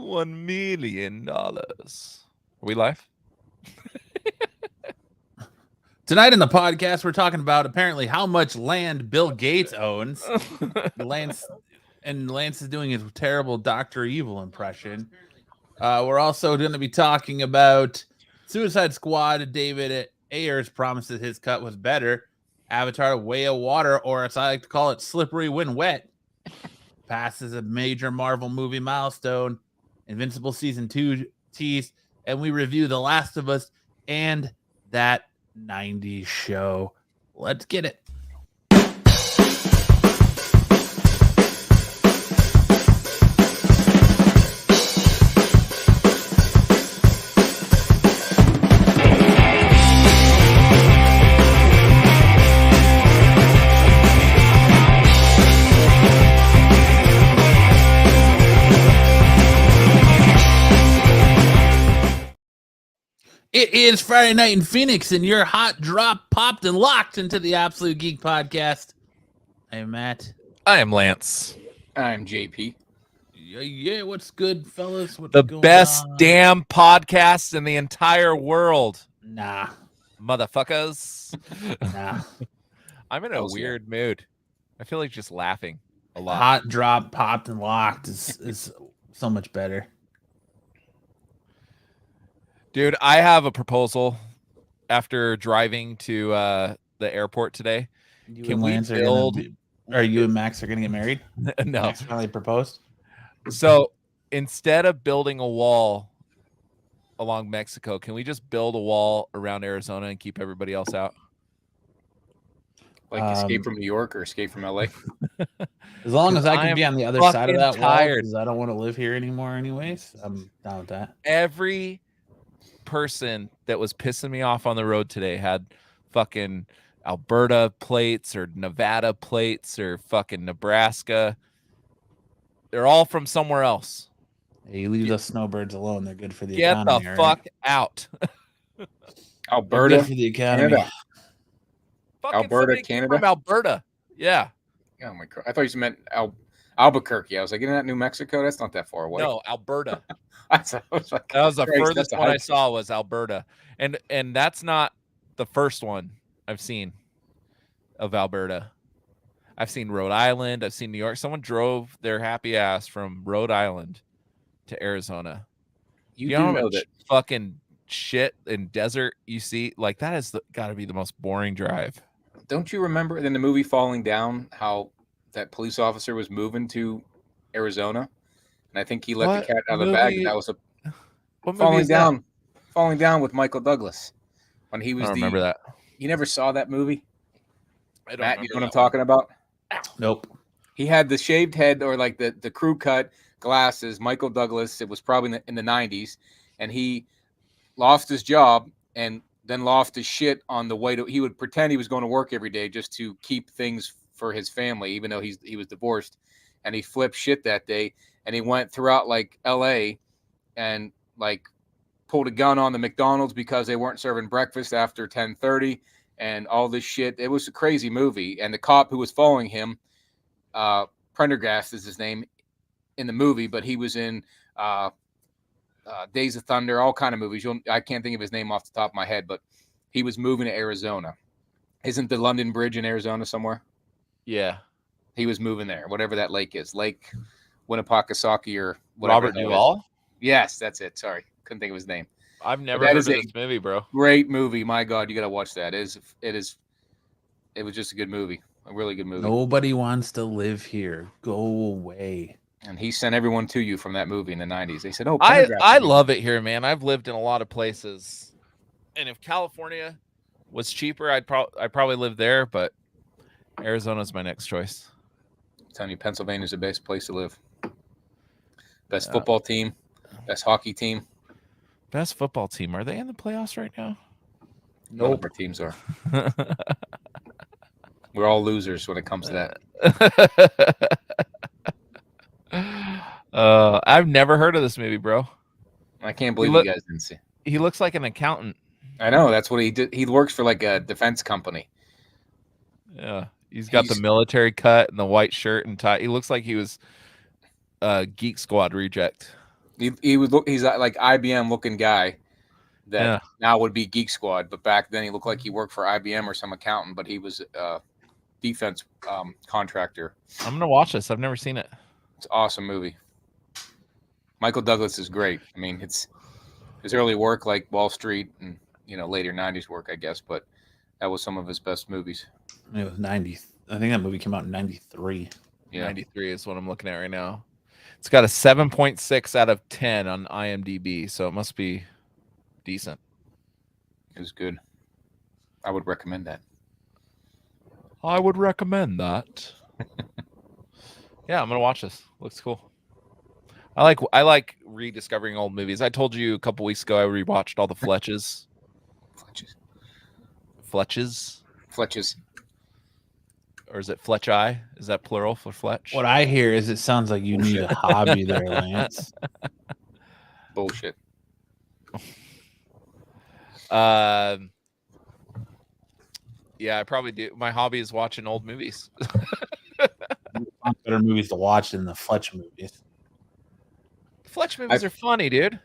$1 million. Are we live? Tonight in the podcast, we're talking about apparently how much land Bill Gates owns. Lance is doing his terrible Dr. Evil impression. We're also going to be talking about Suicide Squad. David Ayers promised that his cut was better. Avatar: Way of Water, or as I like to call it, Slippery When Wet, passes a major Marvel movie milestone. Invincible Season 2 teased, and we review The Last of Us and that 90s show. Let's get it. It is Friday night in Phoenix, and your hot drop popped and locked into the Absolute Geek Podcast. I'm Matt. I am Lance. I'm JP. Yeah, what's good, fellas? What's the going best on? damn podcast in the entire world. Nah. Motherfuckers. Nah. I'm in a weird mood. I feel like just laughing a lot. Hot drop popped and locked is so much better. Dude, I have a proposal after driving to the airport today. Can we build... Are you and Max are going to get married? No. Max finally proposed? So instead of building a wall along Mexico, can we just build a wall around Arizona and keep everybody else out? Like Escape from New York or Escape from LA? As long as I can be on the other side of that wall, because I don't want to live here anymore anyways. I'm down with that. Every person that was pissing me off on the road today had fucking Alberta plates or Nevada plates or fucking Nebraska. They're all from somewhere else. Hey, you leave those snowbirds alone. They're good for the Get economy. Get the fuck out. Alberta, for the economy. Canada. Alberta, Canada. From Alberta. Yeah. Oh my God. I thought you meant Albuquerque. I was like, isn't that New Mexico? That's not that far away. No, Alberta. That was the furthest one I saw was Alberta. And that's not the first one I've seen of Alberta. I've seen Rhode Island. I've seen New York. Someone drove their happy ass from Rhode Island to Arizona. You do know that fucking shit in desert you see? Like, that has got to be the most boring drive. Don't you remember in the movie Falling Down how that police officer was moving to Arizona? And I think he let the cat out of the bag. And that was Falling Down with Michael Douglas. When he was I don't remember that. You never saw that movie? Matt, you know what I'm one. talking about? Nope. He had the shaved head or like the crew cut glasses. Michael Douglas. It was probably in the 90s. And he lost his job and then lost his shit on the way to. He would pretend he was going to work every day just to keep things for his family, even though he was divorced. And he flipped shit that day. And he went throughout like LA and like pulled a gun on the McDonald's because they weren't serving breakfast after 10:30 and all this shit. It was a crazy movie. And the cop who was following him, Prendergast is his name in the movie, but he was in Days of Thunder, all kind of movies. I can't think of his name off the top of my head, but he was moving to Arizona. Isn't the London Bridge in Arizona somewhere? Yeah. He was moving there, whatever that lake is. Lake Winnipesaukee or whatever. Robert Duvall? Yes, that's it. Sorry. Couldn't think of his name. I've never heard of this movie, bro. Great movie. My God, you got to watch that. It was just a good movie. A really good movie. Nobody wants to live here. Go away. And he sent everyone to you from that movie in the 90s. They said, "Oh, I love it here, man. I've lived in a lot of places. And if California was cheaper, I'd probably live there, but Arizona's my next choice. I'm telling you, Pennsylvania's the best place to live. Best football team, best hockey team. Best football team. Are they in the playoffs right now? Nope. Our teams are. We're all losers when it comes to that. I've never heard of this movie, bro. I can't believe you guys didn't see. He looks like an accountant. I know. That's what he did. He works for like a defense company. Yeah. He's got the military cut and the white shirt and tie. He looks like he was a Geek Squad reject. He's like IBM looking guy that now would be Geek Squad, but back then he looked like he worked for IBM or some accountant, but he was a defense contractor. I'm gonna watch this. I've never seen it. It's an awesome movie. Michael Douglas is great. I mean, it's his early work like Wall Street and later 90s work, I guess, but that was some of his best movies. It was 90. I think that movie came out in 93. Yeah. 93 is what I'm looking at right now. It's got a 7.6 out of 10 on IMDb, so it must be decent. It was good. I would recommend that. I would recommend that. Yeah, I'm gonna watch this. Looks cool. I like rediscovering old movies. I told you a couple weeks ago I rewatched all the Fletches. Fletches. Or is it Fletch-eye? Is that plural for Fletch? What I hear is it sounds like you need a hobby there, Lance. Bullshit. Yeah, I probably do. My hobby is watching old movies. Better movies to watch than the Fletch movies. Fletch movies are funny, dude.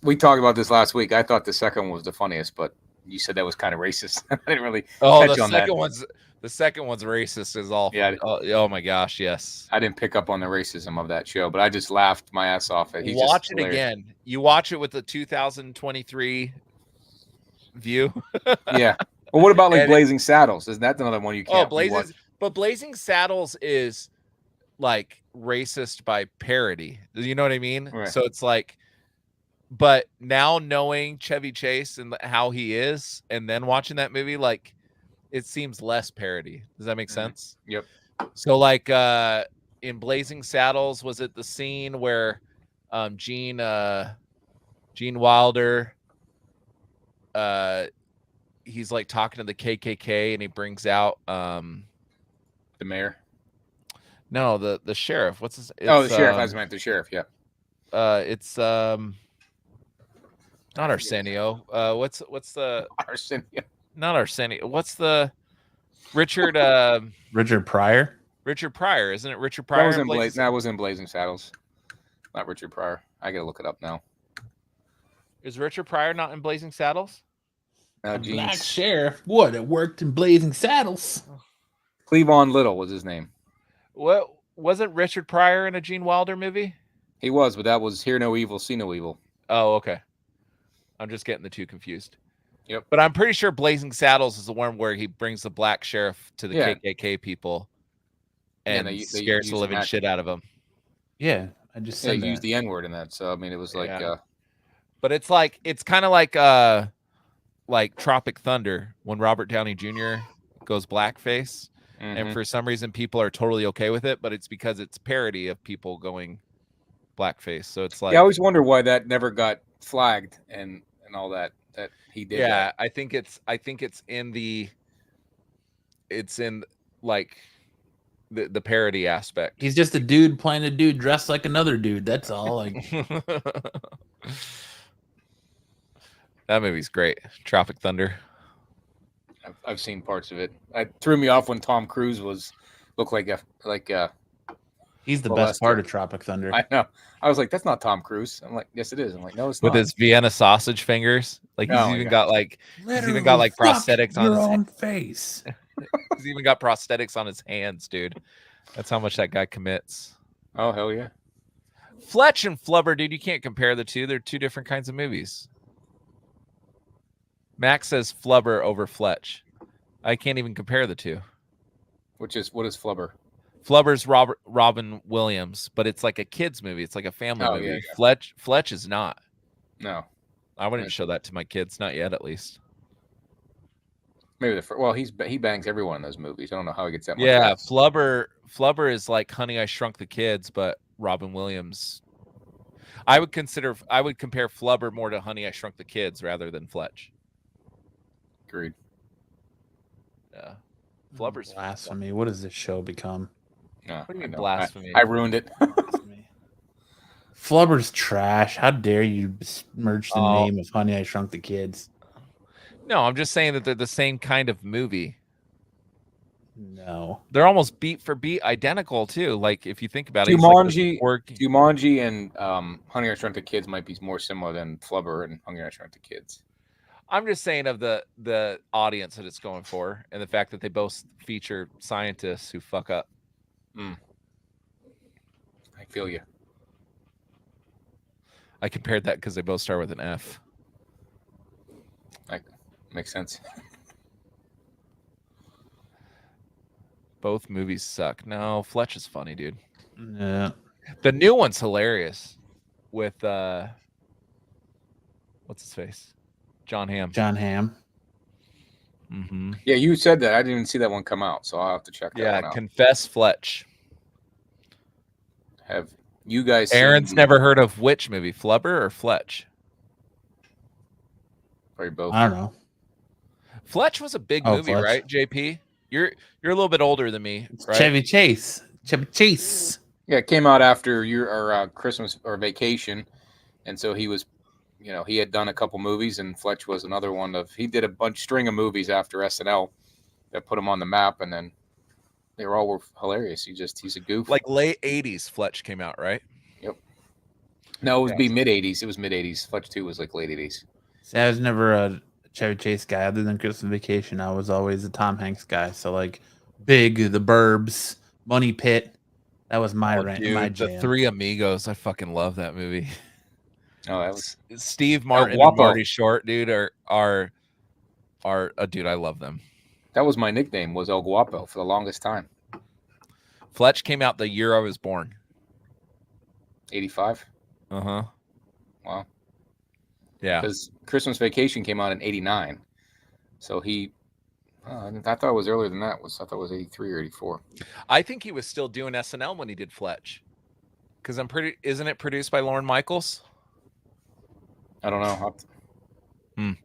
We talked about this last week. I thought the second one was the funniest, but you said that was kind of racist. I didn't really catch on that. The second one's racist is all. Yeah. Oh my gosh, yes. I didn't pick up on the racism of that show, but I just laughed my ass off. Watch it again. You watch it with the 2023 view. Yeah. Well, what about Blazing Saddles? Isn't that another one you can't watch? But Blazing Saddles is like racist by parody. You know what I mean? Right. So it's like, but now knowing Chevy Chase and how he is, and then watching that movie, like it seems less parody. Does that make sense? Yep. So like in Blazing Saddles, was it the scene where Gene Wilder he's like talking to the KKK and he brings out the mayor? No, the sheriff. What's his? The sheriff. I meant the sheriff. Yeah. It's not Arsenio. What's the Arsenio? Not Arsenio. What's the Richard? Richard Pryor. Richard Pryor, isn't it? Richard Pryor. That was in Blazing Saddles. Not Richard Pryor. I gotta look it up now. Is Richard Pryor not in Blazing Saddles? Black sheriff. What? It worked in Blazing Saddles. Cleavon Little was his name. What wasn't Richard Pryor in a Gene Wilder movie? He was, but that was Hear No Evil, See No Evil. Oh, okay. I'm just getting the two confused. Yep. But I'm pretty sure Blazing Saddles is the one where he brings the black sheriff to the KKK people and they scares the living shit out of them. Yeah, I just said they used the N-word in that. So I mean, it was like. But it's kind of like Tropic Thunder when Robert Downey Jr. goes blackface. Mm-hmm. And for some reason, people are totally okay with it, but it's because it's parody of people going blackface. So it's like, I always wonder why that never got flagged and all that he did. Yeah, that. I think it's in like the parody aspect. He's just a dude playing a dude dressed like another dude. That's all. Like that movie's great. Tropic Thunder. I've seen parts of it. It threw me off when Tom Cruise looked like he's the best part of Tropic Thunder. I know. I was like, that's not Tom Cruise. I'm like, yes, it is. I'm like, no, it's not. With his Vienna sausage fingers, like he's even got prosthetics on his own face. He's even got prosthetics on his hands, dude. That's how much that guy commits. Oh hell yeah. Fletch and Flubber, dude, you can't compare the two. They're two different kinds of movies. Max says Flubber over Fletch. I can't even compare the two. What is Flubber? Flubber's Robin Williams, but it's like a kid's movie. It's like a family movie. Yeah. Fletch is not. No. I wouldn't show that to my kids. Not yet, at least. Maybe he bangs everyone in those movies. I don't know how he gets that much. Yeah, Flubber is like Honey, I Shrunk the Kids, but Robin Williams. I would compare Flubber more to Honey, I Shrunk the Kids rather than Fletch. Agreed. Yeah. Flubber's blasphemy. What does this show become? No, what do you mean blasphemy? I ruined it. Flubber's trash. How dare you merge the name of Honey, I Shrunk the Kids? No, I'm just saying that they're the same kind of movie. No. They're almost beat for beat identical too. Like if you think about it, Jumanji and Honey, I Shrunk the Kids might be more similar than Flubber and Honey, I Shrunk the Kids. I'm just saying of the audience that it's going for, and the fact that they both feature scientists who fuck up. I feel you. I compared that because they both start with an F. That makes sense. Both movies suck. No, Fletch is funny, dude. Yeah. The new one's hilarious with what's his face? John Hamm. John Hamm. Mm-hmm. Yeah, you said that. I didn't even see that one come out, so I'll have to check that one out. Confess Fletch. Have you guys Aaron's never heard of which movie, Flubber or Fletch? Or both? I don't know. Fletch was a big movie, Fletch. right, JP? You're a little bit older than me, right? Chevy Chase. Yeah, it came out after your Christmas or vacation, and so he was, he had done a couple movies, and Fletch was another one he did a string of movies after SNL that put him on the map, and then they were hilarious. He's a goof. Like late 80s, Fletch came out, right? Yep. No, it was mid 80s. It was mid 80s. Fletch 2 was like late 80s. See, I was never a Chevy Chase guy other than Christmas Vacation. I was always a Tom Hanks guy. So like Big, The Burbs, Money Pit. That was my my jam. The Three Amigos. I fucking love that movie. Oh, that was Steve Martin and Marty Short, dude, are dude, I love them. That was my nickname, was El Guapo for the longest time. Fletch came out the year I was born. 85? Uh-huh. Wow. Yeah. Because Christmas Vacation came out in 89. So I thought it was earlier than that. I thought it was 83 or 84. I think he was still doing SNL when he did Fletch. Because isn't it produced by Lorne Michaels? I don't know.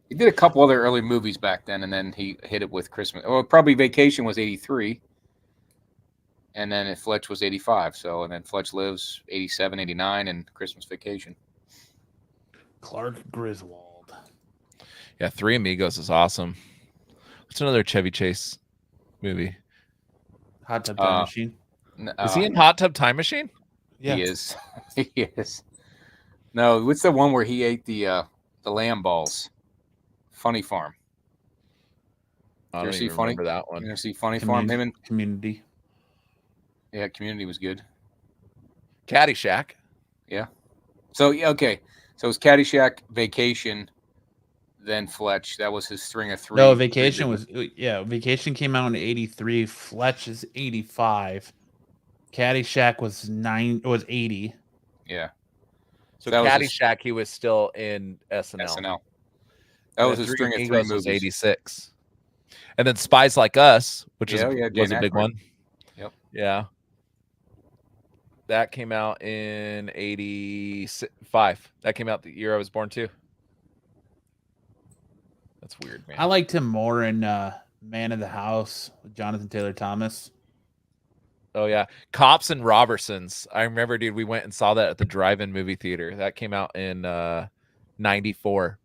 He did a couple other early movies back then, and then he hit it with Christmas. Well, probably Vacation was 83. And then Fletch was 85. So, and then Fletch Lives 87, 89, and Christmas Vacation. Clark Griswold. Yeah, Three Amigos is awesome. What's another Chevy Chase movie? Hot Tub Time Machine. Is he in Hot Tub Time Machine? Yeah. He is. He is. No, what's the one where he ate the lamb balls? Funny Farm. I don't even remember that one. You ever see Funny Farm? Him and Community. Yeah, Community was good. Caddyshack. Yeah. So okay. So it was Caddyshack, Vacation, then Fletch. That was his string of three. No, Vacation was Vacation came out in 83. Fletch is 85. Caddyshack was 80. Yeah. So Caddyshack, he was still in SNL. That was his string of three movies. 86. And then Spies Like Us, which was a big one. Yep. Yeah. That came out in 85. That came out the year I was born too. That's weird, man. I liked him more in Man of the House with Jonathan Taylor Thomas. Oh, yeah. Cops and Robertsons. I remember, dude, we went and saw that at the drive-in movie theater. That came out in 94.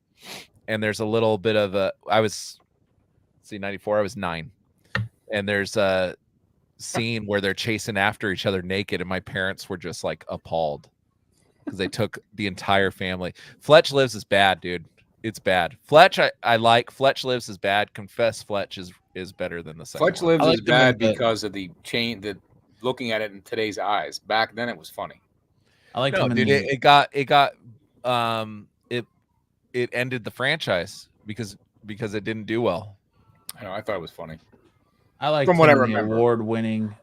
And there's a little bit of 94, I was 9. And there's a scene where they're chasing after each other naked, and my parents were just like appalled because they took the entire family. Fletch Lives is bad, dude. It's bad. Fletch, I like. Fletch Lives is bad. Confess Fletch is better than the second Fletch one. Lives is bad because of the looking at it in today's eyes. Back then it was funny. I like dude. It ended the franchise because it didn't do well. I know. I thought it was funny. I like from what I remember. Award-winning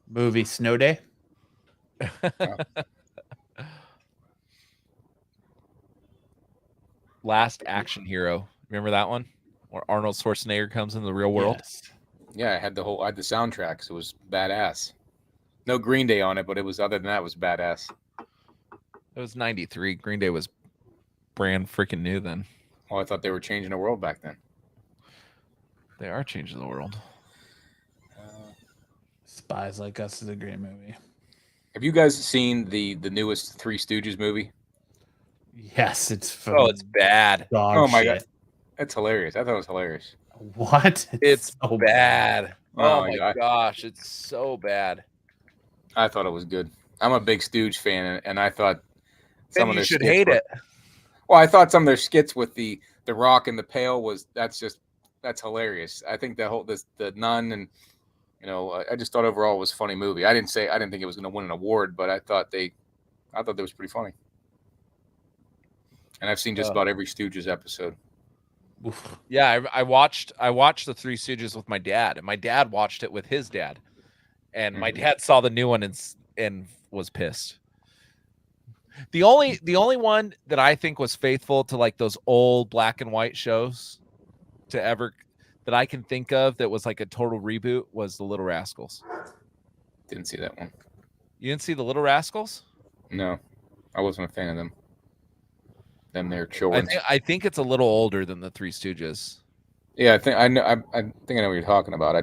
movie Snow Day. Last Action Hero. Remember that one? Where Arnold Schwarzenegger comes into the real world? Yes. Yeah, I had the soundtrack, so it was badass. No Green Day on it, but other than that, it was badass. It was 93. Green Day was brand freaking new then. Oh, I thought they were changing the world back then. They are changing the world. Spies Like Us is a great movie. Have you guys seen the newest Three Stooges movie? Yes, it's it's bad. Oh my god, that's hilarious. I thought it was hilarious. What? It's so bad. Oh my gosh, it's so bad. I thought it was good. I'm a big Stooge fan, and I thought some of You their should skits hate it. Well, I thought some of their skits with the Rock and the Pail that's hilarious. I think the Nun and I just thought overall it was a funny movie. I didn't think it was going to win an award, but I thought they was pretty funny. And I've seen just about every Stooges episode. Oof. Yeah, I watched the Three Stooges with my dad, and my dad watched it with his dad, and my dad saw the new one and was pissed. The only one that I think was faithful to like those old black and white shows that I can think of that was like a total reboot was the Little Rascals. Didn't see that one. You didn't see the Little Rascals? No, I wasn't a fan of them. They're children. I think it's a little older than the Three Stooges. Yeah, I think I know. I think I know what you're talking about. I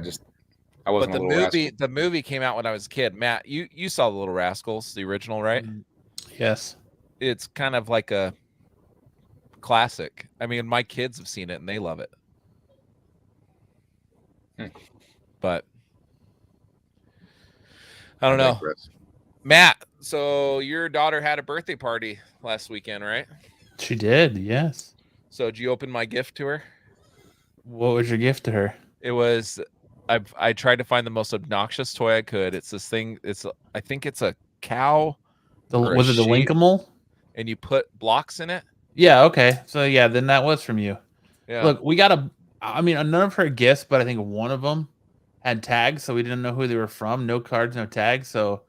wasn't. But the movie came out when I was a kid. Matt, you saw the Little Rascals, the original, right? Yes. It's kind of like a classic. I mean, my kids have seen it and they love it. But I don't know. Matt, so your daughter had a birthday party last weekend, right? She did, yes. So did you open my gift to her? What was your gift to her? It was I tried to find the most obnoxious toy I could. It's this thing. I think it's a cow. Was it the Linkamal? And you put blocks in it? Yeah, okay. So yeah, then that was from you. Yeah. Look, we got none of her gifts, but I think one of them had tags, so we didn't know who they were from. No cards, no tags. So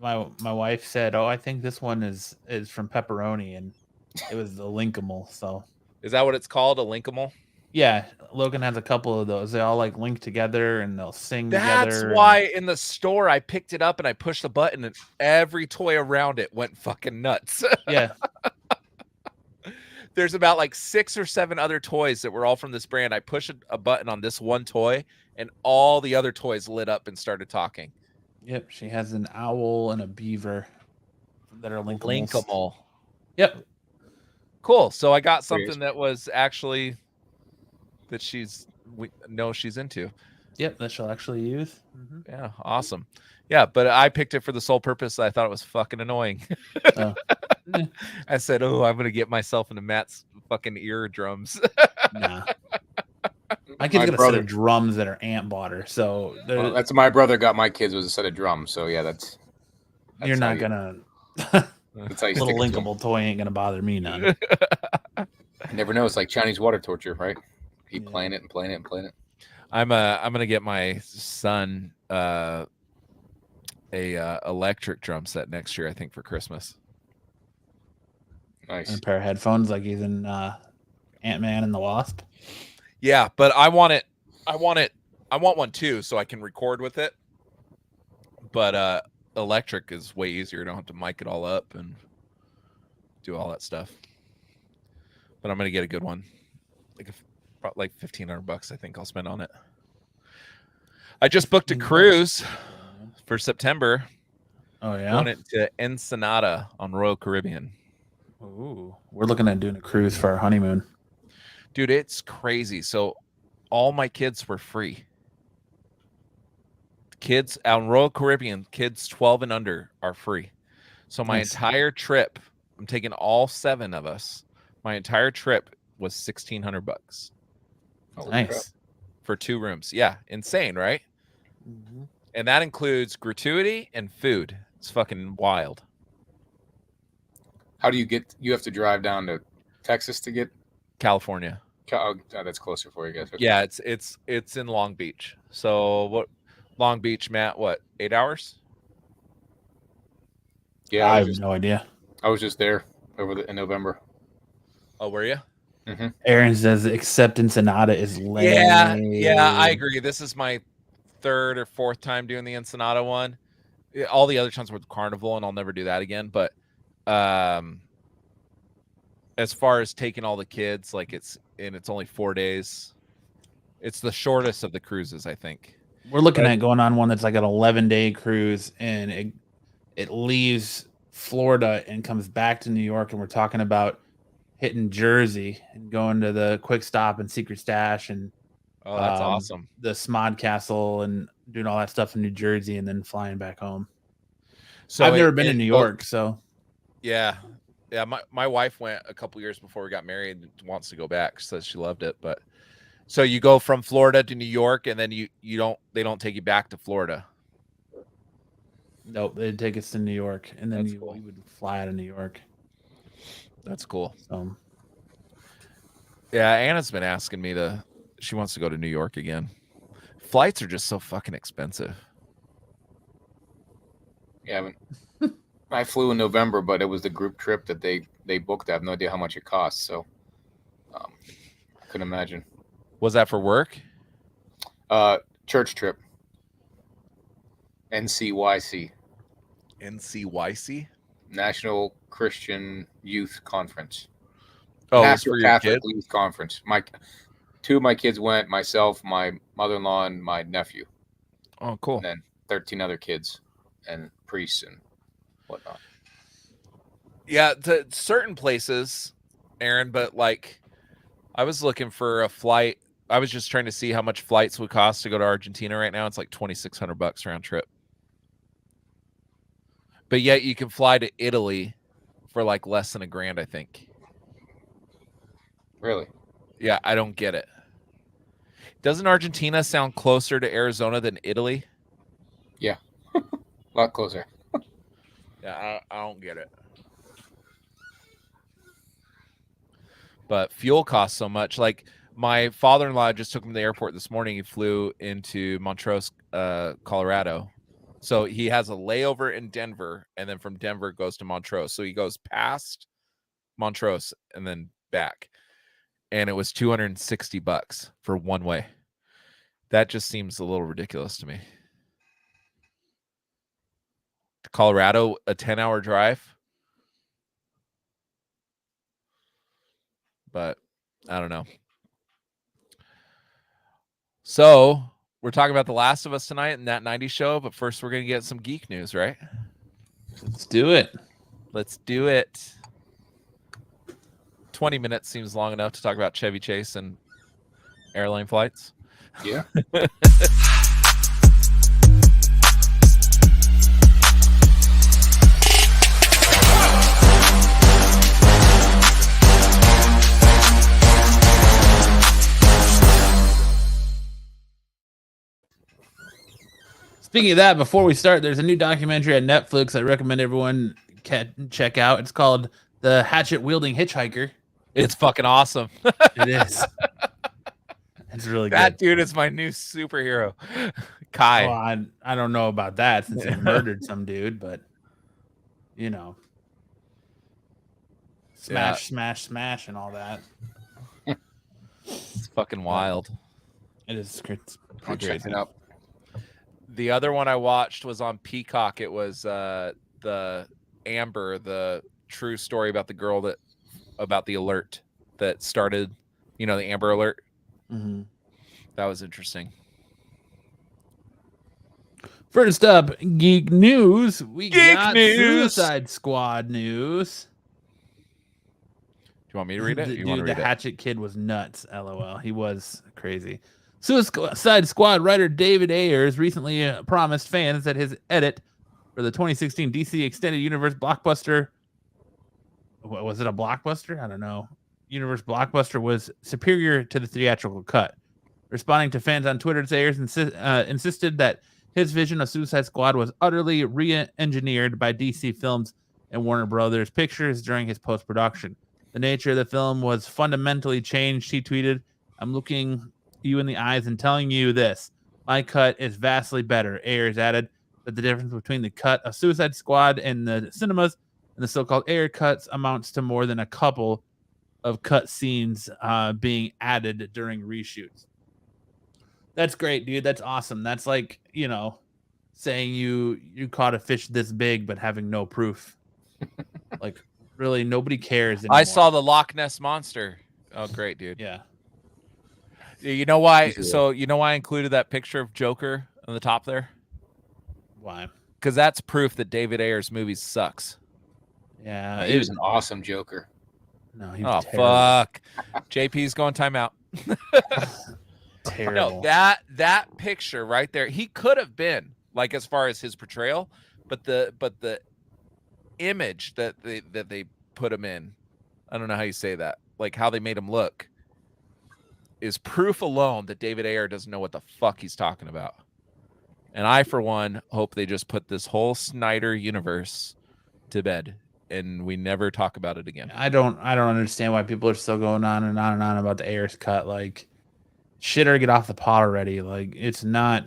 my wife said, "Oh, I think this one is from Pepperoni," and it was the Linkamal. So is that what it's called, a Linkamal? Yeah, Logan has a couple of those. They all like link together and they'll sing together. That's why in the store I picked it up and I pushed the button and every toy around it went fucking nuts. Yeah. There's about like 6 or 7 other toys that were all from this brand. I pushed a button on this one toy and all the other toys lit up and started talking. Yep, she has an owl and a beaver that are Linkamal. Yep. Cool. So I got something that was actually that she's into. Yep, that she'll actually use. Mm-hmm. Yeah, awesome. Yeah, but I picked it for the sole purpose that I thought it was fucking annoying. I said, "Oh, I'm gonna get myself into Matt's fucking eardrums." Nah. My kid's got a set of drums that her aunt bought her. So that's my brother got my kids was a set of drums. So yeah, that's you're not gonna. That's how you little Linkable toy ain't gonna bother me none. You never know. It's like Chinese water torture, right? Keep playing it and playing it and playing it. I'm gonna get my son a electric drum set next year, I think, for Christmas. Nice. And a pair of headphones like he's in Ant-Man and the Wasp. Yeah, but I want one too, so I can record with it. But electric is way easier. You don't have to mic it all up and do all that stuff. But I'm gonna get a good one, like $1,500. I think I'll spend on it. I just booked a cruise for September. Oh yeah, going to Ensenada on Royal Caribbean. Ooh, we're looking at doing a cruise for our honeymoon. Dude, it's crazy. So all my kids were free. Kids on Royal Caribbean, kids 12 and under are free. So my entire trip, I'm taking all 7 of us. My entire trip was $1,600. Nice. For 2 rooms. Yeah, insane, right? Mm-hmm. And that includes gratuity and food. It's fucking wild. How do you have to drive down to Texas to get California? Oh, that's closer for you guys. Okay. Yeah, it's in Long Beach. So what? Long Beach, Matt? What? 8 hours? Yeah, I have no idea. I was just there in November. Oh, were you? Mm-hmm. Aaron says acceptance Ensenada is lame. Yeah, I agree. This is my 3rd or 4th time doing the Ensenada one. All the other times were Carnival, and I'll never do that again. But as far as taking all the kids, like it's only 4 days. It's the shortest of the cruises, I think. We're looking at going on one that's like an 11-day cruise, and it leaves Florida and comes back to New York, and we're talking about hitting Jersey and going to the Quick Stop and Secret Stash and Oh, that's awesome. The Smod Castle and doing all that stuff in New Jersey and then flying back home. So I've never been in New York, so yeah. My wife went a couple years before we got married and wants to go back. She says she loved it. But so you go from Florida to New York, and then they don't take you back to Florida. Nope, they'd take us to New York, and then cool. we would fly out of New York. That's cool. So, yeah, Anna's been asking me she wants to go to New York again. Flights are just so fucking expensive. Yeah, I flew in November, but it was the group trip that they booked. I have no idea how much it costs, so I couldn't imagine. Was that for work? Church trip. NCYC. NCYC? National Christian Youth Conference. Oh, National for your Catholic kid? Youth Conference. Two of my kids went, myself, my mother-in-law, and my nephew. Oh, cool. And then 13 other kids and priests and whatnot. Yeah, to certain places, Aaron, but like I was looking for a flight. I was just trying to see how much flights would cost to go to Argentina right now. It's like $2,600 round trip. But yet you can fly to Italy for like less than $1,000, I think. Really? Yeah, I don't get it. Doesn't Argentina sound closer to Arizona than Italy? Yeah. A lot closer. Yeah, I don't get it. But fuel costs so much. Like my father-in-law just took him to the airport this morning. He flew into Montrose, Colorado. So he has a layover in Denver, and then from Denver goes to Montrose. So he goes past Montrose and then back. And it was $260 for one way. That just seems a little ridiculous to me. To Colorado, a 10-hour drive. But I don't know. So we're talking about The Last of Us tonight and that 90s show. But first, we're going to get some geek news, right? Let's do it. Let's do it. 20 minutes seems long enough to talk about Chevy Chase and airline flights. Yeah. Speaking of that, before we start, there's a new documentary on Netflix I recommend everyone check out. It's called The Hatchet-Wielding Hitchhiker. It's fucking awesome. It is. It's really good. That dude is my new superhero. Kai. Well, I don't know about that since he murdered some dude, but you know. Smash, smash, and all that. It's fucking wild. It is. It's I'll check it out. The other one I watched was on Peacock. It was the Amber, the true story about the girl about the alert that started, the Amber Alert. Mm-hmm. That was interesting. First up, geek news. We Geek got news. Suicide Squad news. Do you want me to read it? The Hatchet Kid was nuts. LOL. He was crazy. Suicide Squad writer David Ayers recently promised fans that his edit for the 2016 DC Extended Universe blockbuster, was it a blockbuster? I don't know. Universe blockbuster was superior to the theatrical cut. Responding to fans on Twitter, Ayers insisted that his vision of Suicide Squad was utterly re-engineered by DC Films and Warner Brothers Pictures during his post-production. The nature of the film was fundamentally changed, he tweeted. I'm looking you in the eyes and telling you this. My cut is vastly better. Ayers added that the difference between the cut of Suicide Squad in the cinemas and the so-called air cuts amounts to more than a couple of cut scenes being added during reshoots. That's great, dude. That's awesome. That's like, saying you caught a fish this big but having no proof. Like, really, nobody cares anymore. I saw the Loch Ness Monster. Oh, great, dude. Yeah. You know why? So you know why I included that picture of Joker on the top there? Why? Because that's proof that David Ayers' movie sucks. Yeah. He was an awesome Joker. No, he was terrible. Fuck. JP's going timeout. terrible. No, that picture right there, he could have been like as far as his portrayal, but the image that they put him in, I don't know how you say that, like how they made him look, is proof alone that David Ayer doesn't know what the fuck he's talking about. And I, for one, hope they just put this whole Snyder universe to bed and we never talk about it again. I don't understand why people are still going on and on and on about the Ayers cut. Like, shit, or get off the pot already. Like, it's not.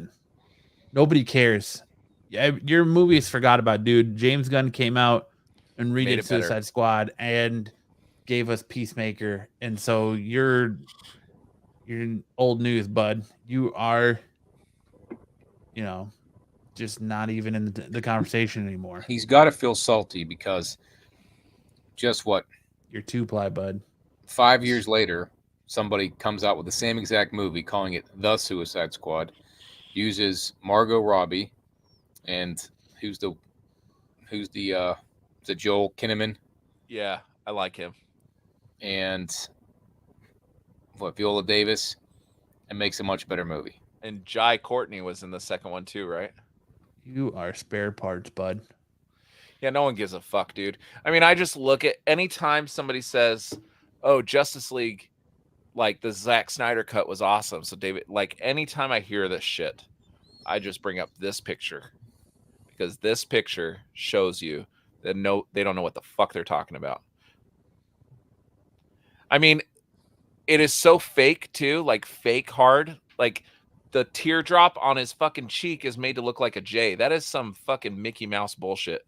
Nobody cares. Your movie's forgot about, dude. James Gunn came out and redid Suicide Squad and gave us Peacemaker, and so you're old news, bud. You are, just not even in the conversation anymore. He's got to feel salty because just what? You're 2-ply, bud. 5 years later, somebody comes out with the same exact movie, calling it The Suicide Squad, uses Margot Robbie, and who's the is it Joel Kinnaman? Yeah, I like him. And Viola Davis, and makes a much better movie. And Jai Courtney was in the second one too, right? You are spare parts, bud. Yeah, no one gives a fuck, dude. I mean, I just look at anytime somebody says, "Oh, Justice League, like the Zack Snyder cut was awesome." So David, like anytime I hear this shit, I just bring up this picture because this picture shows you that they don't know what the fuck they're talking about. I mean, it is so fake too, like fake hard. Like the teardrop on his fucking cheek is made to look like a J. That is some fucking Mickey Mouse bullshit.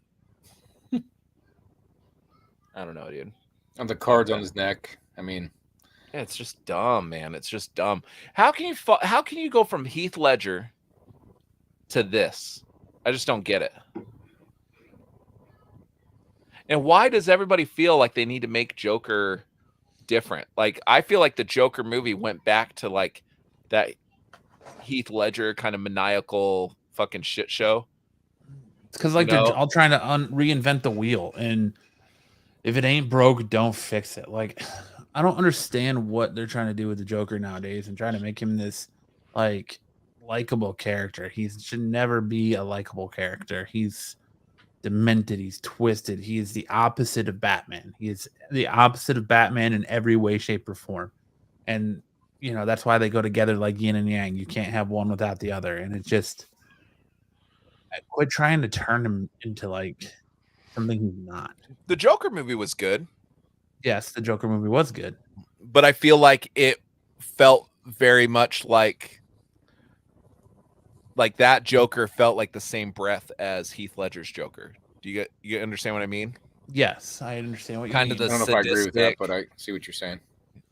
I don't know, dude. And the cards on his neck. I mean, yeah, it's just dumb, man. It's just dumb. How can you go from Heath Ledger to this? I just don't get it. And why does everybody feel like they need to make Joker different? Like, I feel like the Joker movie went back to like that Heath Ledger kind of maniacal fucking shit show. It's because they're all trying to reinvent the wheel, and if it ain't broke, don't fix it. Like, I don't understand what they're trying to do with the Joker nowadays and trying to make him this like likable character. He should never be a likable character. He's demented. He's twisted. He is the opposite of Batman. He is the opposite of Batman in every way, shape, or form. And that's why they go together like yin and yang. You can't have one without the other. And it's just, quit trying to turn him into like something he's not. The Joker movie was good. Yes, the Joker movie was good. But I feel like it felt very much like that Joker felt like the same breath as Heath Ledger's Joker. Do you understand what I mean? Yes, I understand what you kind mean. of the I don't know if I agree with that, but I see what you're saying.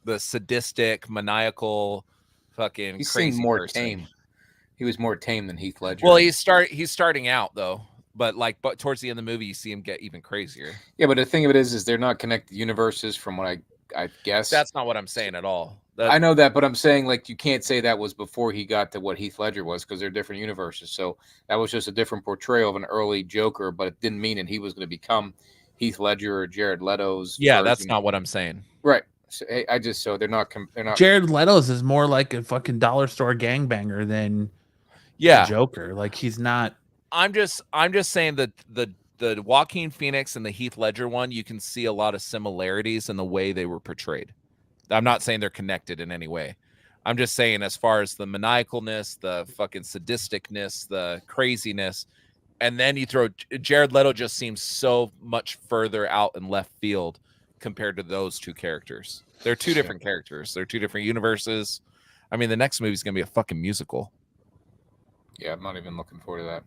The sadistic, maniacal, fucking He crazy seemed more person. tame. He was more tame than Heath Ledger. Well, he's starting out though, but towards the end of the movie, you see him get even crazier. Yeah, but the thing of it is they're not connected universes from what I guess. That's not what I'm saying at all. I know that, but I'm saying like you can't say that was before he got to what Heath Ledger was because they're different universes. So that was just a different portrayal of an early Joker, but it didn't mean that he was going to become Heath Ledger or Jared Leto's. Yeah, version. that's not what I'm saying. Right. So they're not. Jared Leto's is more like a fucking dollar store gangbanger than Joker. Like he's not. I'm just saying that the Joaquin Phoenix and the Heath Ledger one, you can see a lot of similarities in the way they were portrayed. I'm not saying they're connected in any way. I'm just saying as far as the maniacalness, the fucking sadisticness, the craziness, and then you throw Jared Leto just seems so much further out in left field compared to those two characters. They're two different characters. They're two different universes. I mean, the next movie is going to be a fucking musical. Yeah, I'm not even looking forward to that.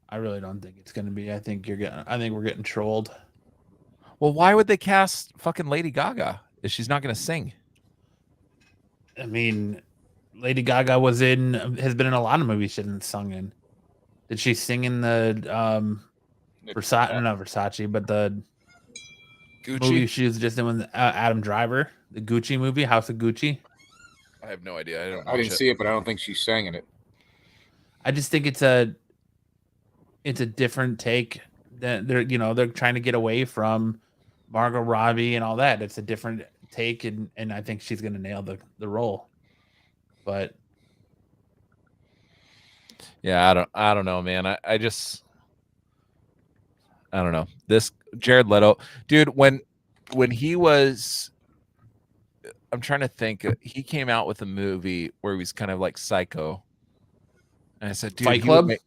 I really don't think it's going to be. I think we're getting trolled. Well, why would they cast fucking Lady Gaga if she's not going to sing? I mean, Lady Gaga has been in a lot of movies she hasn't sung in. Did she sing in the Versace? Not Versace, but the Gucci movie she was just in with Adam Driver, the Gucci movie, House of Gucci. I have no idea. I didn't see it, but I don't think she sang in it. I just think it's a different take. That they're trying to get away from Margot Robbie and all that. It's a different take, and I think she's gonna nail the role. But Yeah, I don't know, man. I just I don't know. This Jared Leto, dude, when he was, I'm trying to think, he came out with a movie where he was kind of like Psycho. And I said, dude, Fight he would Club? make.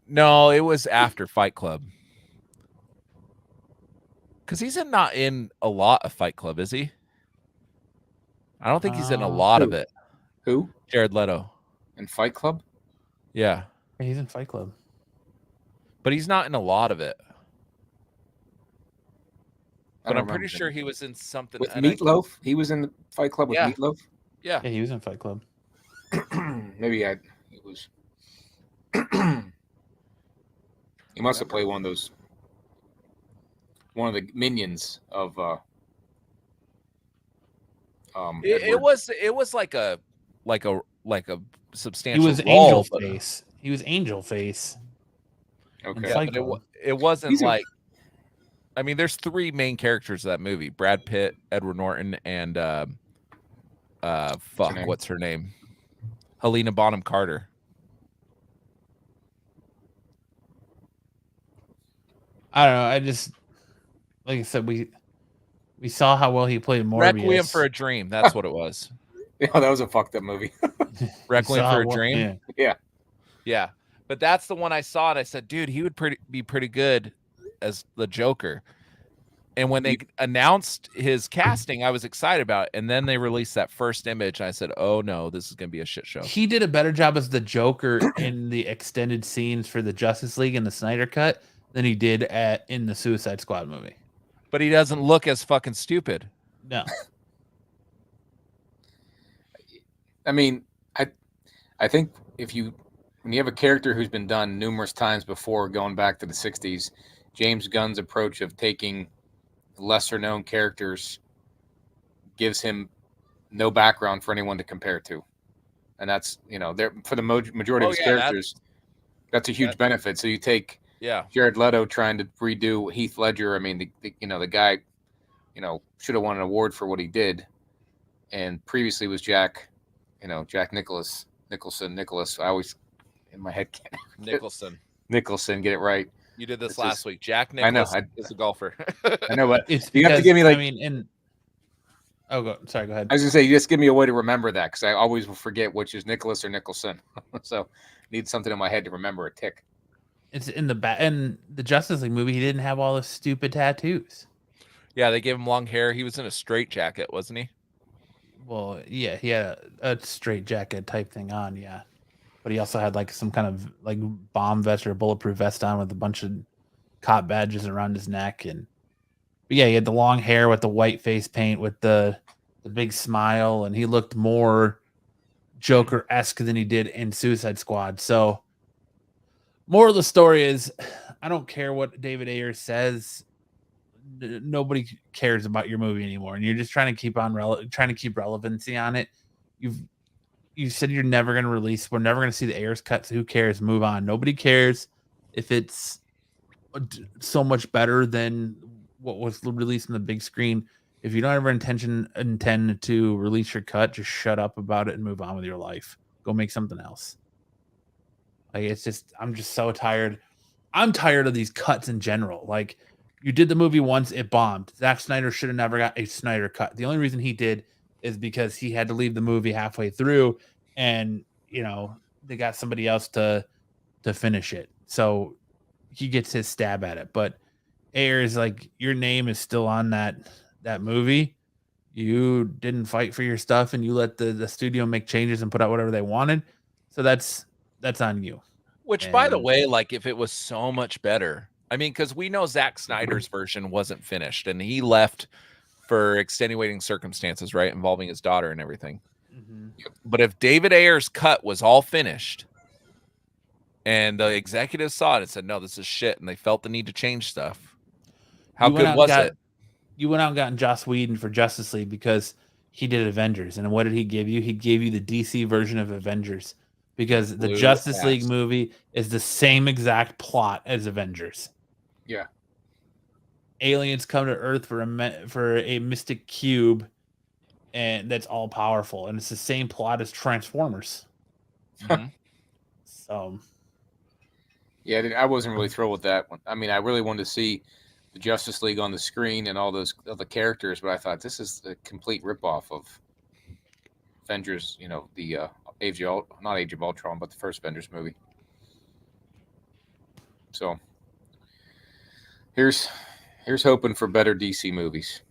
No, it was after Fight Club. Because he's not in a lot of Fight Club, is he? I don't think he's in a lot of it. Who? Jared Leto. In Fight Club? Yeah. He's in Fight Club. But he's not in a lot of it. I But don't I'm pretty remember sure him. he was in something. With and I- Meatloaf? He was in the Fight Club with Yeah. Meatloaf? yeah. Yeah, he was in Fight Club. Maybe he was. He must have played one of the minions of. It was like a substantial. He was role, Angel but- Face. He was Angel Face. Okay. Yeah, Fight but Club. it wasn't He's a- like. I mean, there's three main characters of that movie: Brad Pitt, Edward Norton, and what's her name? Helena Bonham Carter. I don't know. I just, like I said, we saw how well he played Morbius. Requiem for a Dream. That's what it was. Yeah, that was a fucked up movie. Requiem saw for how a well- Dream. Yeah. Yeah, but that's the one I saw, and I said, dude, he would be pretty good as the Joker. And when they announced his casting, I was excited about it. And then they released that first image. And I said, oh no, this is going to be a shit show. He did a better job as the Joker in the extended scenes for the Justice League and the Snyder Cut than he did in the Suicide Squad movie. But he doesn't look as fucking stupid. No. I mean, I think when you have a character who's been done numerous times before, going back to the 60s, James Gunn's approach of taking lesser known characters gives him no background for anyone to compare to. And that's, there for the majority of his characters, that's a huge benefit. So you take Jared Leto trying to redo Heath Ledger. I mean, the guy, should have won an award for what he did. And previously was Jack Nicholas. I always, in my head, Nicholson, get it right. You did this It's last just- week. Jack I know, Nicholson is a golfer. I know, but It's you have to because, give me like. I mean, sorry, go ahead. I was gonna say, you just give me a way to remember that, because I always will forget which is Nicholas or Nicholson. So I need something in my head to remember a tick. It's in the Justice League movie. He didn't have all those stupid tattoos. Yeah, they gave him long hair. He was in a straight jacket, wasn't he? Well, yeah, he had a straight jacket type thing on, yeah. But he also had like some kind of like bomb vest or bulletproof vest on with a bunch of cop badges around his neck, but yeah, he had the long hair with the white face paint with the big smile, and he looked more Joker-esque than he did in Suicide Squad. So, moral of the story is, I don't care what David Ayer says. Nobody cares about your movie anymore, and you're just trying to keep relevancy on it. You said you're never going to release. We're never going to see the Ayers cut. So who cares? Move on. Nobody cares if it's so much better than what was released on the big screen. If you don't ever intend to release your cut, just shut up about it and move on with your life. Go make something else. Like, it's just, I'm just so tired. I'm tired of these cuts in general. Like, you did the movie once, it bombed. Zack Snyder should have never got a Snyder cut. The only reason he did is because he had to leave the movie halfway through, and they got somebody else to finish it. So he gets his stab at it. But Ayer is like, your name is still on that movie. You didn't fight for your stuff, and you let the studio make changes and put out whatever they wanted. So that's on you. Which, by the way, like, if it was so much better, I mean, because we know Zack Snyder's version wasn't finished, and he left for extenuating circumstances, right, involving his daughter and everything. Mm-hmm. But if David Ayer's cut was all finished, and the executives saw it and said, "No, this is shit," and they felt the need to change stuff, how good was it? You went out and gotten Joss Whedon for Justice League because he did Avengers, and what did he give you? He gave you the DC version of Avengers, because the Justice League movie is the same exact plot as Avengers. Yeah. Aliens come to Earth for a mystic cube, and that's all powerful, and it's the same plot as Transformers. Mhm. So Yeah, I wasn't really thrilled with that one. I mean, I really wanted to see the Justice League on the screen and all those other characters, but I thought this is a complete ripoff of Avengers. You know, the not Age of Ultron, but the first Avengers movie. So here's hoping for better DC movies.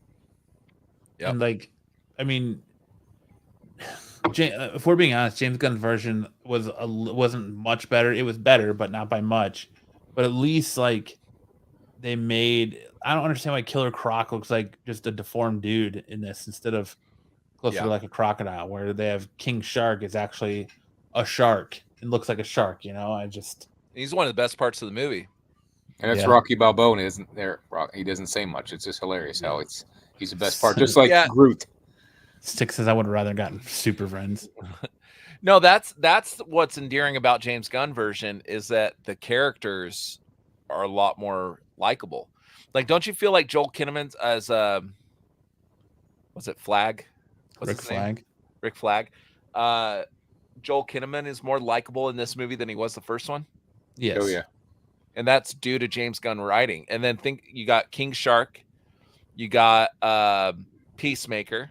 Yep. And like, I mean, if we're being honest, James Gunn's version wasn't much better. It was better, but not by much. But at least like they made. I don't understand why Killer Croc looks like just a deformed dude in this instead of closer to like a crocodile, where they have King Shark is actually a shark and looks like a shark. You know, he's one of the best parts of the movie. And it's Rocky Balboa, and he isn't there. He doesn't say much. It's just hilarious how he's the best part, just like Groot. Stick says I would have rather gotten Super Friends. No, that's what's endearing about James Gunn version is that the characters are a lot more likable. Like, don't you feel like Joel Kinnaman as was it Flag? Rick Flag. Rick Flag. Joel Kinnaman is more likable in this movie than he was the first one. Yes. Oh yeah. And that's due to James Gunn writing. And then you got King Shark, you got Peacemaker.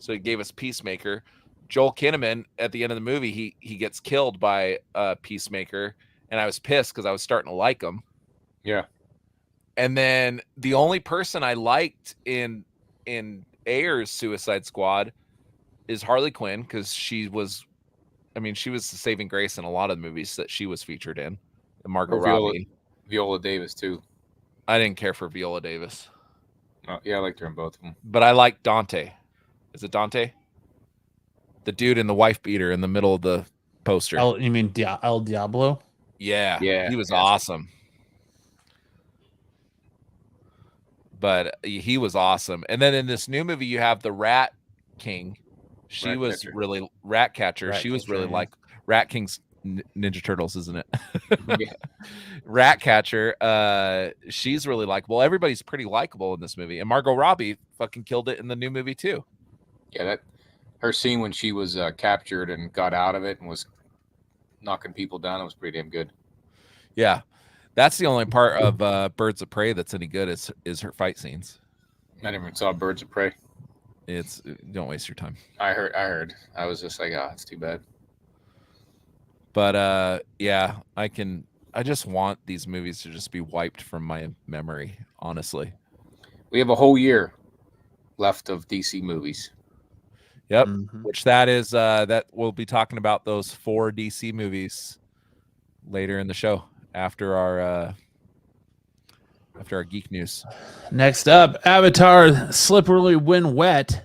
So he gave us Peacemaker. Joel Kinnaman at the end of the movie, he gets killed by Peacemaker, and I was pissed because I was starting to like him. Yeah. And then the only person I liked in Ayer's Suicide Squad is Harley Quinn, because she was the saving grace in a lot of the movies that she was featured in. Margot Robbie. Viola Davis too. I didn't care for Viola Davis. Oh, yeah, I liked her in both of them. But I like Dante. Is it Dante? The dude in the wife beater in the middle of the poster. You mean El Diablo? Yeah. Yeah. He was awesome. But he was awesome. And then in this new movie, you have the Rat King. She was really Ratcatcher. She was really like Rat King's Ninja Turtles, isn't it? Yeah. Ratcatcher. She's really likable. Everybody's pretty likable in this movie. And Margot Robbie fucking killed it in the new movie too. Yeah, her scene when she was captured and got out of it and was knocking people down, it was pretty damn good. Yeah, that's the only part of Birds of Prey that's any good is her fight scenes. I never even saw Birds of Prey. Don't waste your time. I heard. I was just like, it's too bad. But yeah, I just want these movies to just be wiped from my memory, honestly. We have a whole year left of DC movies. Yep. Mm-hmm. Which that is that we'll be talking about those 4 DC movies later in the show after our geek news. Next up, Avatar: Slippery When Wet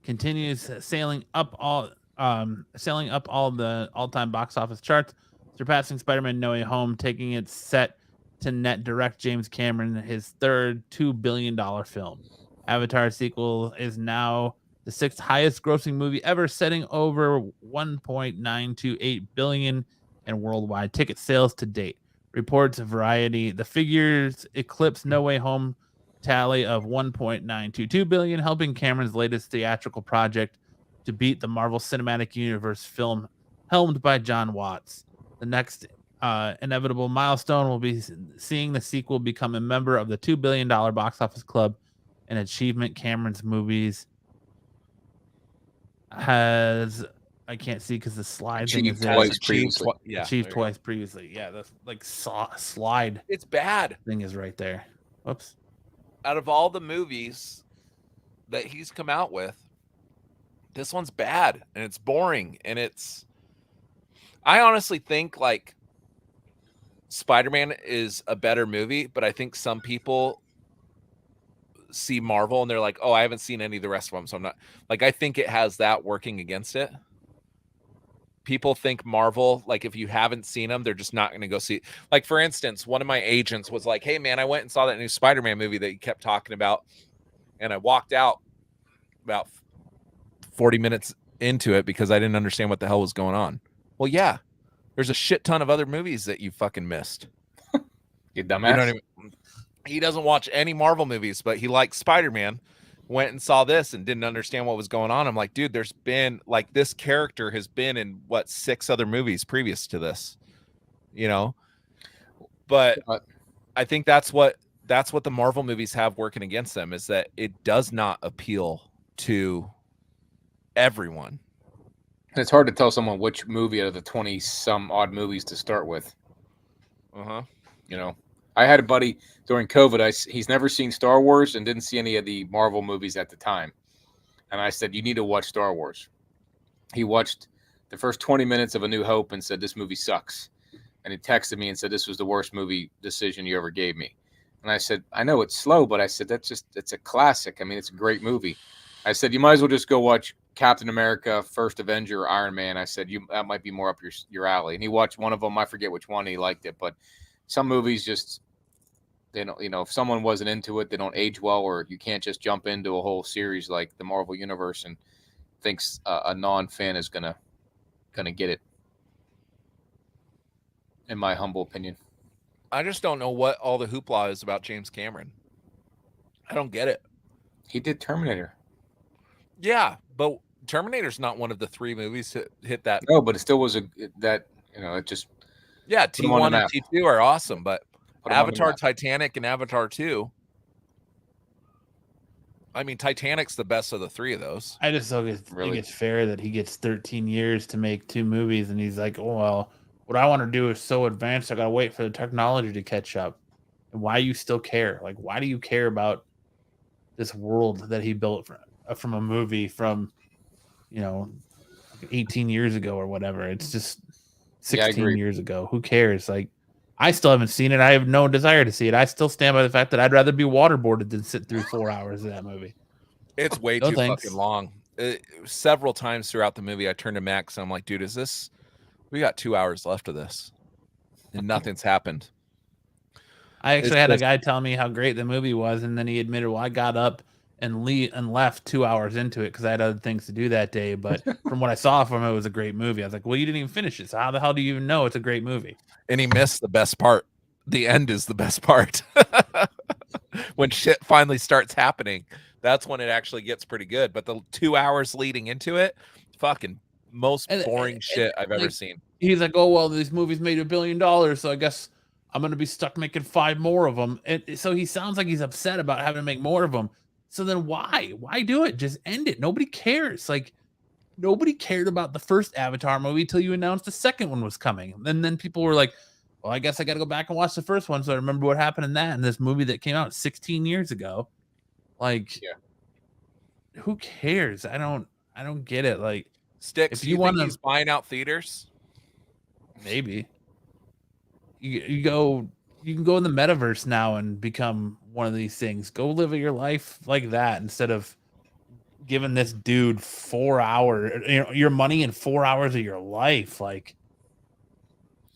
continues sailing up all the all-time box office charts, surpassing Spider-Man: No Way Home, taking its set to net direct James Cameron his third $2 billion film. Avatar sequel is now the 6th highest grossing movie ever, setting over 1.928 billion in worldwide ticket sales to date. Reports Variety, the figures eclipse No Way Home tally of 1.922 billion, helping Cameron's latest theatrical project to beat the Marvel Cinematic Universe film helmed by John Watts. The next inevitable milestone will be seeing the sequel become a member of the $2 billion box office club, an achievement Cameron's movies has, I can't see because the slide thing is there. Achieved twice previously. Yeah, the slide. It's bad. Thing is right there. Whoops. Out of all the movies that he's come out with, this one's bad and it's boring and I honestly think like Spider-Man is a better movie, but I think some people see Marvel and they're like, oh, I haven't seen any of the rest of them, so I'm not like, I think it has that working against it. People think Marvel, like if you haven't seen them, they're just not going to go see. Like for instance, one of my agents was like, hey man, I went and saw that new Spider-Man movie that you kept talking about, and I walked out about 40 minutes into it because I didn't understand what the hell was going on. Well, yeah, there's a shit ton of other movies that you fucking missed. You dumbass. He doesn't watch any Marvel movies, but he likes Spider-Man. Went and saw this and didn't understand what was going on. I'm like, dude, there's been like this character has been in 6 other movies previous to this. you know. But I think that's what the Marvel movies have working against them, is that it does not appeal to everyone. It's hard to tell someone which movie out of the 20 some odd movies to start with. You know, I had a buddy during COVID. He's never seen Star Wars and didn't see any of the Marvel movies at the time. And I said, you need to watch Star Wars. He watched the first 20 minutes of A New Hope and said, this movie sucks. And he texted me and said, this was the worst movie decision you ever gave me. And I said, I know it's slow, but I said, it's a classic. I mean, it's a great movie. I said, you might as well just go watch Captain America, First Avenger, or Iron Man. I said, that might be more up your alley. And he watched one of them. I forget which one. He liked it. But some movies just, they don't, if someone wasn't into it, they don't age well, or you can't just jump into a whole series like the Marvel Universe and thinks a non-fan is gonna get it. In my humble opinion. I just don't know what all the hoopla is about James Cameron. I don't get it. He did Terminator. Yeah, but Terminator's not one of the 3 movies to hit that. No, but it still was it just. Yeah, T1 and T2 are awesome, but Avatar, Titanic, and Avatar 2. I mean, Titanic's the best of the 3 of those. I just don't think it's fair that he gets 13 years to make 2 movies, and he's like, oh, well, what I want to do is so advanced, I got to wait for the technology to catch up. And why you still care? Like, why do you care about this world that he built from a movie from, 18 years ago or whatever? It's just 16 years ago. Who cares? Like, I still haven't seen it. I have no desire to see it. I still stand by the fact that I'd rather be waterboarded than sit through 4 hours of that movie. It's way too fucking long. Several times throughout the movie, I turned to Max and I'm like, dude, we got 2 hours left of this and nothing's happened. I actually had a guy tell me how great the movie was, and then he admitted, well, I got up and left 2 hours into it because I had other things to do that day. But from what I saw from it, it was a great movie. I was like, well, you didn't even finish it. So how the hell do you even know it's a great movie? And he missed the best part. The end is the best part. When shit finally starts happening, that's when it actually gets pretty good. But the 2 hours leading into it, fucking most boring shit I've ever seen. He's like, oh, well, these movies made $1 billion, so I guess I'm going to be stuck making 5 more of them. And so he sounds like he's upset about having to make more of them. So then why? Why do it? Just end it. Nobody cares. Like, nobody cared about the first Avatar movie till you announced the second one was coming. And then people were like, well, I guess I got to go back and watch the first one so I remember what happened in that, in this movie that came out 16 years ago. Like, who cares? I don't get it. Like, Sticks, if you want to, he's buying out theaters, maybe you can go in the metaverse now and become one of these things. Go live your life like that instead of giving this dude 4 hours, your money in 4 hours of your life. Like,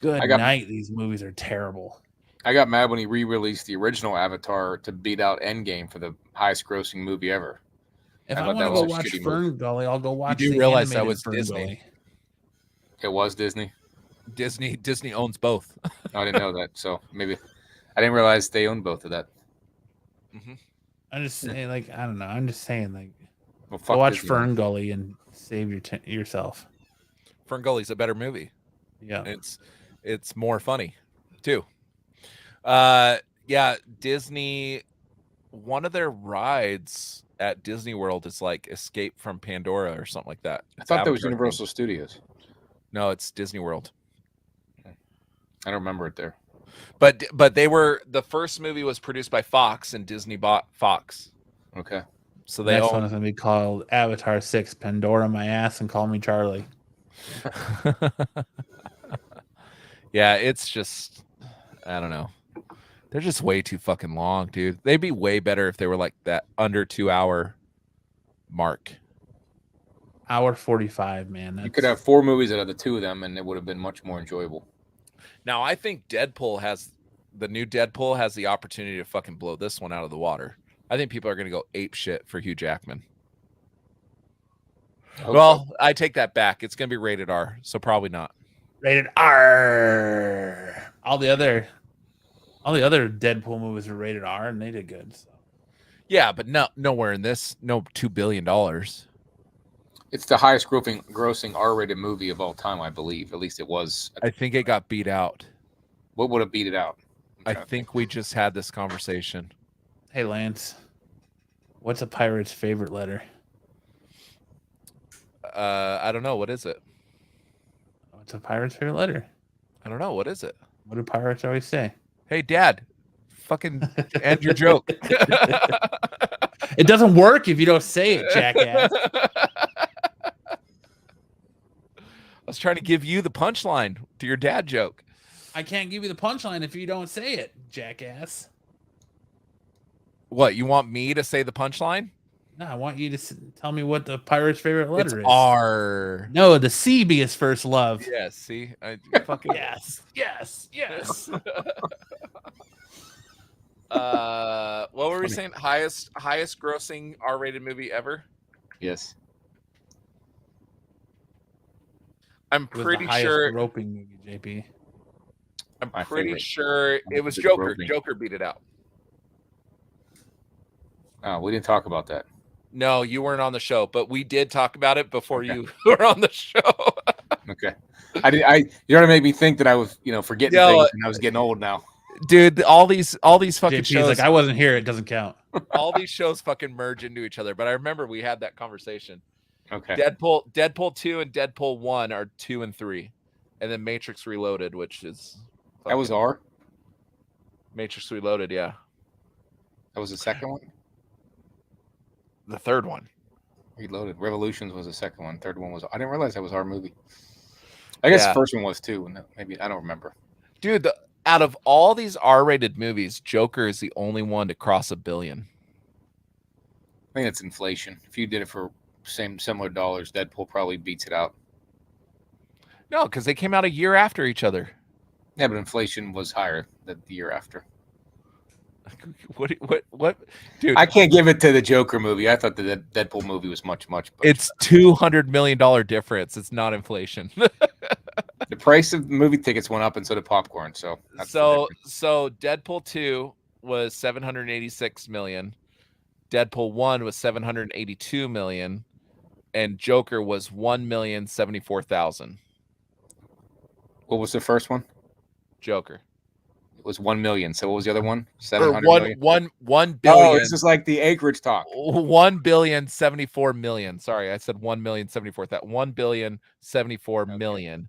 good night. These movies are terrible. I got mad when he re-released the original Avatar to beat out Endgame for the highest grossing movie ever. If I want to go watch Fern Gully, I'll go watch. You do realize that was Disney. It was Disney. Disney owns both. I didn't know that, so maybe I didn't realize they owned both of that. Mm-hmm. I'm just saying, like, I don't know. I'm just saying, like, go watch Fern Gully and save yourself. Fern Gully's a better movie. Yeah, it's more funny too. Disney. One of their rides at Disney World is like Escape from Pandora or something like that. I thought that was Universal Studios. No, it's Disney World. I don't remember it there. But the first movie was produced by Fox, and Disney bought Fox. Okay. So the next one is going to be called Avatar 6, Pandora My Ass and Call Me Charlie. Yeah, it's just, I don't know. They're just way too fucking long, dude. They'd be way better if they were like that under 2 hour mark. Hour 45, man. You could have 4 movies out of the 2 of them, and it would have been much more enjoyable. Now, I think the new Deadpool has the opportunity to fucking blow this one out of the water. I think people are going to go ape shit for Hugh Jackman. Well, I take that back. It's going to be rated R, so probably not. Rated R. All the other Deadpool movies were rated R, and they did good. So. Yeah, but nowhere in this. No $2 billion. It's the highest grossing R-rated movie of all time, I believe. At least it was. I think it got beat out. What would have beat it out? I think we just had this conversation. Hey, Lance. What's a pirate's favorite letter? I don't know. What is it? What's a pirate's favorite letter? I don't know. What is it? What do pirates always say? Hey, Dad, fucking end your joke. It doesn't work if you don't say it, jackass. I was trying to give you the punchline to your dad joke. I can't give you the punchline if you don't say it, jackass. What, you want me to say the punchline? No, I want you to tell me what the pirate's favorite letter is. R. No, the C be his first love. Yes, see? I fucking Yes. What were we saying? Highest grossing R-rated movie ever? Yes. I'm It was pretty the highest sure groping movie, JP. I'm My pretty favorite. sure it was The Joker. groping. Joker beat it out. Oh, we didn't talk about that. No, you weren't on the show, but we did talk about it before you were on the show. Okay. You're gonna make me think that I was, forgetting things and I was getting old now. Dude, all these fucking JP's shows, like, I wasn't here. It doesn't count. all these shows fucking merge into each other. But I remember we had that conversation. Okay. Deadpool 2 and Deadpool 1 are 2 and 3, and then Matrix Reloaded, which is That was R. Matrix Reloaded. Yeah, That was the second one. the third one. Reloaded. Revolutions was the second one. Third one was. I didn't realize that was our movie. I guess Yeah. the first one was too. Maybe I don't remember. Dude, out of all these R-rated movies, Joker is the only one to cross $1 billion. I think it's inflation. If you did it for similar dollars, Deadpool probably beats it out. No, because they came out a year after each other. Yeah, but inflation was higher the year after. What? Dude, I can't give it to the Joker movie. I thought the Deadpool movie was much it's $200 million difference. It's not inflation. the price of movie tickets went up and so did popcorn. So that's the difference. So Deadpool 2 was 786 million. Deadpool 1 was 782 million, and Joker was 1,074,000. What was the first one? Joker. It was 1 million. So what was the other one? Or 700 million. 1 billion. Oh, this is like the acreage talk. 1,074,000,000. Sorry, I said 1,074,000. 1,074,000,000.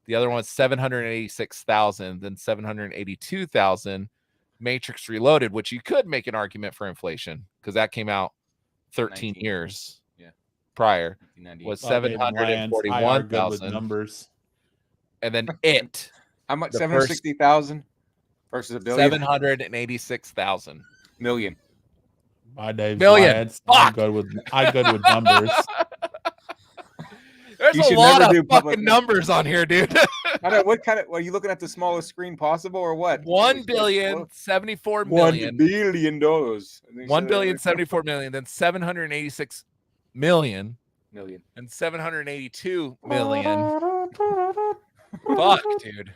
The other one's 786,000, then 782,000. Matrix Reloaded, which you could make an argument for inflation because that came out 13 years prior, was 741,000 numbers. And then it. How much? 760,000 versus $1 billion. 786,000 million. My name's Million. Lance. I'm good with numbers. There's You a should lot never of do public- fucking numbers on here, dude. I don't know, what kind of? Are you looking at the smallest screen possible or what? 1,074,000,000. $1 billion. $1,074,000,000, then 786 million, million. and 782 million. Fuck, dude.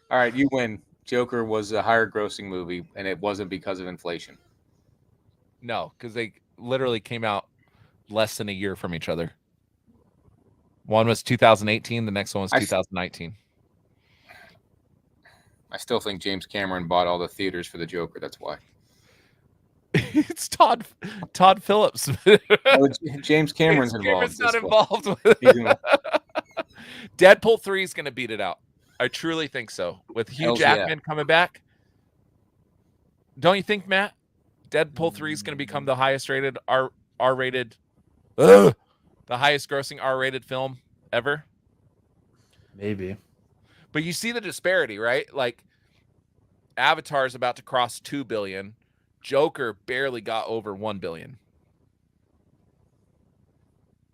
All right, you win. Joker was a higher grossing movie, and it wasn't because of inflation. No, because they literally came out less than a year from each other. One was 2018, the next one was 2019. I still think James Cameron bought all the theaters for the Joker. That's why. It's Todd Phillips. Oh, James Cameron's involved. Cameron's not That's why. involved with He's involved. Deadpool 3 is going to beat it out. I truly think so. With Hugh Hells yeah. Jackman coming back. Don't you think, Matt? Deadpool 3 is going to become the highest rated R-rated, the highest grossing R-rated film ever. Maybe. But you see the disparity, right? Like Avatar is about to cross 2 billion. Joker barely got over 1 billion.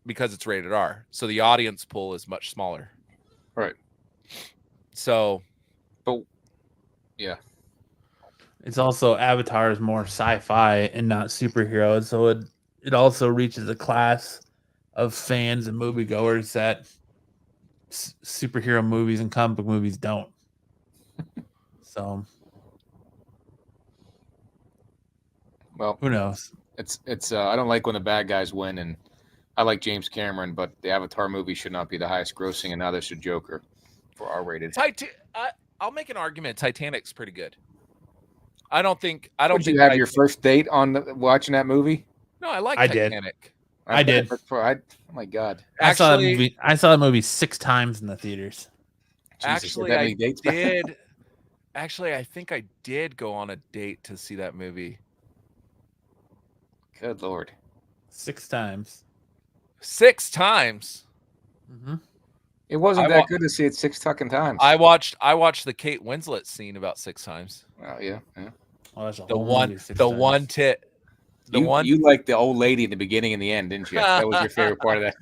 Because it's rated R. So the audience pool is much smaller. Right. So, but yeah. It's also Avatar is more sci-fi and not superhero, so it also reaches a class of fans and moviegoers that superhero movies and comic book movies don't. So, well, who knows? It's I don't like when the bad guys win, and I like James Cameron, but the Avatar movie should not be the highest grossing, and now there's a Joker for R-rated. I'll make an argument. Titanic's pretty good. I don't think Would you have your first date on watching that movie? No, I like I did. Titanic. I did. Oh my God. I saw that movie 6 times in the theaters. Jesus, I did. Actually, I think I did go on a date to see that movie. Good Lord. 6 times. 6 times. Mm-hmm. It wasn't that good to see it 6 fucking times. I watched the Kate Winslet scene about 6 times. Oh yeah. Oh, that's You liked the old lady in the beginning and the end, didn't you? That was your favorite part of that.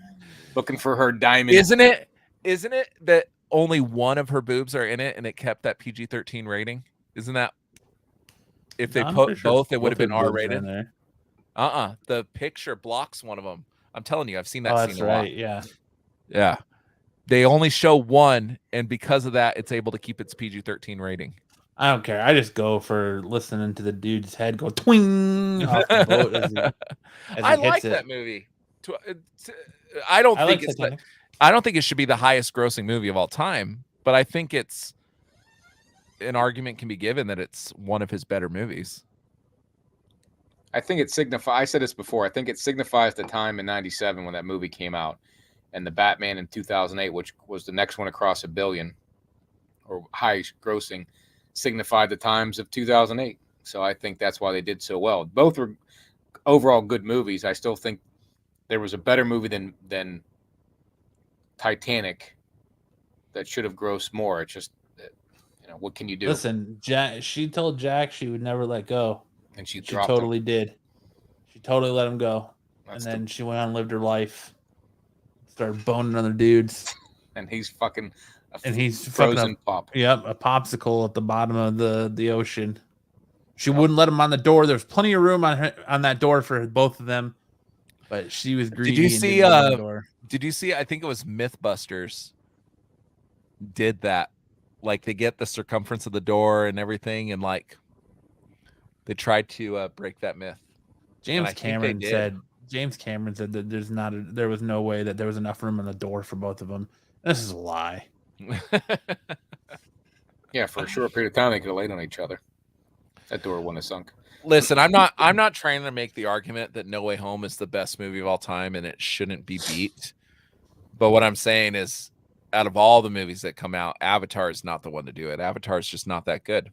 Looking for her diamond. Isn't it that only one of her boobs are in it and it kept that PG-13 rating? Isn't that if they put both, it would have been R-rated? The picture blocks one of them. I'm telling you, I've seen that scene a lot. Right, yeah. Yeah. They only show one, and because of that, it's able to keep its PG-13 rating. I don't care. I just go for listening to the dude's head go twing off the boat as I like that movie. I don't think it should be the highest grossing movie of all time, but I think it's an argument can be given that it's one of his better movies. I think it signifies. I said this before. I think it signifies the time in '97 when that movie came out, and the Batman in 2008, which was the next one across $1 billion or high grossing, signified the times of 2008. So I think that's why they did so well. Both were overall good movies. I still think there was a better movie than Titanic that should have grossed more. It's just, what can you do? Listen, she told Jack she would never let go. And she totally did. She totally let him go. Then she went on and lived her life. Started boning other dudes. And he's fucking frozen pop. Yep, a popsicle at the bottom of the ocean. She wouldn't let him on the door. There's plenty of room on that door for both of them. But she was greedy. Did you see I think it was Mythbusters did that. Like they get the circumference of the door and everything, and like they tried to break that myth. James Cameron said that there was no way that there was enough room on the door for both of them. This is a lie. Yeah, for a short period of time they could have laid on each other. That door wouldn't have sunk. Listen, I'm not trying to make the argument that No Way Home is the best movie of all time and it shouldn't be beat. But what I'm saying is, out of all the movies that come out, Avatar is not the one to do it. Avatar is just not that good.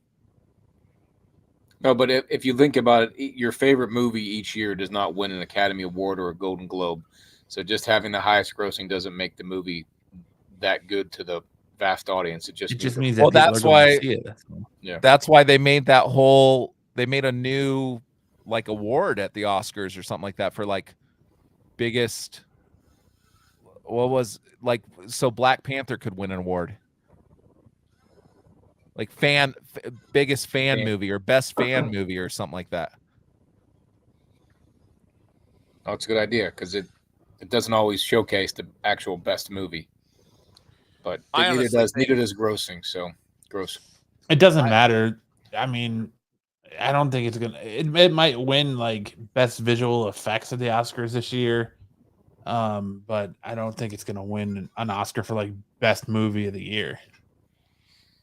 No, but if you think about it, your favorite movie each year does not win an Academy Award or a Golden Globe. So just having the highest grossing doesn't make the movie that good to the vast audience. It just means that that's why. See it. Yeah, that's why they made they made a new like award at the Oscars or something like that for like biggest. What was like so Black Panther could win an award. Like biggest fan movie or best fan movie or something like that. Oh, it's a good idea because it doesn't always showcase the actual best movie, but neither does grossing. So gross. It doesn't matter. I mean, I don't think it's gonna. It might win like best visual effects at the Oscars this year, but I don't think it's gonna win an Oscar for like best movie of the year.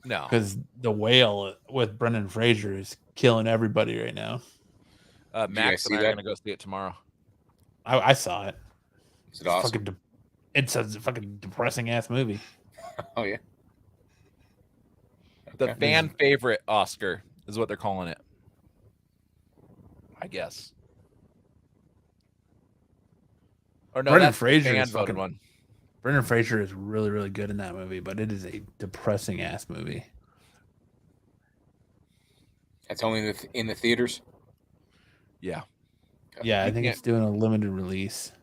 No, because The Whale with Brendan Fraser is killing everybody right now. Max and I are going to go see it tomorrow. I saw it. Is it awesome? It's a fucking depressing ass movie. Oh yeah. The fan favorite Oscar is what they're calling it. I guess. Or no, Brendan Fraser is voted one. Brendan Fraser is really, really good in that movie, but it is a depressing ass movie. It's only in the theaters? Yeah. Yeah, I think it's doing a limited release.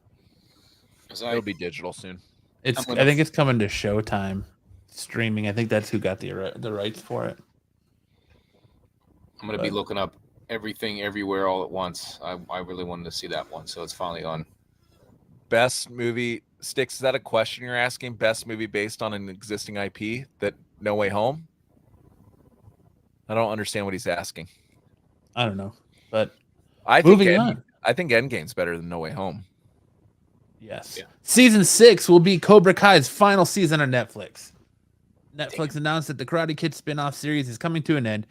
It'll be digital soon. I think it's coming to Showtime streaming. I think that's who got the rights for it. I'm going to be looking up everything everywhere all at once. I really wanted to see that one, so it's finally on. Best movie, Sticks, is that a question you're asking? Best movie based on an existing IP that No Way Home? I don't understand what he's asking. I don't know, but I think Endgame's better than No Way Home. Yes. Yeah. Season 6 will be Cobra Kai's final season on Netflix. Netflix announced that the Karate Kid spin-off series is coming to an end,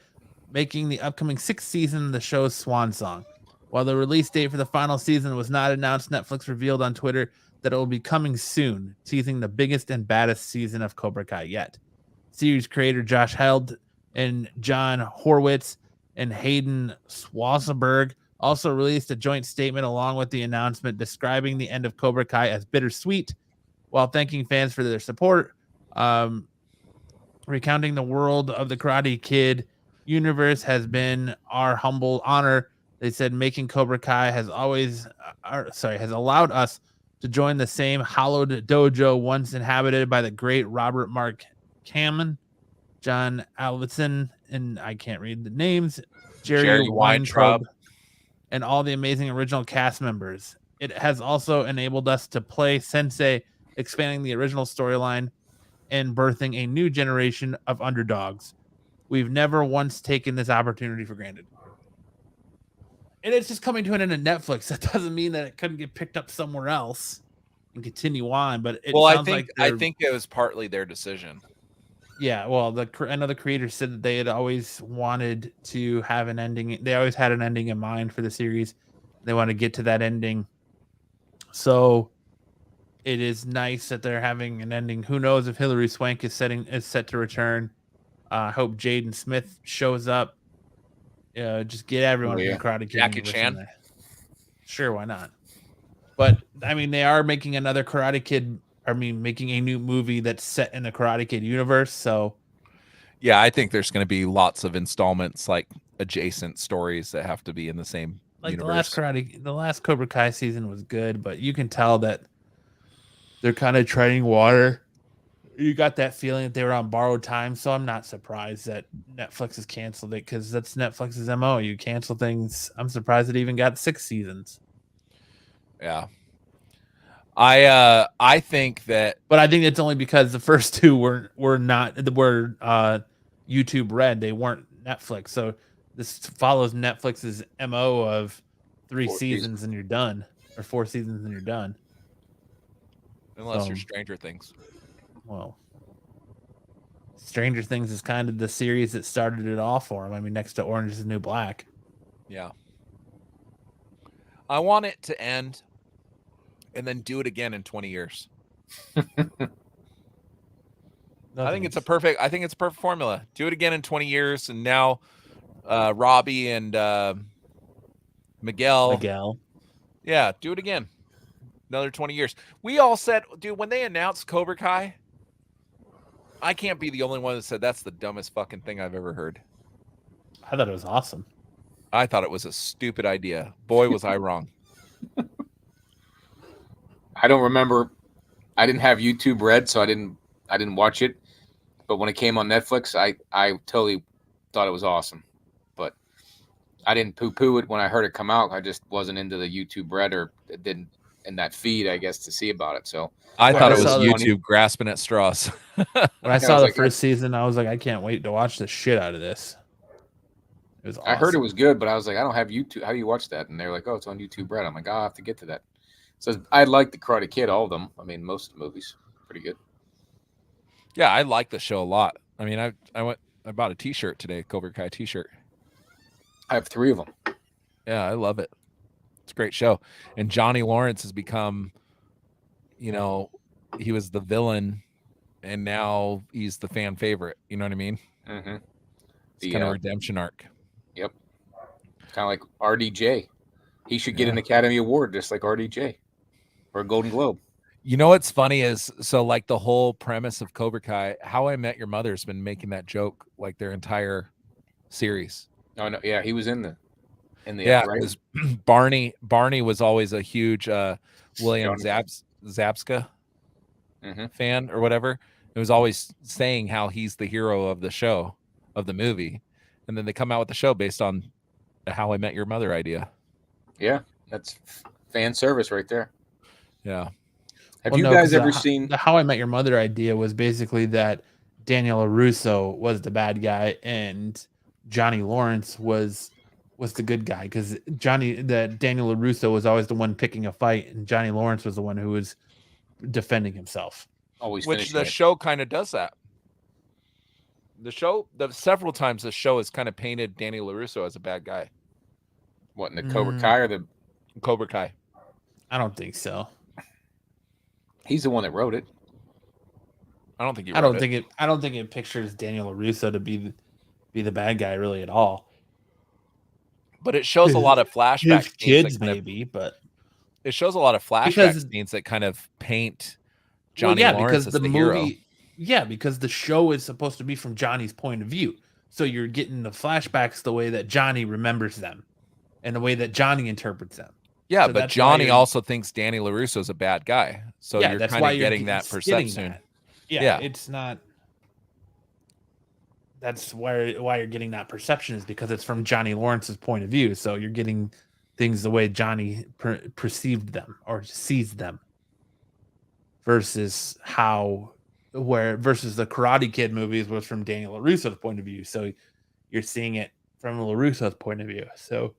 making the upcoming 6th season the show's swan song. While the release date for the final season was not announced, Netflix revealed on Twitter that it will be coming soon, teasing the biggest and baddest season of Cobra Kai yet. Series creator Josh Held and John Horwitz and Hayden Swassenberg also released a joint statement along with the announcement describing the end of Cobra Kai as bittersweet, while thanking fans for their support. Recounting the world of the Karate Kid universe has been our humble honor. They said making Cobra Kai has allowed us to join the same hallowed dojo once inhabited by the great Robert Mark Kamen, John Alvinson, and I can't read the names, Jerry Weintraub, and all the amazing original cast members. It has also enabled us to play Sensei, expanding the original storyline and birthing a new generation of underdogs. We've never once taken this opportunity for granted. And it's just coming to an end at Netflix. That doesn't mean that it couldn't get picked up somewhere else and continue on. But I think it was partly their decision. Yeah, well, I know the creators said that they had always wanted to have an ending. They always had an ending in mind for the series. They want to get to that ending. So it is nice that they're having an ending. Who knows if Hilary Swank is set to return? I hope Jaden Smith shows up. Just get everyone from the Karate Kid. Jackie Chan. Sure, why not? But I mean, they are making another Karate Kid. Making a new movie that's set in the Karate Kid universe. So, yeah, I think there's going to be lots of installments, like adjacent stories that have to be in the same universe. The last Cobra Kai season was good, but you can tell that they're kind of treading water. You got that feeling that they were on borrowed time, so I'm not surprised that Netflix has canceled it because that's Netflix's MO. You cancel things. I'm surprised it even got 6 seasons. Yeah. I think that, but I think it's only because the first 2 were YouTube Red. They weren't Netflix. So this follows Netflix's MO of 3 seasons and you're done, or 4 seasons and you're done. Unless you're Stranger Things. Well, Stranger Things is kind of the series that started it all for them. I mean, next to Orange is the New Black. Yeah. I want it to end and then do it again in 20 years. I think it's a perfect formula. Do it again in 20 years. And now Robbie and Miguel. Yeah, do it again. Another 20 years. We all said, dude, when they announced Cobra Kai, I can't be the only one that said that's the dumbest fucking thing I've ever heard. I thought it was awesome. I thought it was a stupid idea. Boy, was I wrong. I don't remember. I didn't have YouTube Red, so I didn't watch it. But when it came on Netflix, I totally thought it was awesome. But I didn't poo-poo it when I heard it come out. I just wasn't into the YouTube Red, or it didn't in that feed, I guess, to see about it. So I thought it was YouTube grasping at straws. When I saw the first season, I was like, I can't wait to watch the shit out of this. It was awesome. I heard it was good, but I was like, I don't have YouTube. How do you watch that? And they're like, oh, it's on YouTube Red. I'm like, I'll have to get to that. So I like the Karate Kid, all of them. I mean, most of the movies, pretty good. Yeah, I like the show a lot. I mean, I bought a T-shirt today, Cobra Kai T-shirt. I have 3 of them. Yeah, I love it. It's a great show. And Johnny Lawrence has become, he was the villain, and now he's the fan favorite. You know what I mean? Mm-hmm. It's kind of a redemption arc. Yep. Kind of like RDJ. He should get an Academy Award just like RDJ. Or a Golden Globe. You know what's funny is, so like the whole premise of Cobra Kai, How I Met Your Mother has been making that joke like their entire series. Oh no, yeah, he was in the right? Barney was always a huge William Zabska fan or whatever. It was always saying how he's the hero of the show, of the movie, and then they come out with the show based on the How I Met Your Mother idea. Yeah, that's fan service right there. Yeah. Have you guys ever seen the How I Met Your Mother idea? Was basically that Daniel LaRusso was the bad guy and Johnny Lawrence was the good guy, because Daniel LaRusso was always the one picking a fight, and Johnny Lawrence was the one who was defending himself. Always, which the show kind of does that. several times the show has kind of painted Danny LaRusso as a bad guy. What, in the Cobra Kai or the Cobra Kai? I don't think so. He's the one that wrote it. I don't think he. I don't think it pictures Daniel LaRusso to be the bad guy really at all. But it shows a lot of flashback His kids maybe, but it shows a lot of flashback scenes that kind of paint Johnny Lawrence as the hero. Yeah, because the show is supposed to be from Johnny's point of view. So you're getting the flashbacks the way that Johnny remembers them and the way that Johnny interprets them. Yeah, so but Johnny also thinks Danny LaRusso is a bad guy. So you're kind of getting that perception. Yeah, it's not. That's why you're getting that perception is because it's from Johnny Lawrence's point of view. So you're getting things the way Johnny perceived them or sees them versus the Karate Kid movies was from Daniel LaRusso's point of view. So you're seeing it from LaRusso's point of view. So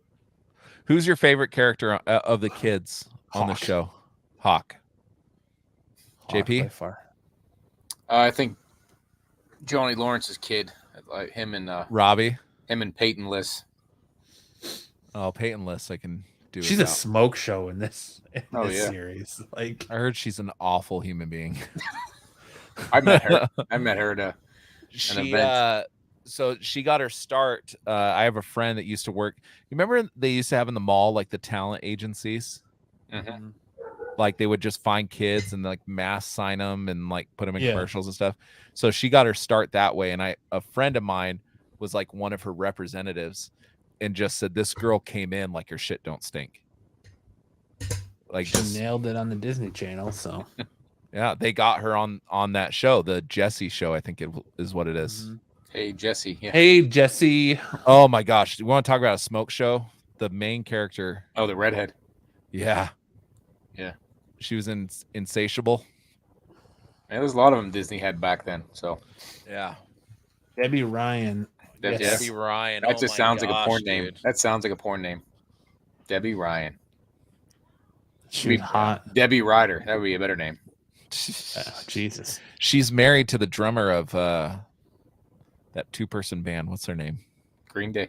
who's your favorite character of the kids on the show? Hawk. JP? By far. I think Johnny Lawrence's kid, like him and Robbie. Him and Peyton Liss. Oh, Peyton Liss, I can do. She's a smoke show in this series. Like I heard she's an awful human being. I met her. I met her at an event. So she got her start. I have a friend that used to work. You remember they used to have in the mall like the talent agencies. Mm-hmm. Like they would just find kids and like mass sign them and like put them in commercials and stuff. So she got her start that way. And a friend of mine was like one of her representatives and just said, this girl came in like her shit don't stink. Like she nailed it on the Disney Channel. So yeah, they got her on that show, the Jessie show, I think it is what it is. Mm-hmm. Hey, Jessie. Yeah. Hey, Jessie. Oh my gosh. Do you want to talk about a smoke show? The main character. Oh, the redhead. Yeah. Yeah. She was in Insatiable. Yeah, there's a lot of them Disney had back then. So yeah. Debbie Ryan. Debbie Ryan. That just sounds like a porn name. That sounds like a porn name. Debbie Ryan. She's hot. Debbie Ryder. That would be a better name. Jesus. She's married to the drummer of that 2-person band. What's her name? Green Day.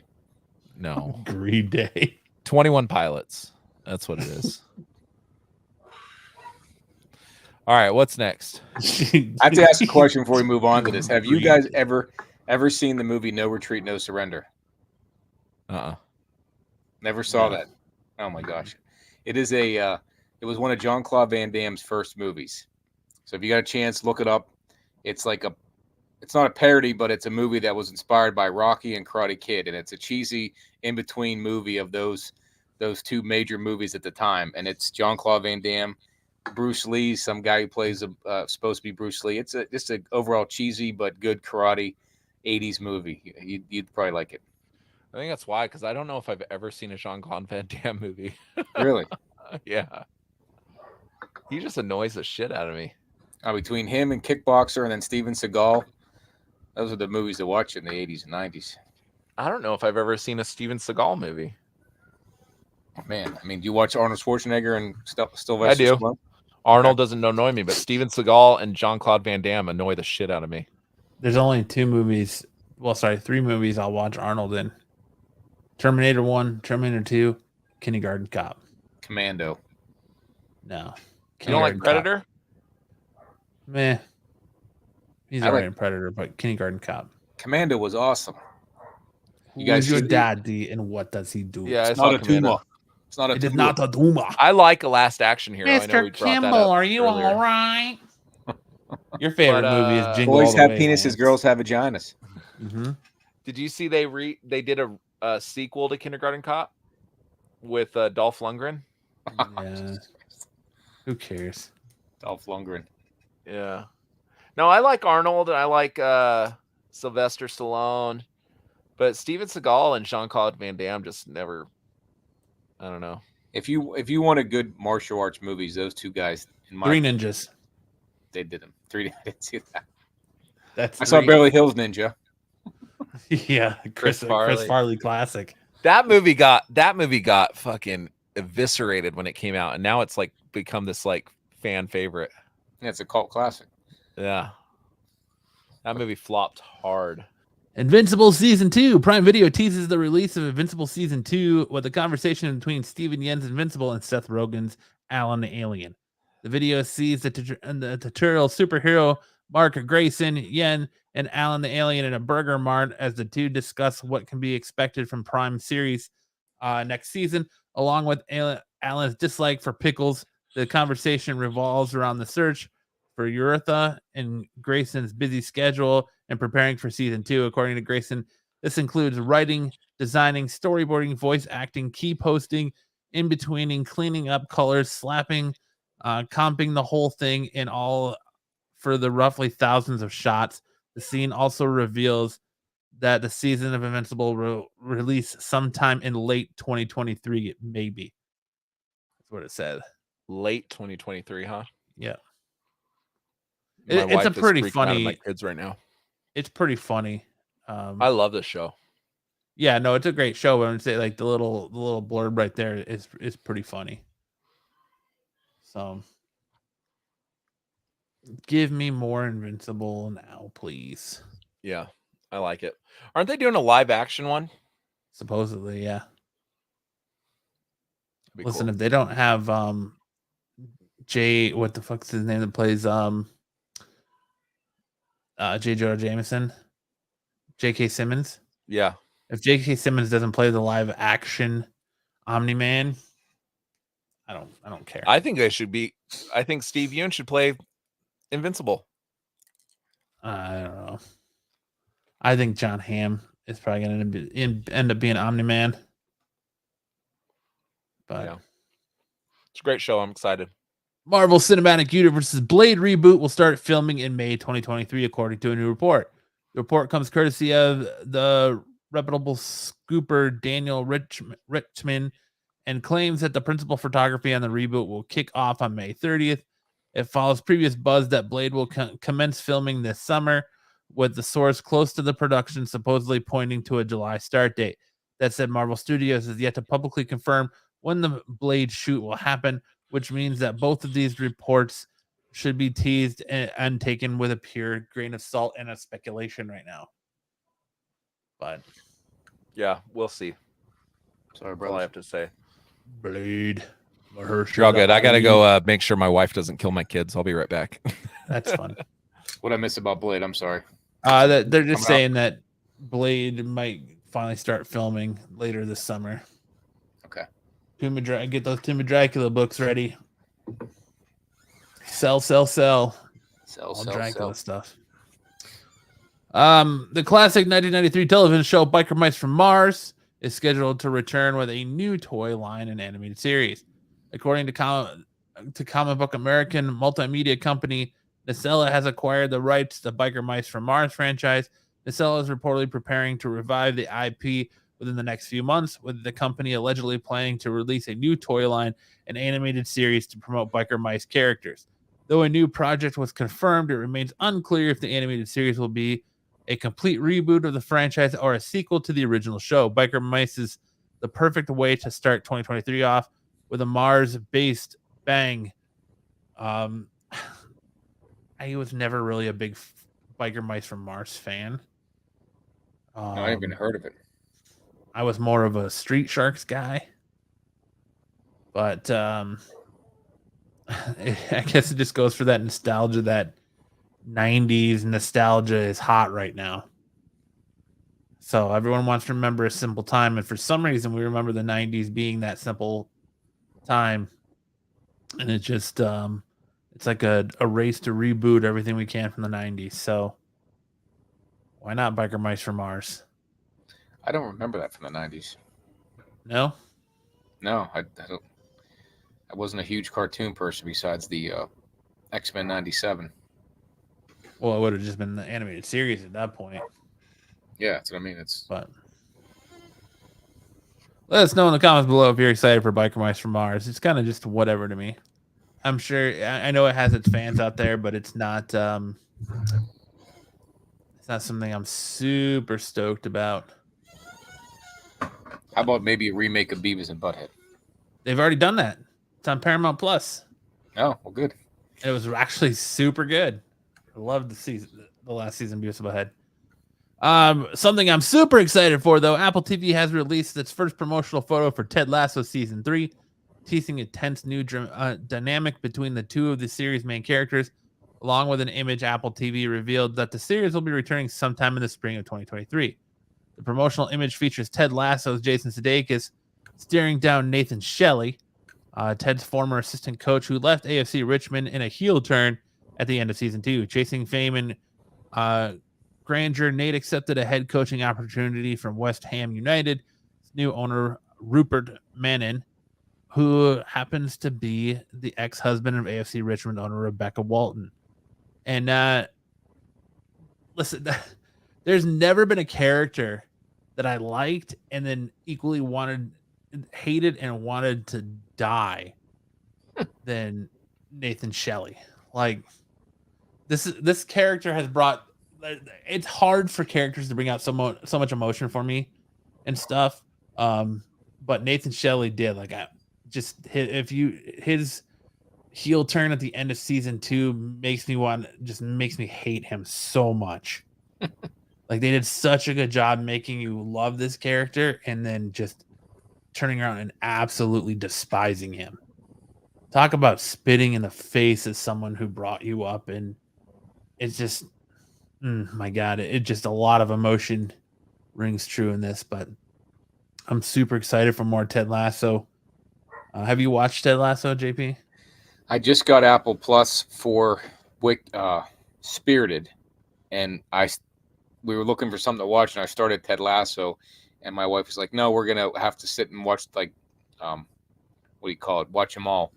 No. Green Day. 21 Pilots. That's what it is. All right, what's next? I have to ask a question before we move on to this. Have you guys ever seen the movie No Retreat, No Surrender? Never saw that. Oh my gosh. It is it was one of Jean-Claude Van Damme's first movies. So if you got a chance, look it up. It's like it's not a parody, but it's a movie that was inspired by Rocky and Karate Kid, and it's a cheesy in-between movie of those two major movies at the time. And it's Jean-Claude Van Damme, Bruce Lee, some guy who plays supposed to be Bruce Lee. It's just an overall cheesy but good karate 80s movie. You'd probably like it. I think that's why, because I don't know if I've ever seen a Jean-Claude Van Damme movie. Really? Yeah. He just annoys the shit out of me. Between him and Kickboxer and then Steven Seagal, those are the movies to watch in the 80s and 90s. I don't know if I've ever seen a Steven Seagal movie. Man, I mean, do you watch Arnold Schwarzenegger and Sylvester I do. Stallone? Arnold doesn't annoy me, but Steven Seagal and Jean-Claude Van Damme annoy the shit out of me. There's only 3 movies I'll watch Arnold in. Terminator 1, Terminator 2, Kindergarten Cop. Commando. No. You don't like Predator? Cop. Meh. He's alright in Predator, but Kindergarten Cop. Commando was awesome. You guys, your daddy, and what does he do? Yeah, it's not a tumor. It's not a tumor. It is not a tumor. I like A Last Action Hero. Mr. Kimball, are you all right? Your favorite movie is Jingle Boys All the have Way, penises, Lance. girls have vaginas. Mm-hmm. Did you see they did a sequel to Kindergarten Cop with Dolph Lundgren? Yeah. Who cares? Dolph Lundgren. Yeah. No, I like Arnold and I like Sylvester Stallone, but Steven Seagal and Jean-Claude Van Damme just never. I don't know. If you want a good martial arts movies, those two guys in my Three Ninjas. They did them. I didn't see that. I Saw Beverly Hills Ninja. Yeah, Chris Farley classic. That movie got fucking eviscerated when it came out, and now it's like become this like fan favorite. Yeah, it's a cult classic. Yeah, that movie flopped hard. Invincible Season 2. Prime Video teases the release of Invincible Season 2 with a conversation between Steven Yeun's Invincible and Seth Rogen's Alan the Alien. The video sees the tutorial superhero Mark Grayson, Yeun, and Alan the Alien in a burger mart as the two discuss what can be expected from Prime series next season. Along with Alan's dislike for pickles, the conversation revolves around the search for Uritha and Grayson's busy schedule and preparing for season 2. According to Grayson, this includes writing, designing, storyboarding, voice acting, key posting, in-betweening, cleaning up colors, slapping, comping the whole thing in all for the roughly thousands of shots. The scene also reveals that the season of Invincible will release sometime in late 2023, maybe. That's what it said. Late 2023, huh? Yeah. It's a pretty funny. My kids right now. It's pretty funny. I love this show. Yeah, no, it's a great show. But I would say like the little blurb right there is pretty funny. So, give me more Invincible now, please. Yeah, I like it. Aren't they doing a live action one? Supposedly, yeah. Listen, Cool. if they don't have Jay, what the fuck's his name that plays J. Jonah Jameson, J.K. Simmons. Yeah. If J.K. Simmons doesn't play the live action Omni-Man, I don't care. I think I think Steve Yeun should play Invincible. I don't know. I think John Hamm is probably going to end up being Omni-Man. But yeah. It's a great show. I'm excited. Marvel Cinematic Universe's Blade reboot will start filming in May 2023, according to a new report. The report comes courtesy of the reputable scooper Daniel Richman and claims that the principal photography on the reboot will kick off on May 30th. It follows previous buzz that Blade will commence filming this summer, with the source close to the production supposedly pointing to a July start date. That said, Marvel Studios has yet to publicly confirm when the Blade shoot will happen, which means that both of these reports should be teased and taken with a pure grain of salt and a speculation right now. But yeah, we'll see. Sorry, That's brother. all I have to say. Blade. You're all good. I gotta go make sure my wife doesn't kill my kids. I'll be right back. That's fun. What I missed about Blade? I'm sorry. They're just saying that Blade might finally start filming later this summer. Okay. Get those Tomb of Dracula books ready. Sell. All Dracula stuff. The classic 1993 television show Biker Mice from Mars is scheduled to return with a new toy line and animated series. According to Comic Book American multimedia company, Nacella has acquired the rights to the Biker Mice from Mars franchise. Nacella is reportedly preparing to revive the IP within the next few months, with the company allegedly planning to release a new toy line and animated series to promote Biker Mice characters. Though a new project was confirmed, it remains unclear if the animated series will be a complete reboot of the franchise or a sequel to the original show. Biker Mice is the perfect way to start 2023 off with a Mars-based bang. I was never really a big Biker Mice from Mars fan. I haven't heard of it. I was more of a Street Sharks guy. But I guess it just goes for that nostalgia. That 90s nostalgia is hot right now. So everyone wants to remember a simple time. And for some reason, we remember the 90s being that simple time. And it just, it's like a race to reboot everything we can from the 90s. So why not Biker Mice from Mars? I don't remember that from the 90s. No? No, I don't. I wasn't a huge cartoon person besides the X-Men 97. Well, it would have just been the animated series at that point. Yeah, that's what I mean. But let us know in the comments below if you're excited for Biker Mice from Mars. It's kind of just whatever to me. I'm sure I know it has its fans out there, but it's not something I'm super stoked about. How about maybe a remake of Beavis and Butthead? They've already done that. It's on Paramount Plus. Oh, well, good. It was actually super good. I loved the last season of Beavis and Butthead. Something I'm super excited for, though, Apple TV has released its first promotional photo for Ted Lasso Season 3, teasing a tense new dynamic between the two of the series' main characters. Along with an image, Apple TV revealed that the series will be returning sometime in the spring of 2023. The promotional image features Ted Lasso's Jason Sudeikis staring down Nathan Shelley, Ted's former assistant coach who left AFC Richmond in a heel turn at the end of Season 2. Chasing fame and grandeur, Nate accepted a head coaching opportunity from West Ham United. New owner Rupert Mannin, who happens to be the ex-husband of AFC Richmond owner Rebecca Walton. And listen, there's never been a character that I liked and then equally hated and wanted to die than Nathan Shelley. Like, this character has brought. It's hard for characters to bring out so much emotion for me and stuff. But Nathan Shelley did. Like, his heel turn at the end of Season 2 makes me hate him so much. Like, they did such a good job making you love this character and then just turning around and absolutely despising him. Talk about spitting in the face of someone who brought you up, and it's just, my God, it just a lot of emotion rings true in this. But I'm super excited for more Ted Lasso. Have you watched Ted Lasso, JP? I just got Apple Plus for Spirited, and we were looking for something to watch, and I started Ted Lasso, and my wife was like, "No, we're gonna have to sit and watch what do you call it? Watch them all,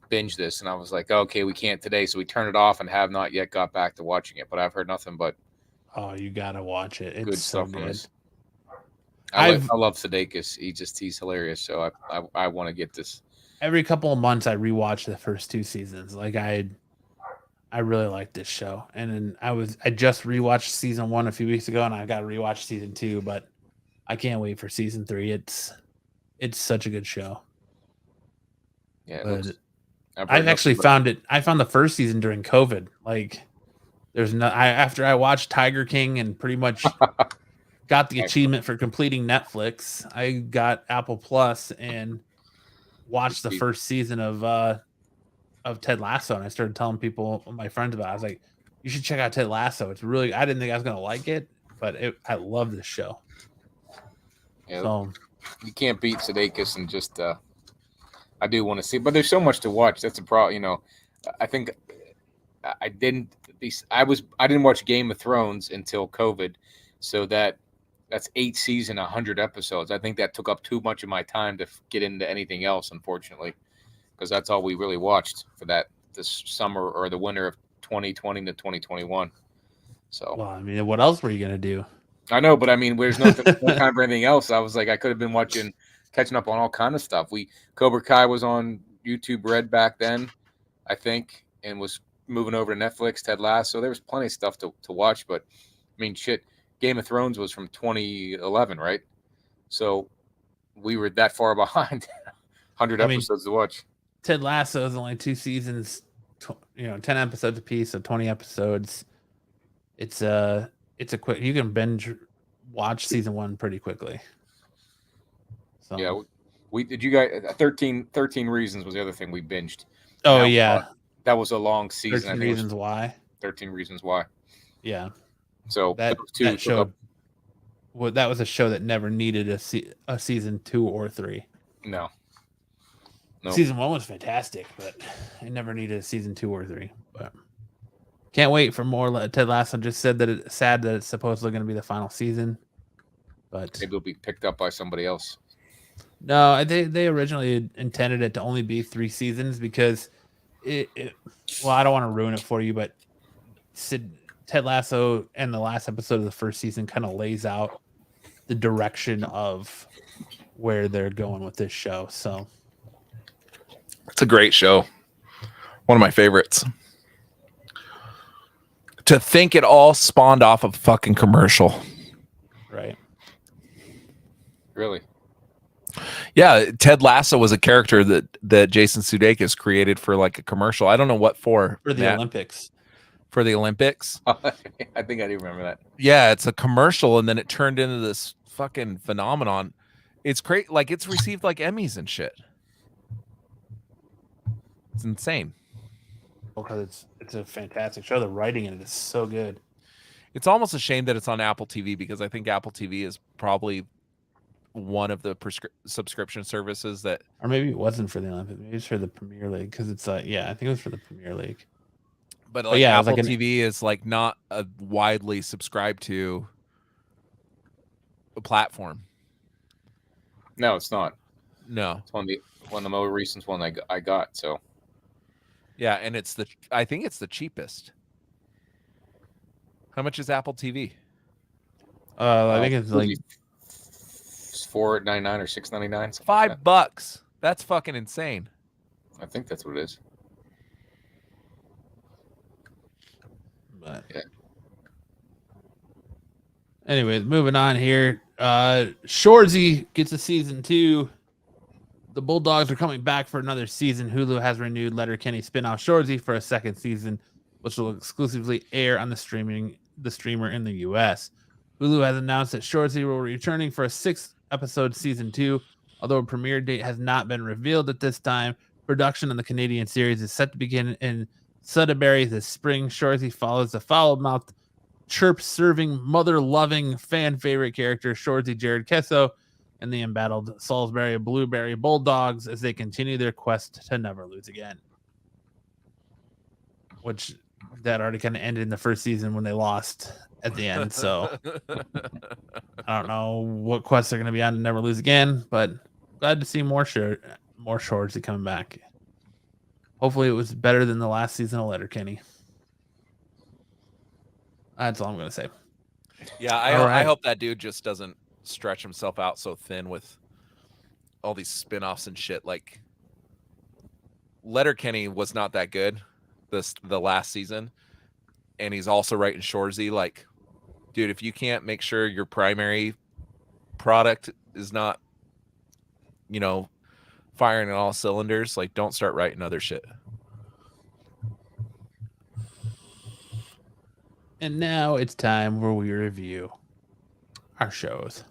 binge this." And I was like, "Okay, we can't today," so we turned it off and have not yet got back to watching it. But I've heard nothing but you gotta watch it. It's good so stuff good. I love Sudeikis. He's hilarious. So I want to get this. Every couple of months, I rewatch the first 2 seasons. Like, I really like this show, and then I just rewatched Season 1 a few weeks ago, and I got to rewatch Season 2. But I can't wait for Season 3. It's such a good show. Yeah, I've actually found it. I found the first season during COVID. Like, after I watched Tiger King and pretty much got the achievement for completing Netflix, I got Apple Plus and watched the first season of Ted Lasso, and I started telling my friends about it. I was like, you should check out Ted Lasso. It's really, I didn't think I was going to like it, but I love this show. Yeah, so you can't beat Sudeikis, and just I do want to see, but there's so much to watch. That's a problem. I think I didn't watch Game of Thrones until COVID. So that's 8 seasons, 100 episodes. I think that took up too much of my time to get into anything else, unfortunately, because that's all we really watched for this summer or the winter of 2020 to 2021. So, well, I mean, what else were you gonna do? I know, but I mean, there's no time for anything else. I was like, I could have been catching up on all kind of stuff. Cobra Kai was on YouTube Red back then, I think, and was moving over to Netflix. Ted Lasso, there was plenty of stuff to watch, but I mean, shit. Game of Thrones was from 2011, right? So we were that far behind. 100 episodes to watch. Ted Lasso is only 2 seasons, 10 episodes apiece, so 20 episodes. It's a quick. You can binge watch Season 1 pretty quickly. So yeah, did you guys 13 Reasons was the other thing we binged. Oh, yeah, that was a long season. 13 Reasons Why. 13 Reasons Why. Yeah. So that was a show that never needed a Season 2 or 3. No. Season 1 was fantastic, but it never needed a Season 2 or 3. But can't wait for more. Ted Lasso just said that it's sad that it's supposedly going to be the final season, but maybe it'll be picked up by somebody else. No, they originally intended it to only be 3 seasons because well, I don't want to ruin it for you, but Ted Lasso and the last episode of the first season kind of lays out the direction of where they're going with this show. So it's a great show. One of my favorites. To think it all spawned off of a fucking commercial. Right. Really? Yeah, Ted Lasso was a character that Jason Sudeikis created for like a commercial. I don't know what for. For the Olympics. for the Olympics. I think I do remember that. Yeah, it's a commercial, and then it turned into this fucking phenomenon. It's great. Like, it's received like Emmys and shit. It's insane. Because it's a fantastic show. The writing in it is so good. It's almost a shame that it's on Apple TV, because I think Apple TV is probably one of the subscription services that, or maybe it wasn't for the Olympics. Maybe it's for the Premier League, because it's I think it was for the Premier League. but like yeah, Apple TV is like not a widely subscribed to a platform. No, it's not. No, it's one of the more recent one I got. So yeah, and I think it's the cheapest. How much is Apple TV? I think it's like $4.99 or $6.99. $5. That's fucking insane. I think that's what it is. But yeah. Anyways, moving on here. Shorzy gets a season 2. The Bulldogs are coming back for another season. Hulu has renewed Letterkenny spinoff Shorzy for a second season, which will exclusively air on the streamer in the U.S. Hulu has announced that Shorzy will be returning for a 6-episode season 2. Although a premiere date has not been revealed at this time, production on the Canadian series is set to begin in Sudbury this spring. Shorzy follows the foul-mouthed, chirp-serving, mother-loving, fan-favorite character Shorzy Jared Kesso and the embattled Salisbury Blueberry Bulldogs as they continue their quest to never lose again. Which that already kind of ended in the first season when they lost at the end. So I don't know what quest they're going to be on to never lose again, but glad to see more Shorzy coming back. Hopefully it was better than the last season of Letterkenny. That's all I'm going to say. Yeah, I hope that dude just doesn't stretch himself out so thin with all these spin-offs and shit. Like, Letterkenny was not that good the last season, and he's also writing Shorzy. Like, dude, if you can't make sure your primary product is not, firing on all cylinders, like, don't start writing other shit. And now it's time where we review our shows.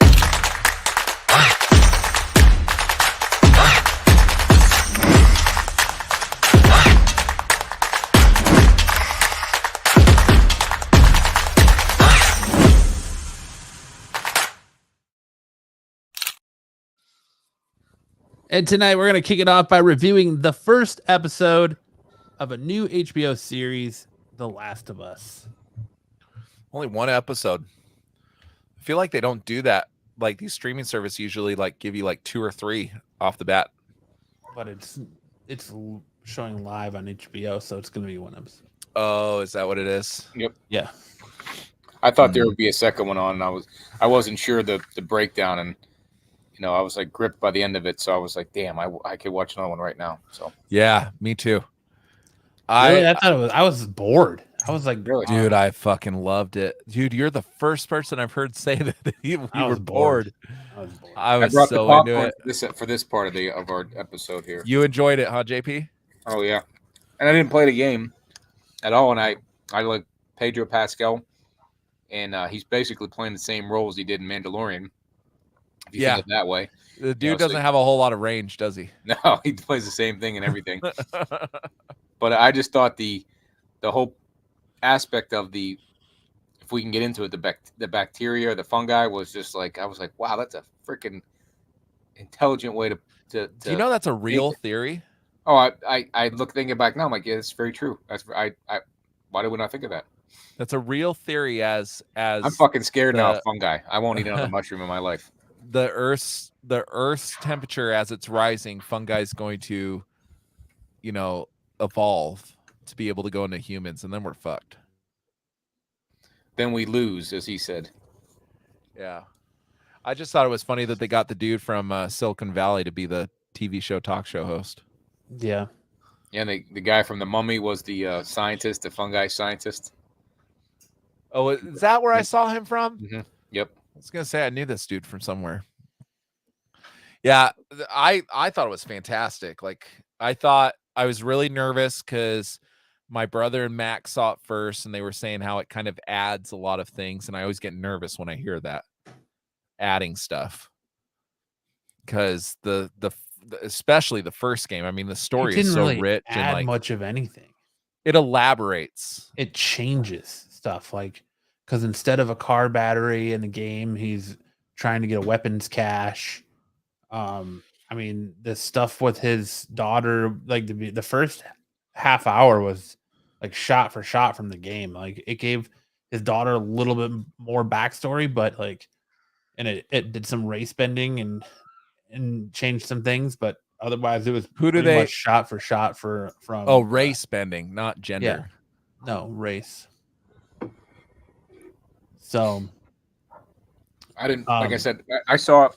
And tonight we're going to kick it off by reviewing the first episode of a new HBO series, The Last of Us. Only one episode. I feel like they don't do that. Like, these streaming services usually like give you like 2 or 3 off the bat. But it's showing live on HBO, so it's going to be one episode. Oh, is that what it is? Yep. Yeah. I thought there would be a second one on, and I wasn't sure the breakdown, and I was like gripped by the end of it, so I was like, damn, I could watch another one right now. So yeah, me too. Really? I was bored. I was like, really? Dude, I fucking loved it. Dude, you're the first person I've heard say that you were bored. I was brought so the into popcorn it. for this part of our episode here. You enjoyed it, huh, JP? Oh yeah, and I didn't play the game at all, and I like Pedro Pascal, and he's basically playing the same role as he did in Mandalorian. If you think it that way. The dude doesn't have a whole lot of range, does he? No, he plays the same thing and everything. But I just thought the whole aspect of if we can get into it, the bacteria, the fungi was just like, I was like, wow, that's a freaking intelligent way to Do you know that's a real theory? Oh, I thinking back now, I'm like, yeah, it's very true. Why did we not think of that? That's a real theory. As I'm fucking scared now of fungi. I won't eat another mushroom in my life. The Earth's temperature as it's rising, fungi is going to, evolve to be able to go into humans, and then we're fucked. Then we lose, as he said. Yeah. I just thought it was funny that they got the dude from Silicon Valley to be the TV show talk show host. Yeah. Yeah, and the guy from The Mummy was the scientist, the fungi scientist. Oh, is that where I saw him from? Mm-hmm. Yep. I was going to say I knew this dude from somewhere. Yeah, I thought it was fantastic. Like, I thought I was really nervous because my brother and Max saw it first, and they were saying how it kind of adds a lot of things, and I always get nervous when I hear that adding stuff, because especially the first game. I mean, the story is so really rich and add like much of anything. it elaborates. It changes stuff, like because instead of a car battery in the game, he's trying to get a weapons cache. I mean, the stuff with his daughter, like the first half hour was like shot for shot from the game. Like it gave his daughter a little bit more backstory, but like, and it did some race bending and changed some things, but otherwise it was much shot for shot from race bending, not gender. No, race. So I didn't, like I said, I saw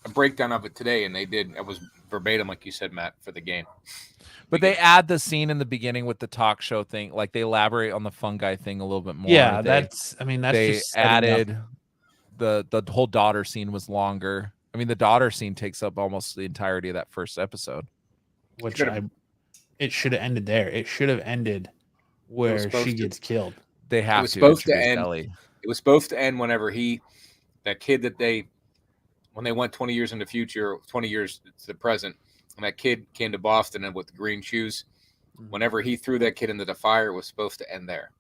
a breakdown of it today, and it was verbatim, like you said, Matt, for the game. But they add the scene in the beginning with the talk show thing, like they elaborate on the fungi thing a little bit more. Yeah, they just added the whole daughter scene was longer. I mean, the daughter scene takes up almost the entirety of that first episode. Which it should have ended there. It should have ended where she gets killed. They have to introduce end. Ellie. It was supposed to end whenever that kid when they went 20 years in the future, 20 years to the present, and that kid came to Boston and with the green shoes, whenever he threw that kid into the fire, it was supposed to end there.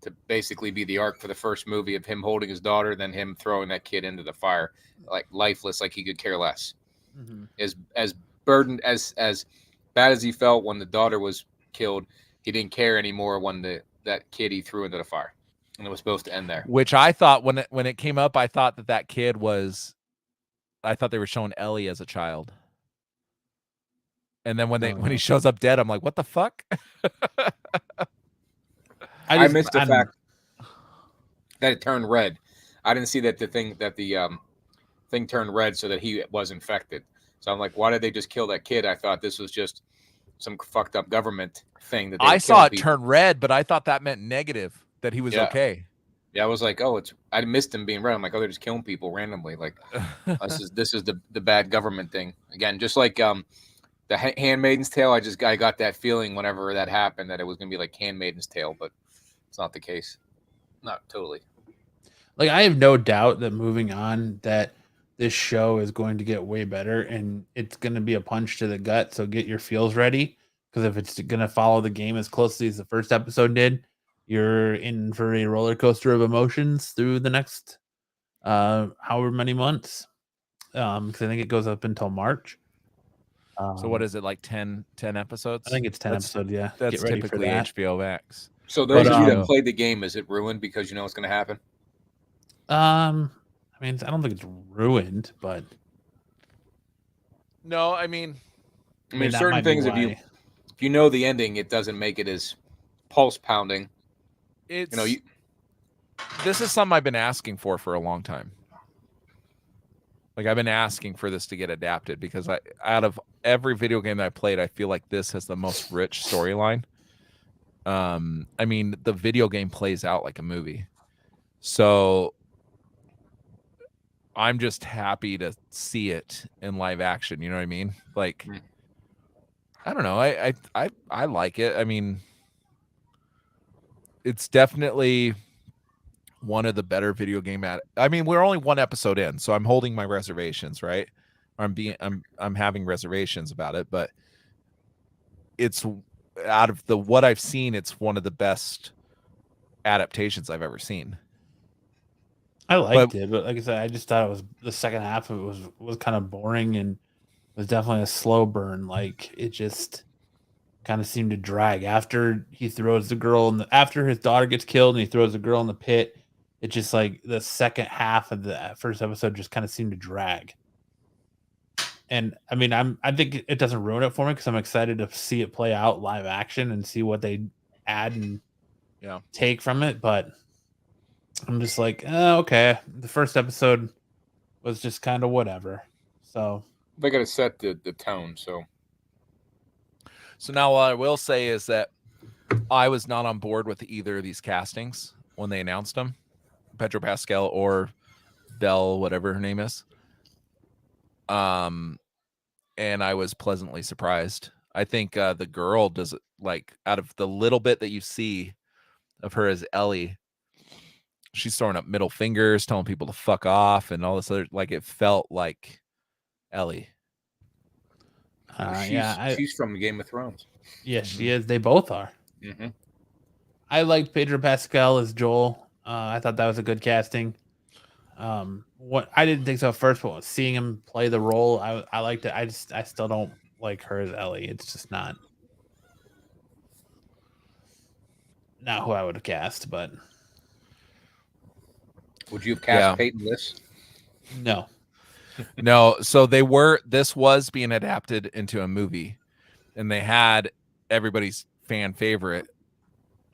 To basically be the arc for the first movie of him holding his daughter, then him throwing that kid into the fire, like lifeless, like he could care less. Mm-hmm. As burdened, as bad as he felt when the daughter was killed, he didn't care anymore when that kid he threw into the fire. And it was supposed to end there. Which I thought when it came up, I thought that kid was, I thought they were showing Ellie as a child. And then when he shows up dead, I'm like, what the fuck? I missed the fact that it turned red. I didn't see that the thing turned red so that he was infected. So I'm like, why did they just kill that kid? I thought this was just some fucked up government thing that I saw it turn red, but I thought that meant negative, that he was okay. Yeah, I was like, I missed him being red. I'm like, they're just killing people randomly. Like this is the bad government thing again. Just like the Handmaiden's Tale. I got that feeling whenever that happened that it was gonna be like Handmaiden's Tale, but it's not the case. Not totally. Like I have no doubt that moving on, that this show is going to get way better, and it's going to be a punch to the gut. So get your feels ready, because if it's going to follow the game as closely as the first episode did, you're in for a roller coaster of emotions through the next however many months. Because I think it goes up until March. So what is it, like 10 episodes? I think it's 10 episodes. Yeah, that's typically HBO Max. So those of you that played the game, is it ruined because you know what's going to happen? I mean, I don't think it's ruined, but no, I mean certain things, if you know the ending, it doesn't make it as pulse pounding. It's this is something I've been asking for a long time. Like I've been asking for this to get adapted, because out of every video game that I played, I feel like this has the most rich storyline. I mean, the video game plays out like a movie, so I'm just happy to see it in live action. You know what I mean? Like, I don't know. I like it. I mean, it's definitely one of the better video game I mean, we're only one episode in, so I'm holding my reservations, right? I'm having reservations about it, but it's out of what I've seen, it's one of the best adaptations I've ever seen. I liked it, but like I said, I just thought it was the second half of it was kind of boring, and was definitely a slow burn. Like it just kind of seemed to drag after he throws the girl after his daughter gets killed and he throws the girl in the pit. It just like the second half of the first episode just kind of seemed to drag. And I mean, I think it doesn't ruin it for me, because I'm excited to see it play out live action and see what they add and take from it. But I'm just like, okay. The first episode was just kind of whatever. So they got to set the tone. So now what I will say is that I was not on board with either of these castings when they announced them, Pedro Pascal or Belle, whatever her name is. And I was pleasantly surprised. I think the girl does it, like, out of the little bit that you see of her as Ellie, she's throwing up middle fingers, telling people to fuck off, and all this other, like, it felt like Ellie. She's from Game of Thrones. Yeah, she is. They both are. Mm-hmm. I liked Pedro Pascal as Joel. I thought that was a good casting. What I didn't think so at first, but seeing him play the role, I liked it. I still don't like her as Ellie. It's just not who I would have cast. But would you have cast Peyton List? No. No, so this was being adapted into a movie, and they had everybody's fan favorite,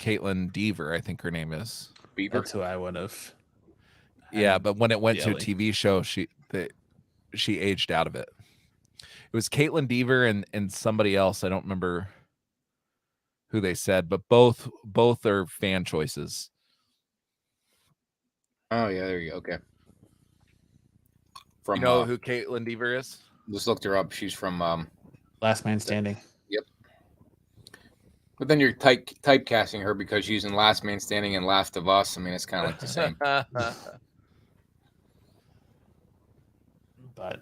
Caitlin Dever, I think her name is. Beaver? That's who I would have. Yeah, but when it went to a TV show, she aged out of it. It was Caitlin Dever and somebody else. I don't remember who they said, but both are fan choices. Oh yeah, there you go. Okay. You know who Caitlin Dever is? Just looked her up. She's from Last Man Standing. Yep. But then you're typecasting her because she's in Last Man Standing and Last of Us. I mean, it's kind of like the same. But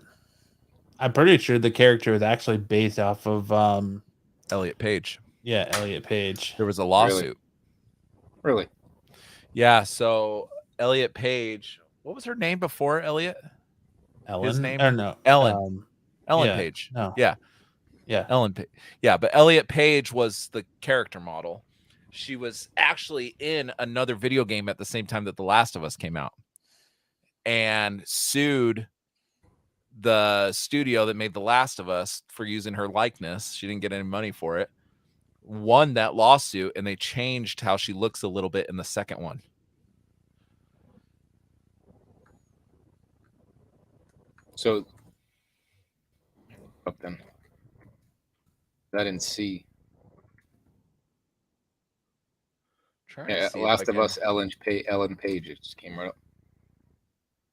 I'm pretty sure the character is actually based off of Elliot Page. Yeah, Elliot Page. There was a lawsuit. Really? Yeah, so Elliot Page, what was her name before Elliot? Ellen? His name? Or no. Ellen. Ellen yeah, Page. No. Yeah. Yeah. Ellen Page. Yeah, but Elliot Page was the character model. She was actually in another video game at the same time that The Last of Us came out and sued the studio that made The Last of Us for using her likeness. She didn't get any money for it. Won that lawsuit, and they changed how she looks a little bit in the second one. So, up then. I didn't see. Yeah, Last of Us, Ellen Page. It just came right up.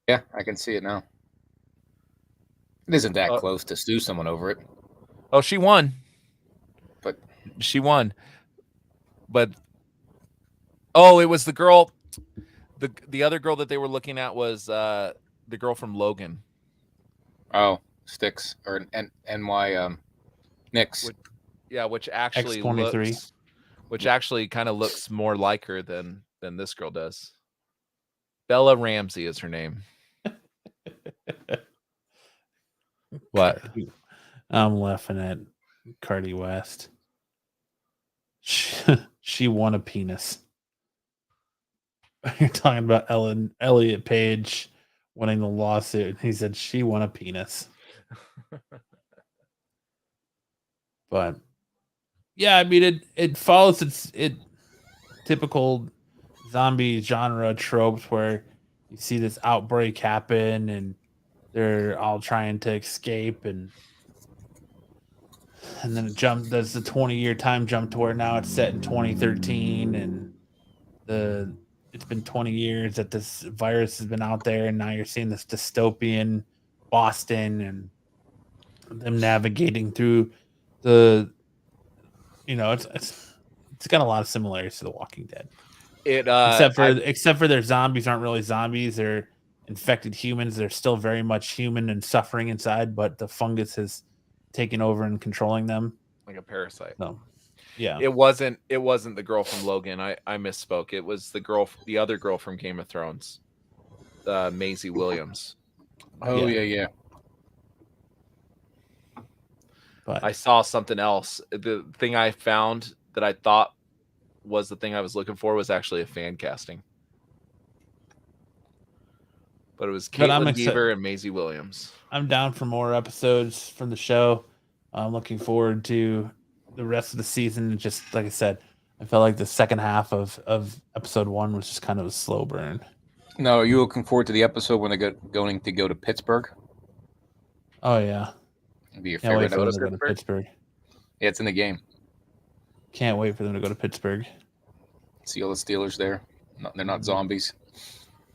Yeah, I can see it now. It isn't that close to sue someone over it. Oh, she won. But she won. But it was the girl. The other girl that they were looking at was the girl from Logan. Oh, Styx or NY Nyx. Which actually X23. Which actually kind of looks more like her than this girl does. Bella Ramsey is her name. What? I'm laughing at Cardi West. She won a penis. You're talking about Elliot Page winning the lawsuit. He said she won a penis. But yeah, I mean it follows its typical zombie genre tropes where you see this outbreak happen and they're all trying to escape and then there's the 20-year time jump to where now it's set in 2013 and it's been 20 years that this virus has been out there, and now you're seeing this dystopian Boston and them navigating through the, it's got a lot of similarities to The Walking Dead. Except for their zombies aren't really zombies; they're infected humans. They're still very much human and suffering inside, but the fungus has taken over and controlling them like a parasite. So, yeah, it wasn't the girl from Logan. I misspoke. It was the other girl from Game of Thrones, Maisie Williams. Oh yeah. But I saw something else. The thing I found that I thought was the thing I was looking for was actually a fan casting. But it was Caitlin Dever and Maisie Williams. I'm down for more episodes from the show. I'm looking forward to the rest of the season. Just like I said, I felt like the second half of episode 1 was just kind of a slow burn. No, are you looking forward to the episode when they're going to go to Pittsburgh? Oh, yeah. It'd be your favorite episode. Go to Pittsburgh. Yeah, it's in the game. Can't wait for them to go to Pittsburgh. See all the Steelers there. No, they're not zombies.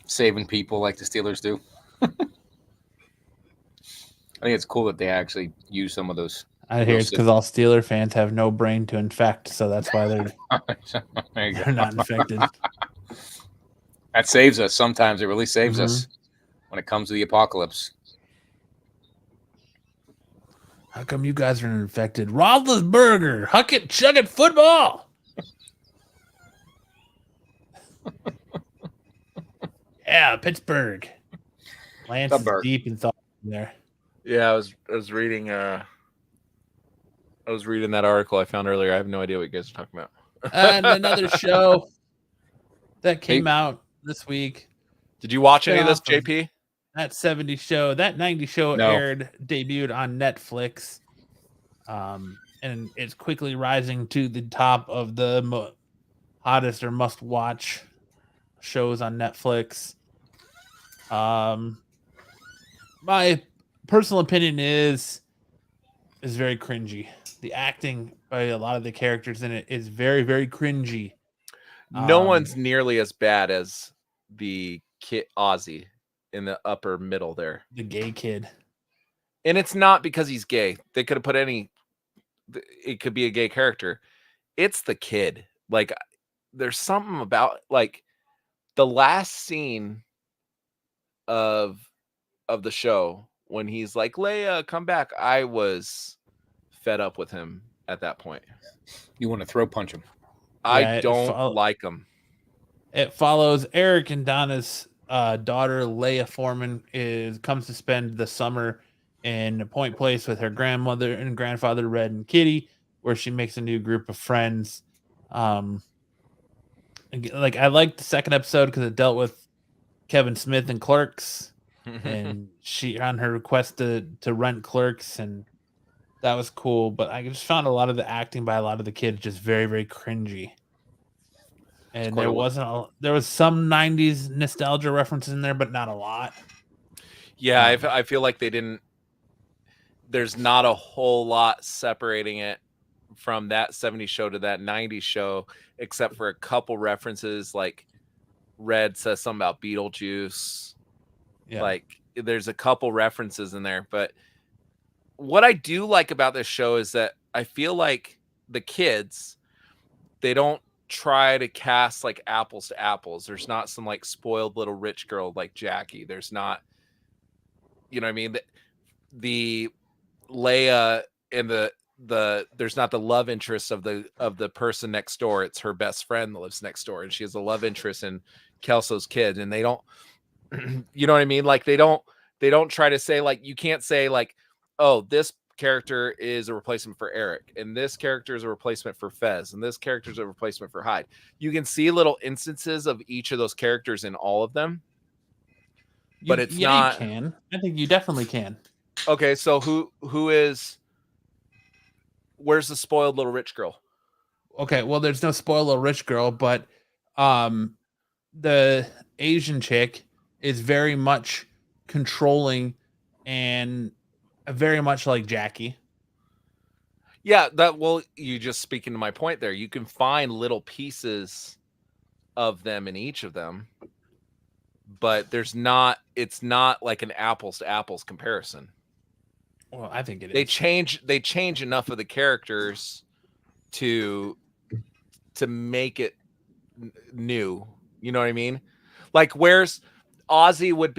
Saving people like the Steelers do. I think it's cool that they actually use some of those I hear it's because all Steeler fans have no brain to infect, so that's why they're not infected. That saves us. Sometimes it really saves us when it comes to the apocalypse. How come you guys are infected? Roethlisberger, huck it, chug it, football. Yeah, Pittsburgh. Lance is deep in thought there. Yeah, I was reading that article I found earlier. I have no idea what you guys are talking about. And another show that came out this week. Did you watch any of this, JP? That 70 show, that 90 show debuted on Netflix. And it's quickly rising to the top of the hottest or must-watch shows on Netflix. My personal opinion is very cringy. The acting by a lot of the characters in it is very, very cringy. No one's nearly as bad as the kid Ozzy in the upper middle there. The gay kid. And it's not because he's gay. They could have put it could be a gay character. It's the kid. Like, there's something about, like, the last scene of the show when he's like, Leia, come back. I was fed up with him at that point. You want to throw punch him. I don't like him. It follows Eric and Donna's daughter, Leia Foreman, comes to spend the summer in Point Place with her grandmother and grandfather, Red and Kitty, where she makes a new group of friends. I liked the second episode because it dealt with Kevin Smith and Clerks, and she on her request to rent Clerks, and that was cool. But I just found a lot of the acting by a lot of the kids just very, very cringy. And there was some 90s nostalgia references in there, but not a lot. Yeah, I feel like there's not a whole lot separating it from that 70s show to that 90s show, except for a couple references. Like Red says something about Beetlejuice. Yeah. Like there's a couple references in there. But what I do like about this show is that I feel like the kids, they don't try to cast like apples to apples. There's not some like spoiled little rich girl like Jackie. There's not, you know what I mean? The Leia and there's not the love interest of the person next door. It's her best friend that lives next door, and she has a love interest in Kelso's kid. And they don't, you know what I mean? Like they don't try to say, like, you can't say like, oh, this character is a replacement for Eric, and this character is a replacement for Fez, and this character is a replacement for Hyde. You can see little instances of each of those characters in all of them, but it's not. You can. I think you definitely can. Okay, so where's the spoiled little rich girl? Okay, well, there's no spoiled little rich girl, but the Asian chick is very much controlling and very much like Jackie. Yeah, you just speaking to my point there. You can find little pieces of them in each of them, but it's not like an apples to apples comparison. Well, I think it is. They change enough of the characters to make it new. You know what I mean? Like, where's Ozzy would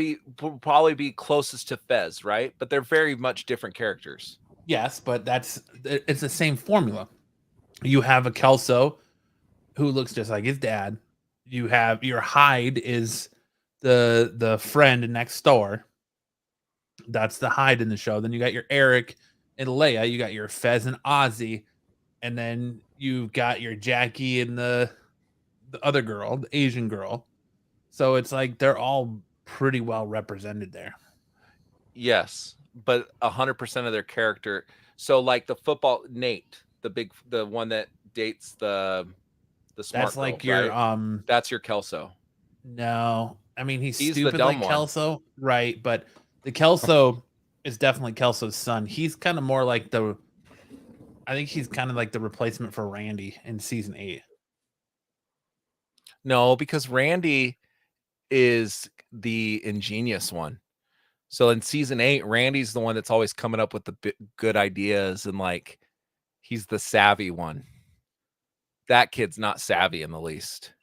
probably be closest to Fez, right? But they're very much different characters. Yes, but it's the same formula. You have a Kelso who looks just like his dad. You have your Hyde is the friend next door. That's the Hyde in the show. Then you got your Eric and Leia. You got your Fez and Ozzy, and then you got your Jackie and the other girl, the Asian girl. So it's like they're all pretty well represented there. Yes, but 100% of their character. So like the football Nate, the one that dates the smart that's like girl, your right? That's your Kelso. No, I mean he's stupid like Kelso, right? But the Kelso is definitely Kelso's son. He's kind of more like I think he's kind of like the replacement for Randy in season 8. No, because Randy is the ingenious one. So in season 8, Randy's the one that's always coming up with the good ideas, and like he's the savvy one. That kid's not savvy in the least.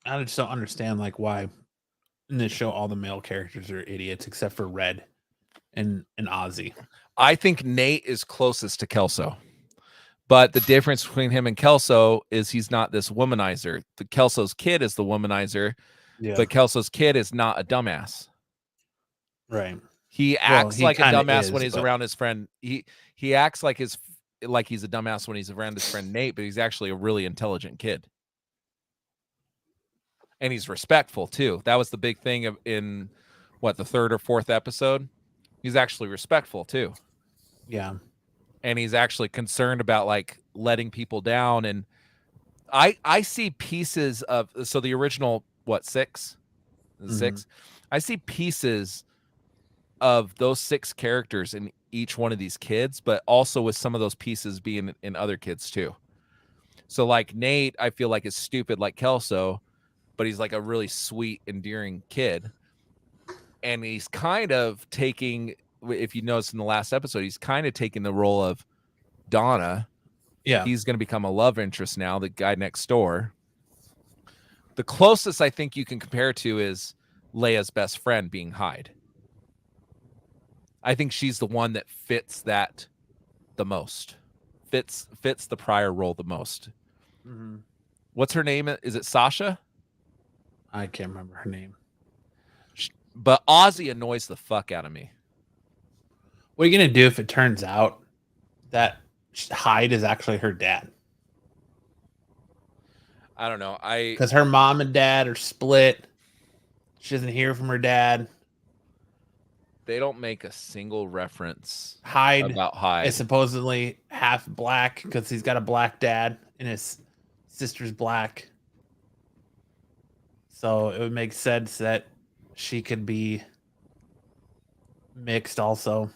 I just don't understand like why in this show all the male characters are idiots except for Red and Ozzy. I think Nate is closest to Kelso. But the difference between him and Kelso is he's not this womanizer. The Kelso's kid is the womanizer, but Kelso's kid is not a dumbass. Right. He acts like a dumbass when he's around his friend. He acts like he's a dumbass when he's around his friend Nate, but he's actually a really intelligent kid. And he's respectful too. That was the big thing in the 3rd or 4th episode. He's actually respectful too. Yeah. And he's actually concerned about like letting people down. And I see pieces of, so the original, 6? 6? I see pieces of those 6 characters in each one of these kids, but also with some of those pieces being in other kids too. So like Nate, I feel like is stupid like Kelso, but he's like a really sweet, endearing kid. And he's kind of taking, if you notice in the last episode, he's kind of taking the role of Donna. Yeah. He's going to become a love interest now, the guy next door. The closest I think you can compare to is Leia's best friend being Hyde. I think she's the one that fits that the most. Fits the prior role the most. Mm-hmm. What's her name? Is it Sasha? I can't remember her name. But Ozzy annoys the fuck out of me. What are you going to do if it turns out that Hyde is actually her dad? I don't know. Because her mom and dad are split. She doesn't hear from her dad. They don't make a single reference about Hyde. Is supposedly half black because he's got a black dad and his sister's black. So it would make sense that she could be mixed also.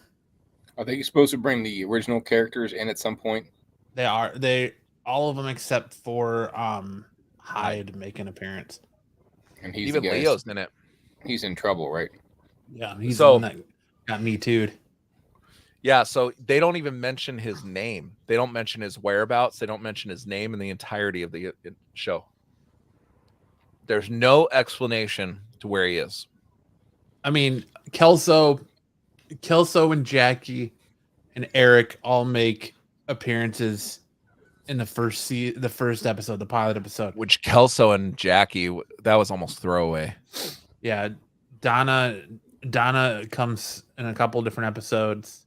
Are they supposed to bring the original characters in at some point? They are. All of them except for Hyde make an appearance. And he's even Leo's in it. He's in trouble, right? Yeah, he's the one that got me too'd. Yeah, so they don't even mention his name. They don't mention his whereabouts. They don't mention his name in the entirety of the show. There's no explanation to where he is. I mean, Kelso and Jackie and Eric all make appearances in the first episode, the pilot episode. Which Kelso and Jackie, that was almost throwaway. Yeah, Donna comes in a couple different episodes,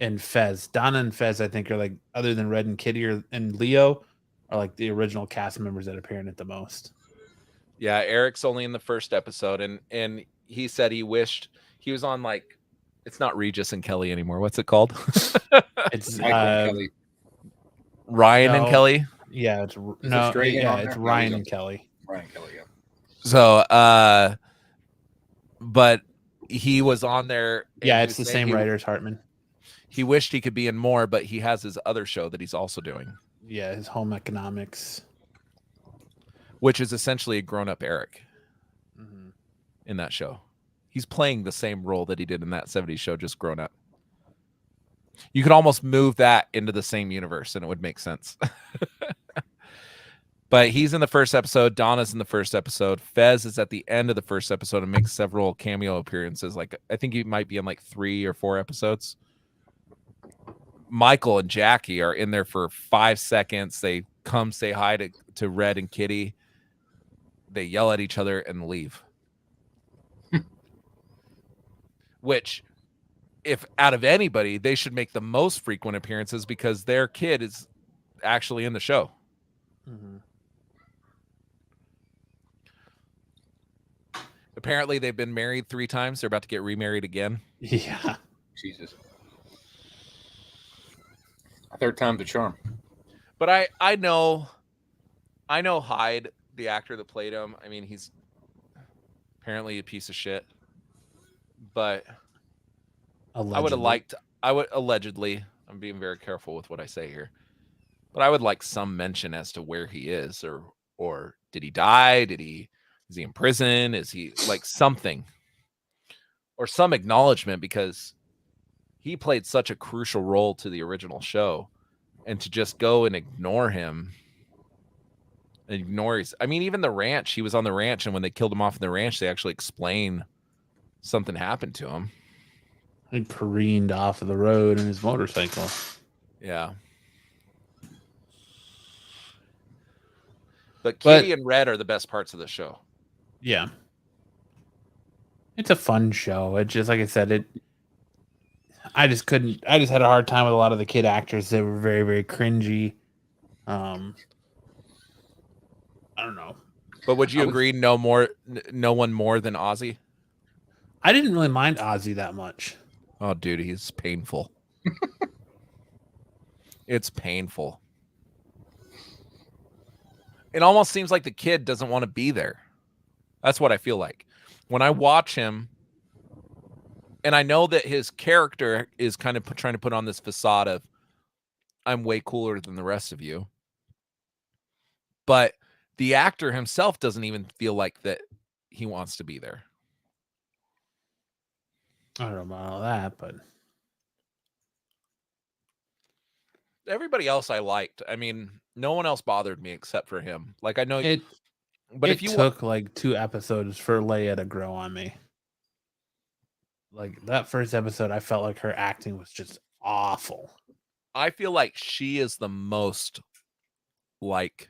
and Fez. Donna and Fez, I think, are like, other than Red and Kitty and Leo, are like the original cast members that appear in it the most. Yeah, Eric's only in the first episode, and he said he wished he was on, like, it's not Regis and Kelly anymore. What's it called? It's Kelly. Ryan and Kelly. Yeah, it's Ryan and Kelly. Ryan Kelly, yeah. So, but he was on there. Yeah, it's the same writer as Hartman. He wished he could be in more, but he has his other show that he's also doing. Yeah, his Home Economics, which is essentially a grown-up Eric in that show. He's playing the same role that he did in that 70s show, just grown up. You could almost move that into the same universe and it would make sense. But he's in the first episode. Donna's in the first episode. Fez is at the end of the first episode and makes several cameo appearances. Like, I think he might be in like 3 or 4 episodes. Michael and Jackie are in there for 5 seconds. They come say hi to Red and Kitty. They yell at each other and leave. Which, if out of anybody, they should make the most frequent appearances because their kid is actually in the show. Apparently, they've been married 3 times. They're about to get remarried again. Yeah. Jesus. 3rd time's a charm. But I know Hyde, the actor that played him. I mean, he's apparently a piece of shit. But allegedly. Allegedly, I'm being very careful with what I say here. But I would like some mention as to where he is, or did he die? Is he in prison? Is he like something or some acknowledgement, because he played such a crucial role to the original show, and to just go and ignore him. I mean, even the ranch, he was on the ranch, and when they killed him off in the ranch, they actually explain something happened to him. He careened off of the road in his motorcycle. Yeah. But Kitty and Red are the best parts of the show. Yeah. It's a fun show. It just, like I said, I just had a hard time with a lot of the kid actors that were very, very cringy. I don't know. But would you agree no one more than Ozzy? I didn't really mind Ozzy that much. Oh, dude, he's painful. It's painful. It almost seems like the kid doesn't want to be there. That's what I feel like. When I watch him, and I know that his character is kind of trying to put on this facade of, I'm way cooler than the rest of you. But the actor himself doesn't even feel like that he wants to be there. I don't know about all that, but everybody else I liked. I mean, no one else bothered me except for him. Like, I know it took like 2 episodes for Leia to grow on me. Like, that first episode, I felt like her acting was just awful. I feel like she is the most like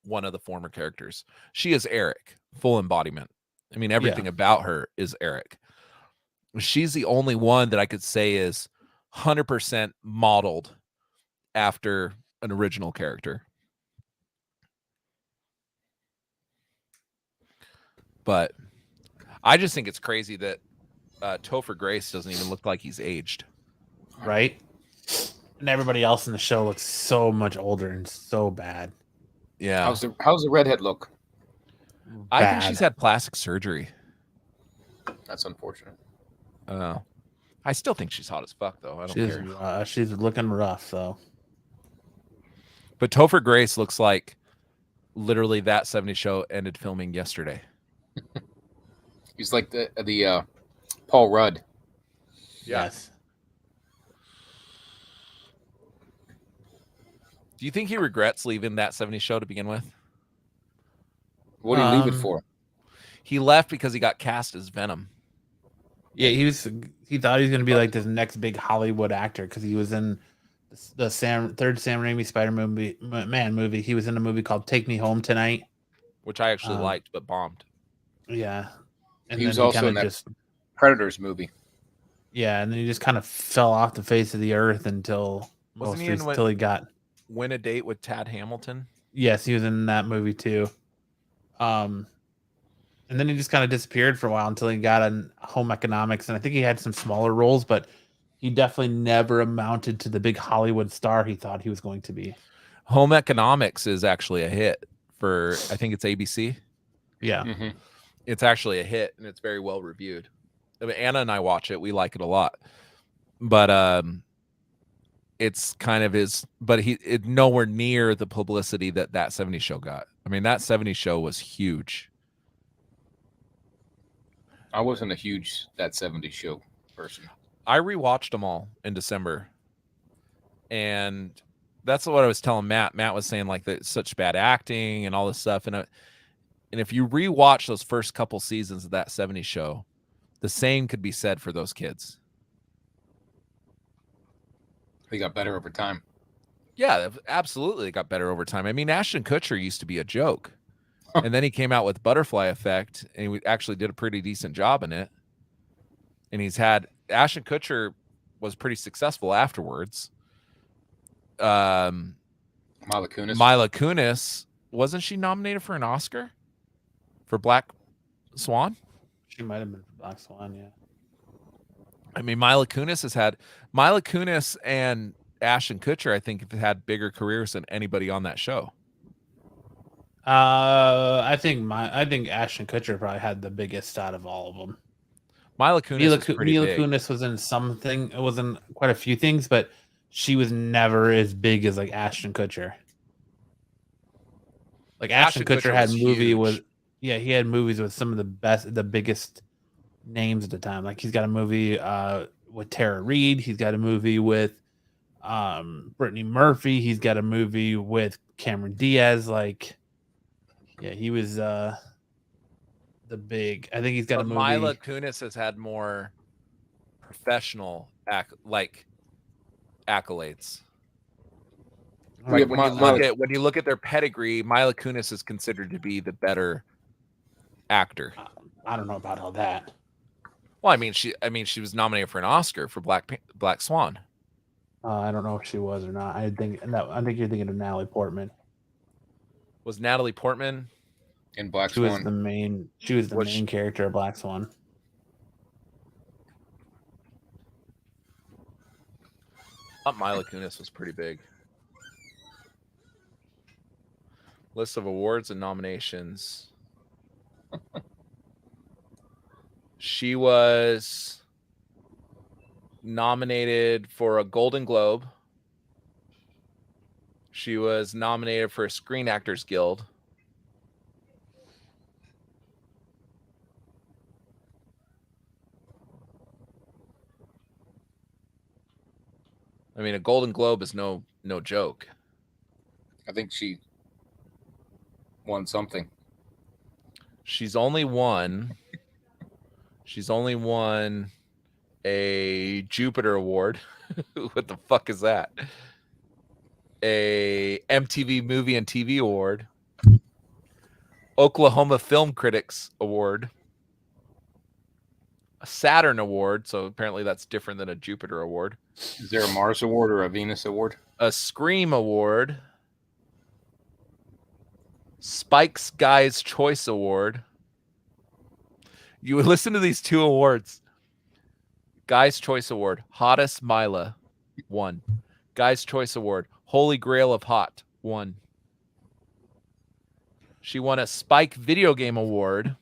one of the former characters. She is Eric, full embodiment. I mean, everything about her is Eric. She's the only one that I could say is 100% modeled after an original character. But I just think it's crazy that Topher Grace doesn't even look like he's aged. Right? And everybody else in the show looks so much older and so bad. Yeah. How's the redhead look? I think she's had plastic surgery. That's unfortunate. I still think she's hot as fuck, though. I don't care. She's looking rough, though. But Topher Grace looks like literally that 70s show ended filming yesterday. He's like the Paul Rudd. Yes. Do you think he regrets leaving that 70s show to begin with? What did he leave it for? He left because he got cast as Venom. Yeah, he thought he was going to be like this next big Hollywood actor because he was in the third Sam Raimi Spider-Man movie. He was in a movie called Take Me Home Tonight, which I actually liked but bombed. Yeah, and he was also in that Predators movie. Yeah, and then he just kind of fell off the face of the earth until he got Win a Date with Tad Hamilton. Yes, he was in that movie too. And then he just kind of disappeared for a while until he got on Home Economics, and I think he had some smaller roles, but he definitely never amounted to the big Hollywood star he thought he was going to be. Home Economics is actually a hit for, I think it's ABC. Yeah. Mm-hmm. It's actually a hit, and it's very well reviewed. I mean, Anna and I watch it. We like it a lot. But it's kind of it's nowhere near the publicity that 70s show got. I mean, that 70s show was huge. I wasn't a huge that 70s show person. I rewatched them all in December, and that's what I was telling Matt. Matt was saying like that such bad acting and all this stuff, and if you rewatch those first couple seasons of that 70s show, the same could be said for those kids. They got better over time. Yeah, absolutely, they got better over time. I mean, Ashton Kutcher used to be a joke. And then he came out with Butterfly Effect, and he actually did a pretty decent job in it. And Ashton Kutcher was pretty successful afterwards. Mila Kunis, wasn't she nominated for an Oscar for Black Swan? She might have been for Black Swan, yeah. I mean, Mila Kunis and Ashton Kutcher, I think, have had bigger careers than anybody on that show. I think Ashton Kutcher probably had the biggest out of all of them. Mila Kunis was in something. It was in quite a few things, but she was never as big as like Ashton Kutcher. Like Ashton Kutcher had he had movies with some of the biggest names at the time. Like he's got a movie with Tara Reid. He's got a movie with Brittany Murphy. He's got a movie with Cameron Diaz. Like, yeah, he was the big. I think he's got a movie. Mila Kunis has had more professional accolades. Like when you look at their pedigree, Mila Kunis is considered to be the better actor. I don't know about all that. Well, I mean, she was nominated for an Oscar for Black Swan. I don't know if she was or not. I think you're thinking of Natalie Portman. Was Natalie Portman in Black Swan? She was the main character of Black Swan. I thought Mila Kunis was pretty big. List of awards and nominations. She was nominated for a Golden Globe. She was nominated for a Screen Actors Guild. I mean, a Golden Globe is no joke. I think she won something. She's only won a Jupiter Award. What the fuck is that? A MTV Movie and TV Award. Oklahoma Film Critics Award. A Saturn Award, so apparently that's different than a Jupiter Award. Is there a Mars Award or a Venus Award? A Scream Award. Spike's Guy's Choice Award. You would listen to these two awards. Guy's Choice Award, Hottest Mila, 1. Guy's Choice Award, Holy Grail of Hot, 1. She won a Spike Video Game Award.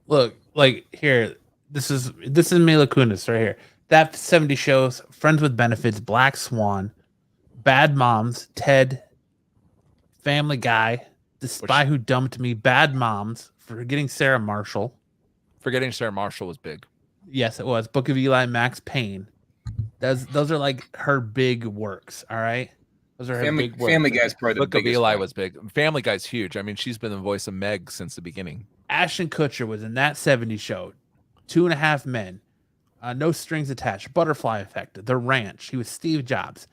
Look, like here, this is Mila Kunis right here. That 70 shows, Friends with Benefits, Black Swan, Bad Moms, Ted, Family Guy, The Spy Who Dumped Me, Bad Moms, Forgetting Sarah Marshall. Forgetting Sarah Marshall was big. Yes, it was. Book of Eli, Max Payne. Those are like her big works. All right, those are her big works. Family Guy's probably the Book of biggest Eli one. was big. Family Guy's huge. I mean, she's been the voice of Meg since the beginning. Ashton Kutcher was in that 70s show. 2.5 Men. No Strings Attached. Butterfly Effect. The Ranch. He was Steve Jobs.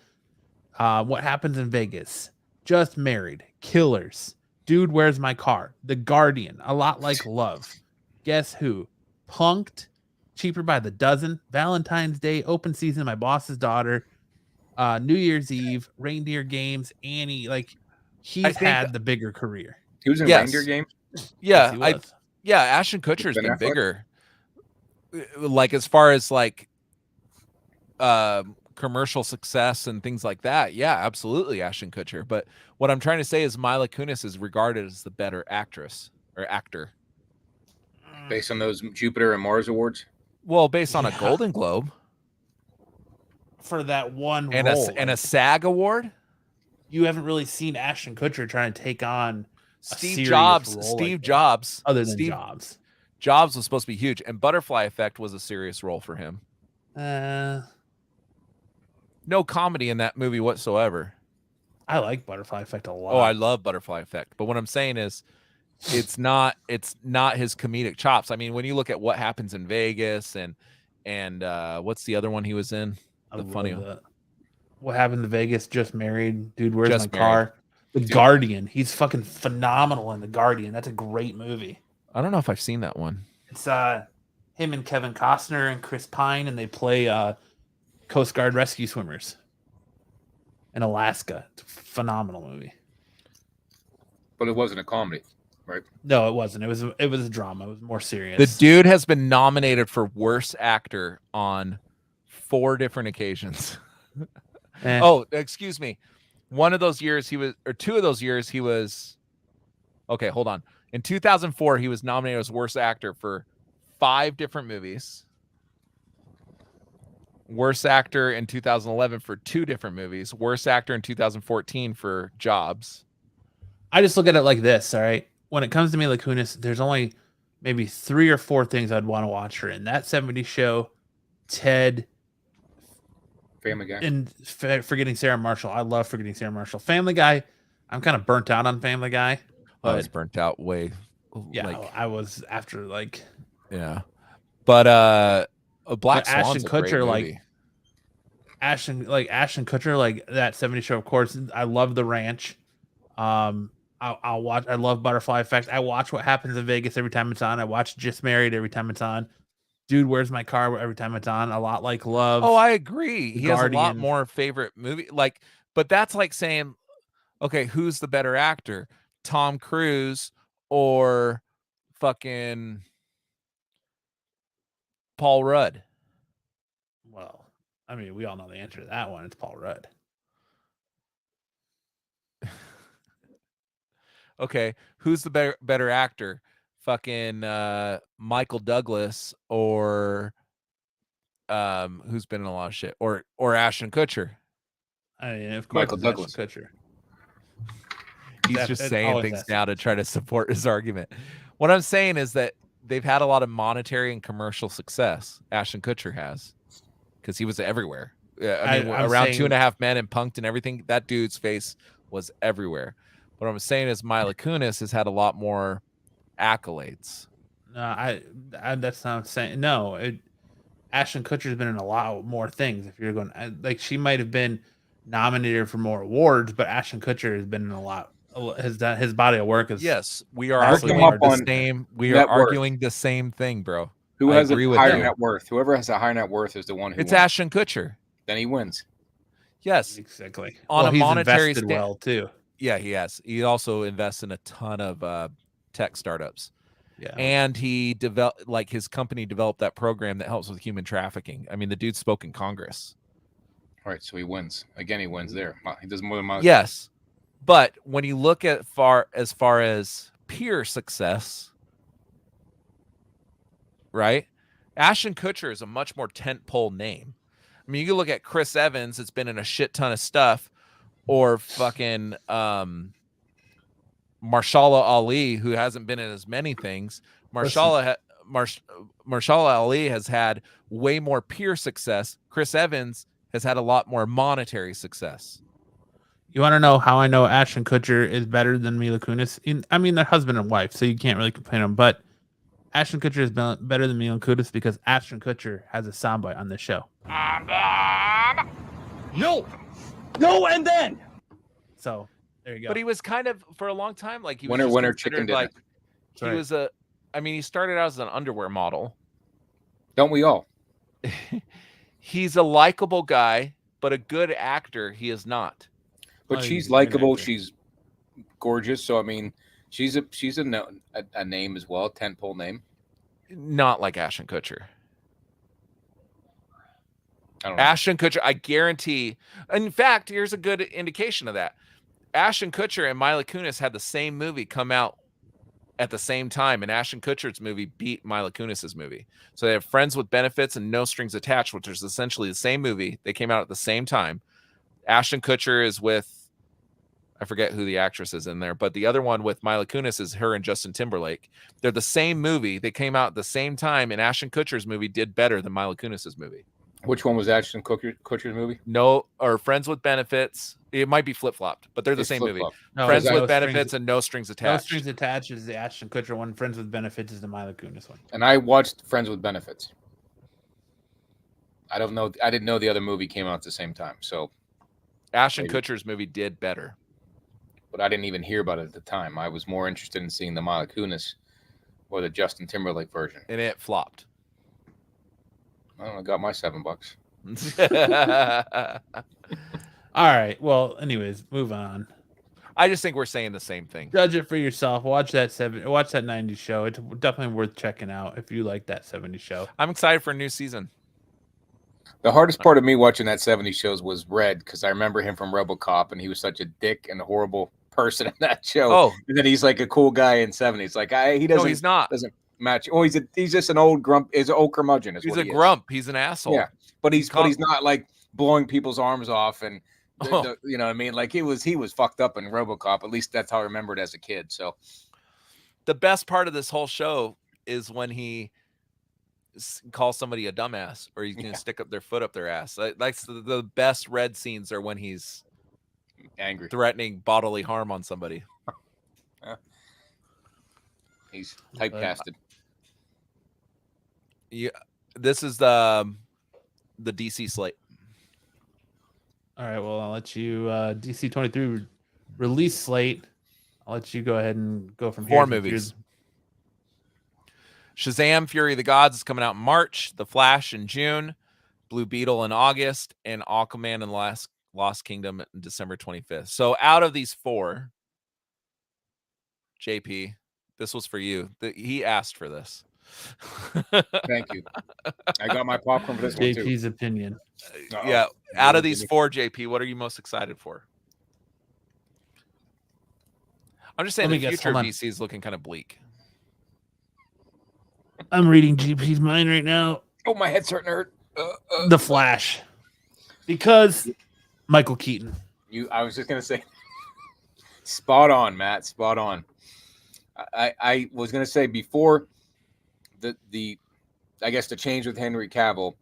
What Happens in Vegas. Just Married. Killers. Dude, Where's My Car? The Guardian. A Lot Like Love. Guess Who? Punked. Cheaper by the Dozen. Valentine's Day. Open Season. My Boss's Daughter. New Year's Eve. Reindeer Games. Annie. Like, he's had the bigger career. He was in Reindeer Games? Yeah, Ashton Kutcher's been bigger. Like as far as like commercial success and things like that. Yeah, absolutely, Ashton Kutcher. But what I'm trying to say is Mila Kunis is regarded as the better actress or actor. Based on those Jupiter and Mars awards? Well, based on a Golden Globe. For that one and role. And a SAG award? You haven't really seen Ashton Kutcher trying to take on Steve Jobs. Other than Jobs. Jobs was supposed to be huge, and Butterfly Effect was a serious role for him. No comedy in that movie whatsoever. I like Butterfly Effect a lot. Oh, I love Butterfly Effect. But what I'm saying is it's not his comedic chops. I mean, when you look at What Happens in Vegas and what's the other one he was in? The funny one. What Happened in Vegas, Just Married, Dude, Where's My Car? The Guardian. He's fucking phenomenal in The Guardian. That's a great movie. I don't know if I've seen that one. It's him and Kevin Costner and Chris Pine, and they play Coast Guard rescue swimmers in Alaska. It's a phenomenal movie. But it wasn't a comedy, right? No, it wasn't. It was a drama. It was more serious. The dude has been nominated for Worst Actor on 4 different occasions. Oh, excuse me. 2 of those years he was. Okay, hold on. In 2004, he was nominated as Worst Actor for 5 different movies. Worst Actor in 2011 for 2 different movies. Worst Actor in 2014 for Jobs. I just look at it like this, all right? When it comes to Mila Kunis, there's only maybe 3 or 4 things I'd want to watch her in. That 70s Show, Ted, Family Guy. and Forgetting Sarah Marshall. I love Forgetting Sarah Marshall. Family Guy, I'm kind of burnt out on Family Guy. I was burnt out way. Yeah, I was after yeah. But Black Ashton Swan's a great Kutcher, movie. Ashton Kutcher, that 70 Show, of course. I love The Ranch. I'll watch. I love Butterfly Effect. I watch What Happens in Vegas every time it's on. I watch Just Married every time it's on. Dude, Where's My Car every time it's on. A Lot Like Love. Oh, I agree. He Guardian. has a lot more favorite movie. But that's like saying, okay, who's the better actor, Tom Cruise or fucking Paul Rudd? Well, I mean, we all know the answer to that one. It's Paul Rudd. Okay, who's the better actor, fucking Michael Douglas or who's been in a lot of shit, or Ashton Kutcher? I mean, of course, Michael Douglas. Kutcher. He's just saying things now to try to support his argument. What I'm saying is that they've had a lot of monetary and commercial success. Ashton Kutcher has, because he was everywhere. I mean, around saying, 2.5 Men and Punked and everything, that dude's face was everywhere. What I'm saying is Mila Kunis has had a lot more accolades. No, I that's not saying. No, Ashton Kutcher's been in a lot more things. If you're going, she might have been nominated for more awards, but Ashton Kutcher has been in a lot. Has done his body of work. Yes, we are arguing the same. We are arguing the same thing, bro. Who has a higher net worth? Whoever has a higher net worth is the one who. It's wins. Ashton Kutcher. Then he wins. Yes, exactly. On a monetary well too. Yeah, he has. He also invests in a ton of tech startups. Yeah, and he developed, his company developed that program that helps with human trafficking. I mean, the dude spoke in Congress. All right, so he wins again. He wins there. He does more than yes, but when you look at as far as peer success, right? Ashton Kutcher is a much more tentpole name. I mean, you can look at Chris Evans. It's been in a shit ton of stuff. Or fucking Marshala Ali, who hasn't been in as many things. Marshala Ali has had way more peer success. Chris Evans has had a lot more monetary success. You want to know how I know Ashton Kutcher is better than Mila Kunis? I mean, they're husband and wife, so you can't really complain them. But Ashton Kutcher is better than Mila Kunis because Ashton Kutcher has a soundbite on this show. No, and then. So there you go. But he was kind of, for a long time, he was winner, chicken dinner. He was he started out as an underwear model. Don't we all? He's a likable guy, but a good actor he is not. But she's likable. She's gorgeous. So I mean, she's a name as well, tentpole name. Not like Ashton Kutcher. Ashton Kutcher, I guarantee. In fact, here's a good indication of that. Ashton Kutcher and Mila Kunis had the same movie come out at the same time, and Ashton Kutcher's movie beat Mila Kunis's movie. So they have Friends with Benefits and No Strings Attached, which is essentially the same movie. They came out at the same time. Ashton Kutcher is with, I forget who the actress is in there, but the other one with Mila Kunis is her and Justin Timberlake. They're the same movie. They came out at the same time, and Ashton Kutcher's movie did better than Mila Kunis's movie. Which one was Ashton Kutcher's movie? No, or Friends with Benefits. It might be flip-flopped, but they're the same movie. No, Friends with Benefits and No Strings Attached. No Strings Attached is the Ashton Kutcher one. Friends with Benefits is the Mila Kunis one. And I watched Friends with Benefits. I don't know. I didn't know the other movie came out at the same time. So Ashton Kutcher's movie did better. But I didn't even hear about it at the time. I was more interested in seeing the Mila Kunis or the Justin Timberlake version. And it flopped. I got my $7. All right. Well, anyways, move on. I just think we're saying the same thing. Judge it for yourself. Watch that 90s show. It's definitely worth checking out if you like that 70s show. I'm excited for a new season. The hardest part of me watching that 70s shows was Red, because I remember him from RoboCop, and he was such a dick and a horrible person in that show. Oh, and then he's like a cool guy in 70s. He doesn't. No, he's not. Doesn't match. Oh, he's just an old grump. He's an old curmudgeon. He's a grump. He's an asshole. Yeah, but he's not like blowing people's arms off and you know what I mean. Like he was fucked up in RoboCop. At least that's how I remembered as a kid. So the best part of this whole show is when he calls somebody a dumbass, or he's gonna stick up their foot up their ass. Like the best Red scenes are when he's Angry, threatening bodily harm on somebody. He's typecasted. Yeah, this is the DC slate. All right, well, I'll let you DC 23 release slate. I'll let you go ahead and go from here. 4 movies. Shazam! Fury of the Gods is coming out in March. The Flash in June. Blue Beetle in August, and Aquaman and the Lost Kingdom in December 25th. So out of these 4, JP, this was for you. He asked for this. Thank you. I got my popcorn for this one too. JP's opinion. Yeah. Out of these 4, JP, what are you most excited for? I'm just saying the future of DC is looking kind of bleak. I'm reading GP's mind right now. Oh, my head's starting to hurt. The Flash. Because Michael Keaton. I was just going to say, spot on, Matt. Spot on. I was going to say before I guess the change with Henry Cavill,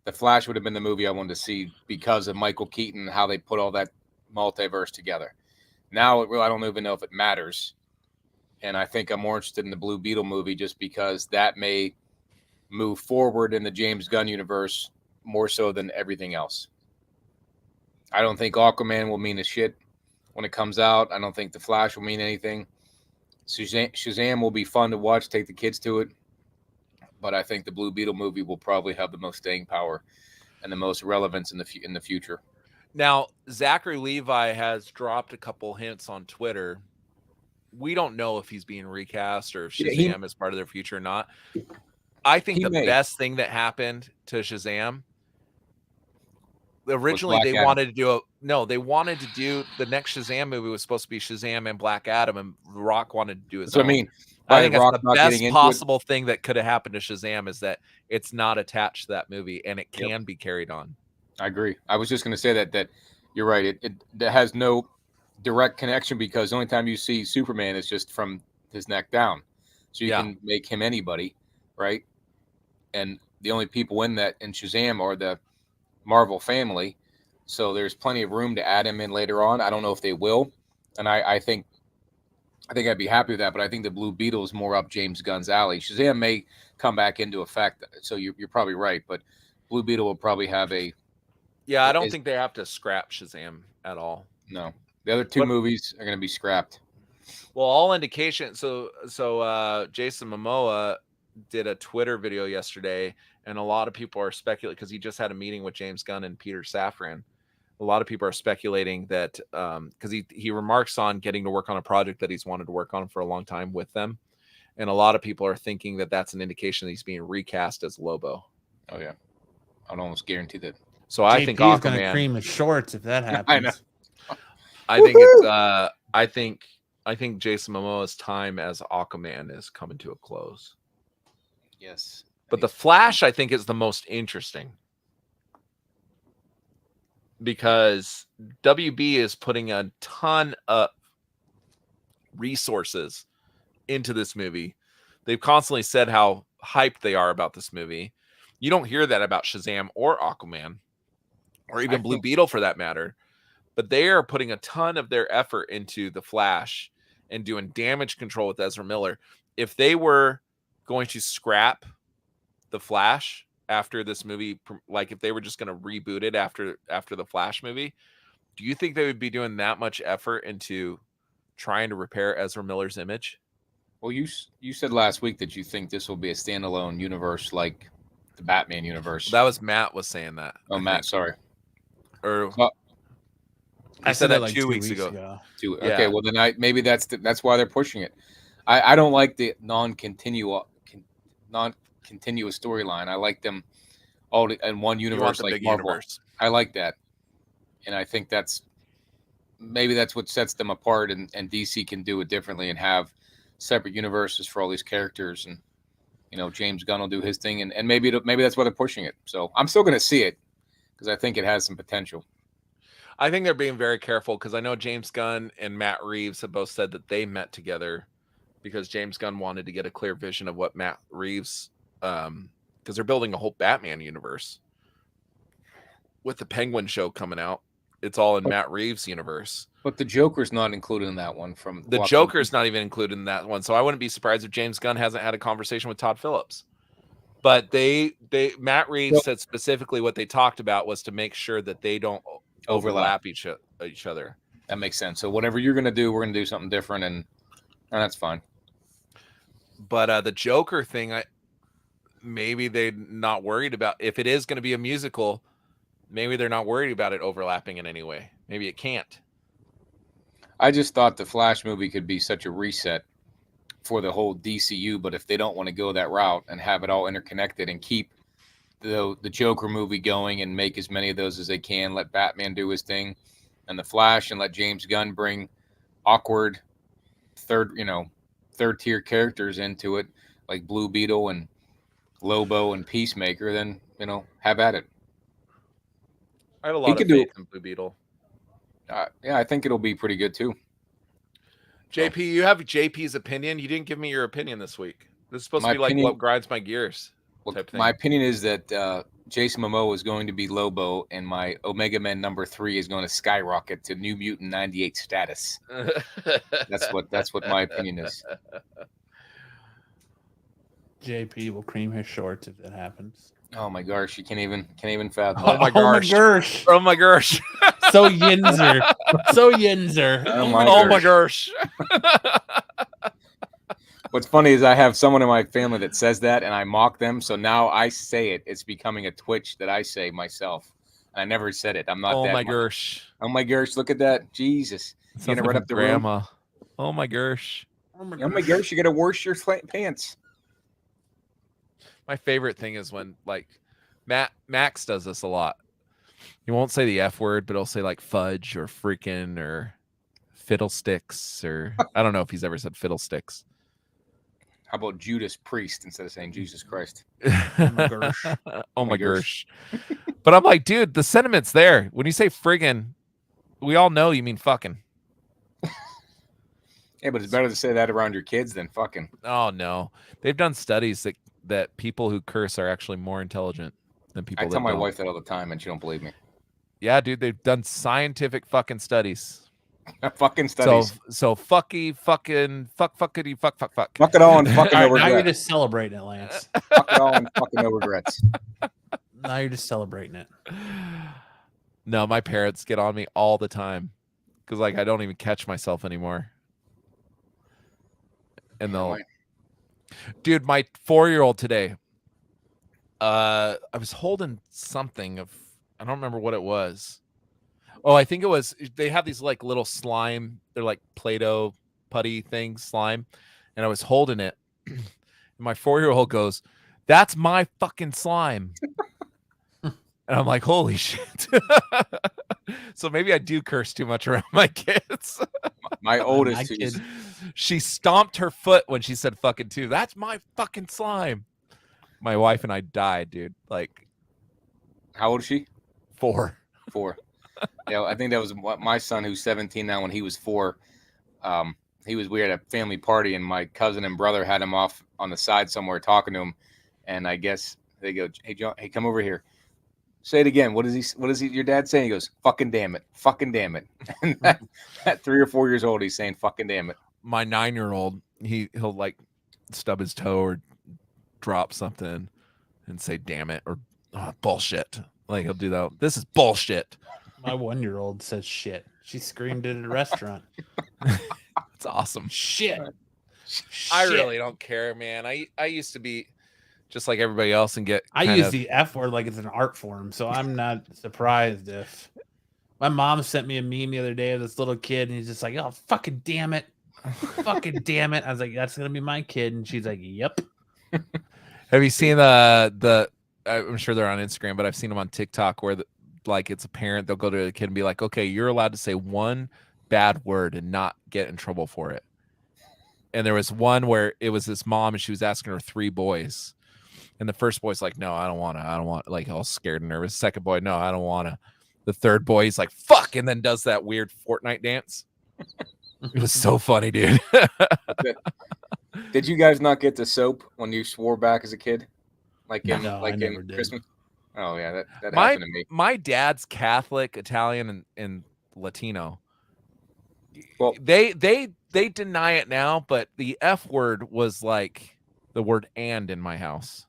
The Flash would have been the movie I wanted to see because of Michael Keaton and how they put all that multiverse together. Now, I don't even know if it matters. And I think I'm more interested in the Blue Beetle movie just because that may move forward in the James Gunn universe more so than everything else. I don't think Aquaman will mean a shit when it comes out. I don't think The Flash will mean anything. Shazam will be fun to watch, take the kids to it. But I think the Blue Beetle movie will probably have the most staying power and the most relevance in the future. Now, Zachary Levi has dropped a couple hints on Twitter. We don't know if he's being recast or if Shazam is part of their future or not. I think the best thing that happened to Shazam, originally they wanted to do the next Shazam movie was supposed to be Shazam and Black Adam, and The Rock wanted to do his own. I mean, I think that's the best possible thing that could have happened to Shazam is that it's not attached to that movie and it can be carried on. I agree. I was just going to say that you're right. It has no direct connection because the only time you see Superman is just from his neck down. So you can make him anybody, right? And the only people in Shazam are the Marvel family. So there's plenty of room to add him in later on. I don't know if they will. And I think I'd be happy with that, but I think the Blue Beetle is more up James Gunn's alley. Shazam may come back into effect, so you're probably right, but Blue Beetle will probably have a... Yeah, I don't think they have to scrap Shazam at all. No. The other two movies are going to be scrapped. Well, all indication. So Jason Momoa did a Twitter video yesterday, and a lot of people are speculating because he just had a meeting with James Gunn and Peter Safran. A lot of people are speculating that because he remarks on getting to work on a project that he's wanted to work on for a long time with them. And a lot of people are thinking that that's an indication that he's being recast as Lobo. Oh, yeah. I'd almost guarantee that. So I think Aquaman... going to cream his shorts if that happens. I know. I think Jason Momoa's time as Aquaman is coming to a close. Yes. But The Flash, I think, is the most interesting. Because WB is putting a ton of resources into this movie. They've constantly said how hyped they are about this movie. You don't hear that about Shazam or Aquaman, or even Blue Beetle for that matter. But they are putting a ton of their effort into The Flash and doing damage control with Ezra Miller. If they were going to scrap The Flash after this movie, like if they were just going to reboot it after the Flash movie, do you think they would be doing that much effort into trying to repair Ezra Miller's image? Well, you said last week that you think this will be a standalone universe like the Batman universe. That was Matt was saying that. Oh, Matt, sorry. Or I said that like 2 weeks ago. Okay, well then maybe that's why they're pushing it. I don't like the non-continuous storyline. I like them all in one universe like Marvel. Universe. I like that, and I think that's what sets them apart. And DC can do it differently and have separate universes for all these characters. And James Gunn will do his thing, and maybe that's why they're pushing it. So I'm still going to see it because I think it has some potential. I think they're being very careful because I know James Gunn and Matt Reeves have both said that they met together because James Gunn wanted to get a clear vision of what Matt Reeves, because they're building a whole Batman universe with the Penguin show coming out. It's all in Matt Reeves' universe. But the Joker's not included in that one. From The Joker's not even included in that one, so I wouldn't be surprised if James Gunn hasn't had a conversation with Todd Phillips. But Matt Reeves said specifically what they talked about was to make sure that they don't overlap each other. That makes sense. So whatever you're gonna do, we're gonna do something different, and that's fine. But the Joker thing, maybe they're not worried about. If it is going to be a musical, maybe they're not worried about it overlapping in any way. Maybe it can't. I just thought the Flash movie could be such a reset for the whole DCU, but if they don't want to go that route and have it all interconnected and keep the Joker movie going and make as many of those as they can, let Batman do his thing and the Flash, and let James Gunn bring awkward third tier characters into it, like Blue Beetle and Lobo and Peacemaker, then have at it. I have a lot of faith in Blue Beetle. Yeah, I think it'll be pretty good too. JP, you have JP's opinion. You didn't give me your opinion this week. This is supposed to be like what grinds my gears. My opinion is that Jason Momoa is going to be Lobo, and my Omega Man number 3 is going to skyrocket to New Mutant 98 status. That's what my opinion is. JP will cream his shorts if that happens. Oh my gosh, you can't even fathom. Oh my gosh. Oh my gosh. So yinzer. So yinzer. Oh my gosh. What's funny is I have someone in my family that says that, and I mock them. So now I say it. It's becoming a twitch that I say myself. I never said it. I'm not. Oh that my much. gosh. Oh my gosh! Look at that. Jesus. You're gonna run up the grandma. room. Oh my gosh. Oh my gosh! You gotta wash your pants. My favorite thing is when like Max does this a lot. He won't say the F word, but he'll say like fudge or freaking or fiddlesticks, or I don't know if he's ever said fiddlesticks. How about Judas Priest instead of saying Jesus Christ? Oh my gosh. But I'm like, dude, the sentiment's there. When you say friggin', we all know you mean fucking. Yeah, but it's better to say that around your kids than fucking. Oh no. They've done studies that people who curse are actually more intelligent than people. I tell my wife that all the time, and she don't believe me. Yeah, dude, they've done scientific fucking studies. Fucking studies. So fuckity fuck. Fuck it all and fucking no regrets. Now you're just celebrating it, Lance. Fuck it all and fucking no regrets. Now you're just celebrating it. No, my parents get on me all the time because like I don't even catch myself anymore. And they'll, dude, my 4-year-old today. I was holding something I don't remember what it was. Oh, I think it was, they have these like little slime. They're like Play-Doh putty things, slime. And I was holding it. And my 4-year-old goes, "That's my fucking slime." And I'm like, holy shit. So maybe I do curse too much around my kids. My oldest kid. She stomped her foot when she said fucking too. "That's my fucking slime." My wife and I died, dude. Like, how old is she? 4. Yeah, I think that was my son, who's 17 now. When he was 4, we had a family party, and my cousin and brother had him off on the side somewhere talking to him, and I guess they go, "Hey John, hey, come over here. Say it again. What is your dad saying?" He goes, "Fucking damn it, fucking damn it." And at 3 or 4 years old, he's saying "fucking damn it." My 9-year-old, he'll like stub his toe or drop something and say "damn it" or "bullshit." Like he'll do that. "This is bullshit." My 1-year-old says shit. She screamed it at a restaurant. It's awesome. Shit. I really don't care, man. I used to be just like everybody else and get. I use the F word like it's an art form, so I'm not surprised if. My mom sent me a meme the other day of this little kid, and he's just like, "Oh, fucking damn it, fucking damn it." I was like, "That's gonna be my kid," and she's like, "Yep." Have you seen the? I'm sure they're on Instagram, but I've seen them on TikTok where like it's a parent, they'll go to the kid and be like, "Okay, you're allowed to say one bad word and not get in trouble for it." And there was one where it was this mom and she was asking her 3 boys. And the first boy's like, "No, I don't want to, like all scared and nervous." Second boy, "No, I don't want to." The third boy, he's like, "Fuck," and then does that weird Fortnite dance. It was so funny, dude. Did you guys not get the soap when you swore back as a kid? Like in No, I never did. Christmas? Oh yeah, that my happened to me. my dad's Catholic, Italian, and Latino. Well, they deny it now, but the F word was like the word "and" in my house.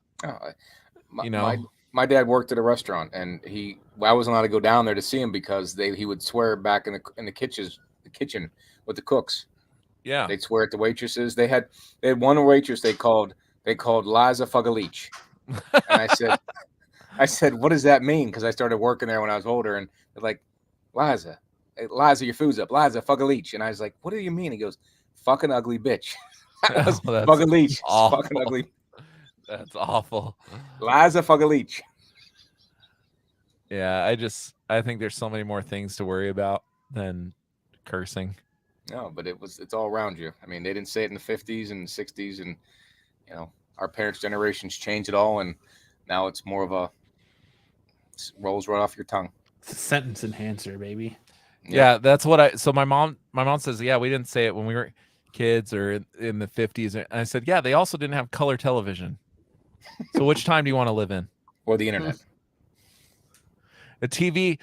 My dad worked at a restaurant, and I wasn't allowed to go down there to see him because he would swear back in the kitchen with the cooks. Yeah, they'd swear at the waitresses. They had one waitress they called Liza Fugalich, and I said, what does that mean? Because I started working there when I was older, and they're like, Liza, your food's up, Liza Fugalich, and I was like, what do you mean? He goes, fucking ugly bitch. Fugalich, fucking ugly. That's awful. Liza Fugalich. Yeah, I think there's so many more things to worry about than cursing. No, but it's all around you. I mean, they didn't say it in the 50s and 60s, and our parents' generations changed it all, and now it's more of it rolls right off your tongue. It's a sentence enhancer, baby. Yeah, that's what so my mom says, yeah, we didn't say it when we were kids or in the 50s. And I said, yeah, they also didn't have color television. So which time do you want to live in? Or the internet? A TV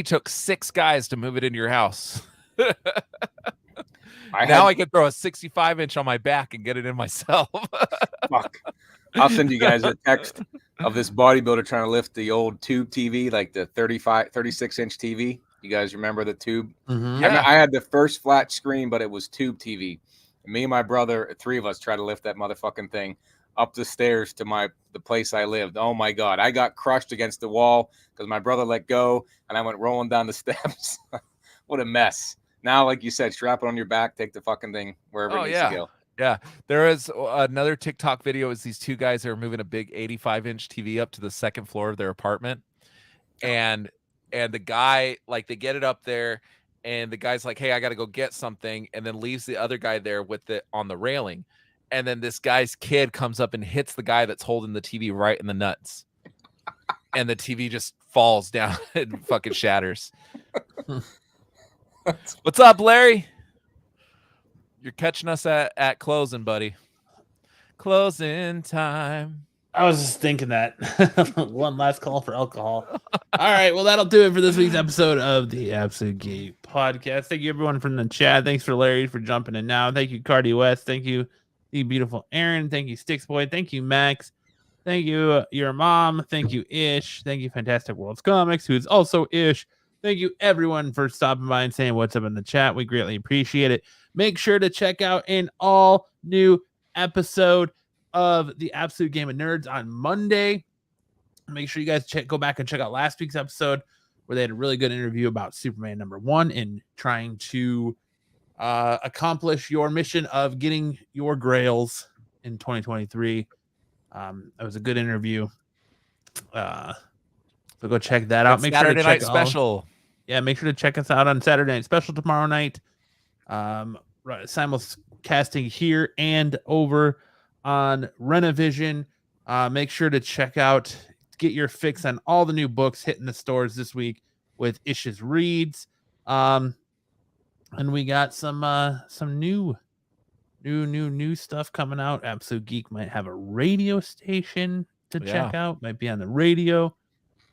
took 6 guys to move it into your house. I can throw a 65-inch on my back and get it in myself. Fuck. I'll send you guys a text of this bodybuilder trying to lift the old tube TV, like the 36-inch TV. You guys remember the tube? Mm-hmm. Yeah. I had the first flat screen, but it was tube TV. And me and my brother, 3 of us, tried to lift that motherfucking thing up the stairs to the place I lived. Oh my God. I got crushed against the wall because my brother let go and I went rolling down the steps. What a mess. Now, like you said, strap it on your back, take the fucking thing wherever it needs to go. Yeah. There is another TikTok video. Is these 2 guys that are moving a big 85-inch TV up to the 2nd floor of their apartment. And the guy, like, they get it up there and the guy's like, hey, I got to go get something. And then leaves the other guy there with it on the railing. And then this guy's kid comes up and hits the guy that's holding the TV right in the nuts. And the TV just falls down and fucking shatters. What's up, Larry? You're catching us at closing, buddy. Closing time. I was just thinking that. One last call for alcohol. All right. Well, that'll do it for this week's episode of the Absolute Geek Podcast. Thank you, everyone, from the chat. Thanks for Larry for jumping in now. Thank you, Cardi West. Thank you, the beautiful Aaron. Thank you, Sticks Boy. Thank you, Max. Thank you, your mom. Thank you, Ish. Thank you, Fantastic Worlds Comics, who is also Ish. Thank you, everyone, for stopping by and saying what's up in the chat. We greatly appreciate it. Make sure to check out an all-new episode of the Absolute Game of Nerds on Monday. Make sure you guys go back and check out last week's episode where they had a really good interview about Superman #1 and trying to accomplish your mission of getting your grails in 2023. It was a good interview. So go check that out. Make Saturday sure to night special. Make sure to check us out on Saturday night special tomorrow night. Simulcasting here and over on Renovision. Make sure to get your fix on all the new books hitting the stores this week with Ish's Reads. And we got some new stuff coming out. Absolute Geek might have a radio station to check out. Might be on the radio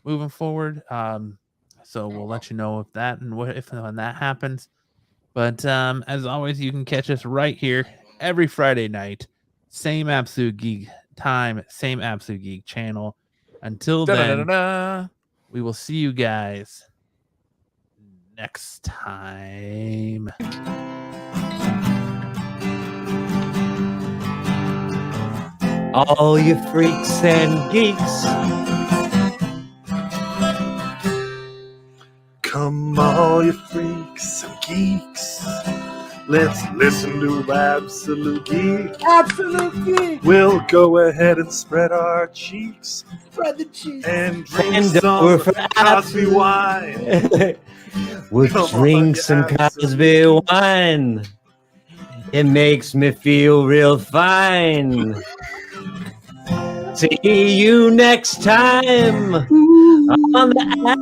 moving forward. So we'll let you know if when that happens. But as always, you can catch us right here every Friday night. Same Absolute Geek time, same Absolute Geek channel. Until then, we will see you guys next time. All you freaks and geeks. Come all you freaks and geeks. Let's listen to Absolute Geek. Absolute Geek. We'll go ahead and spread our cheeks. Spread the cheeks. And drink And some we're for Cosby wine. We'll Come drink on, some Absolute Cosby wine. It makes me feel real fine. See you next time on the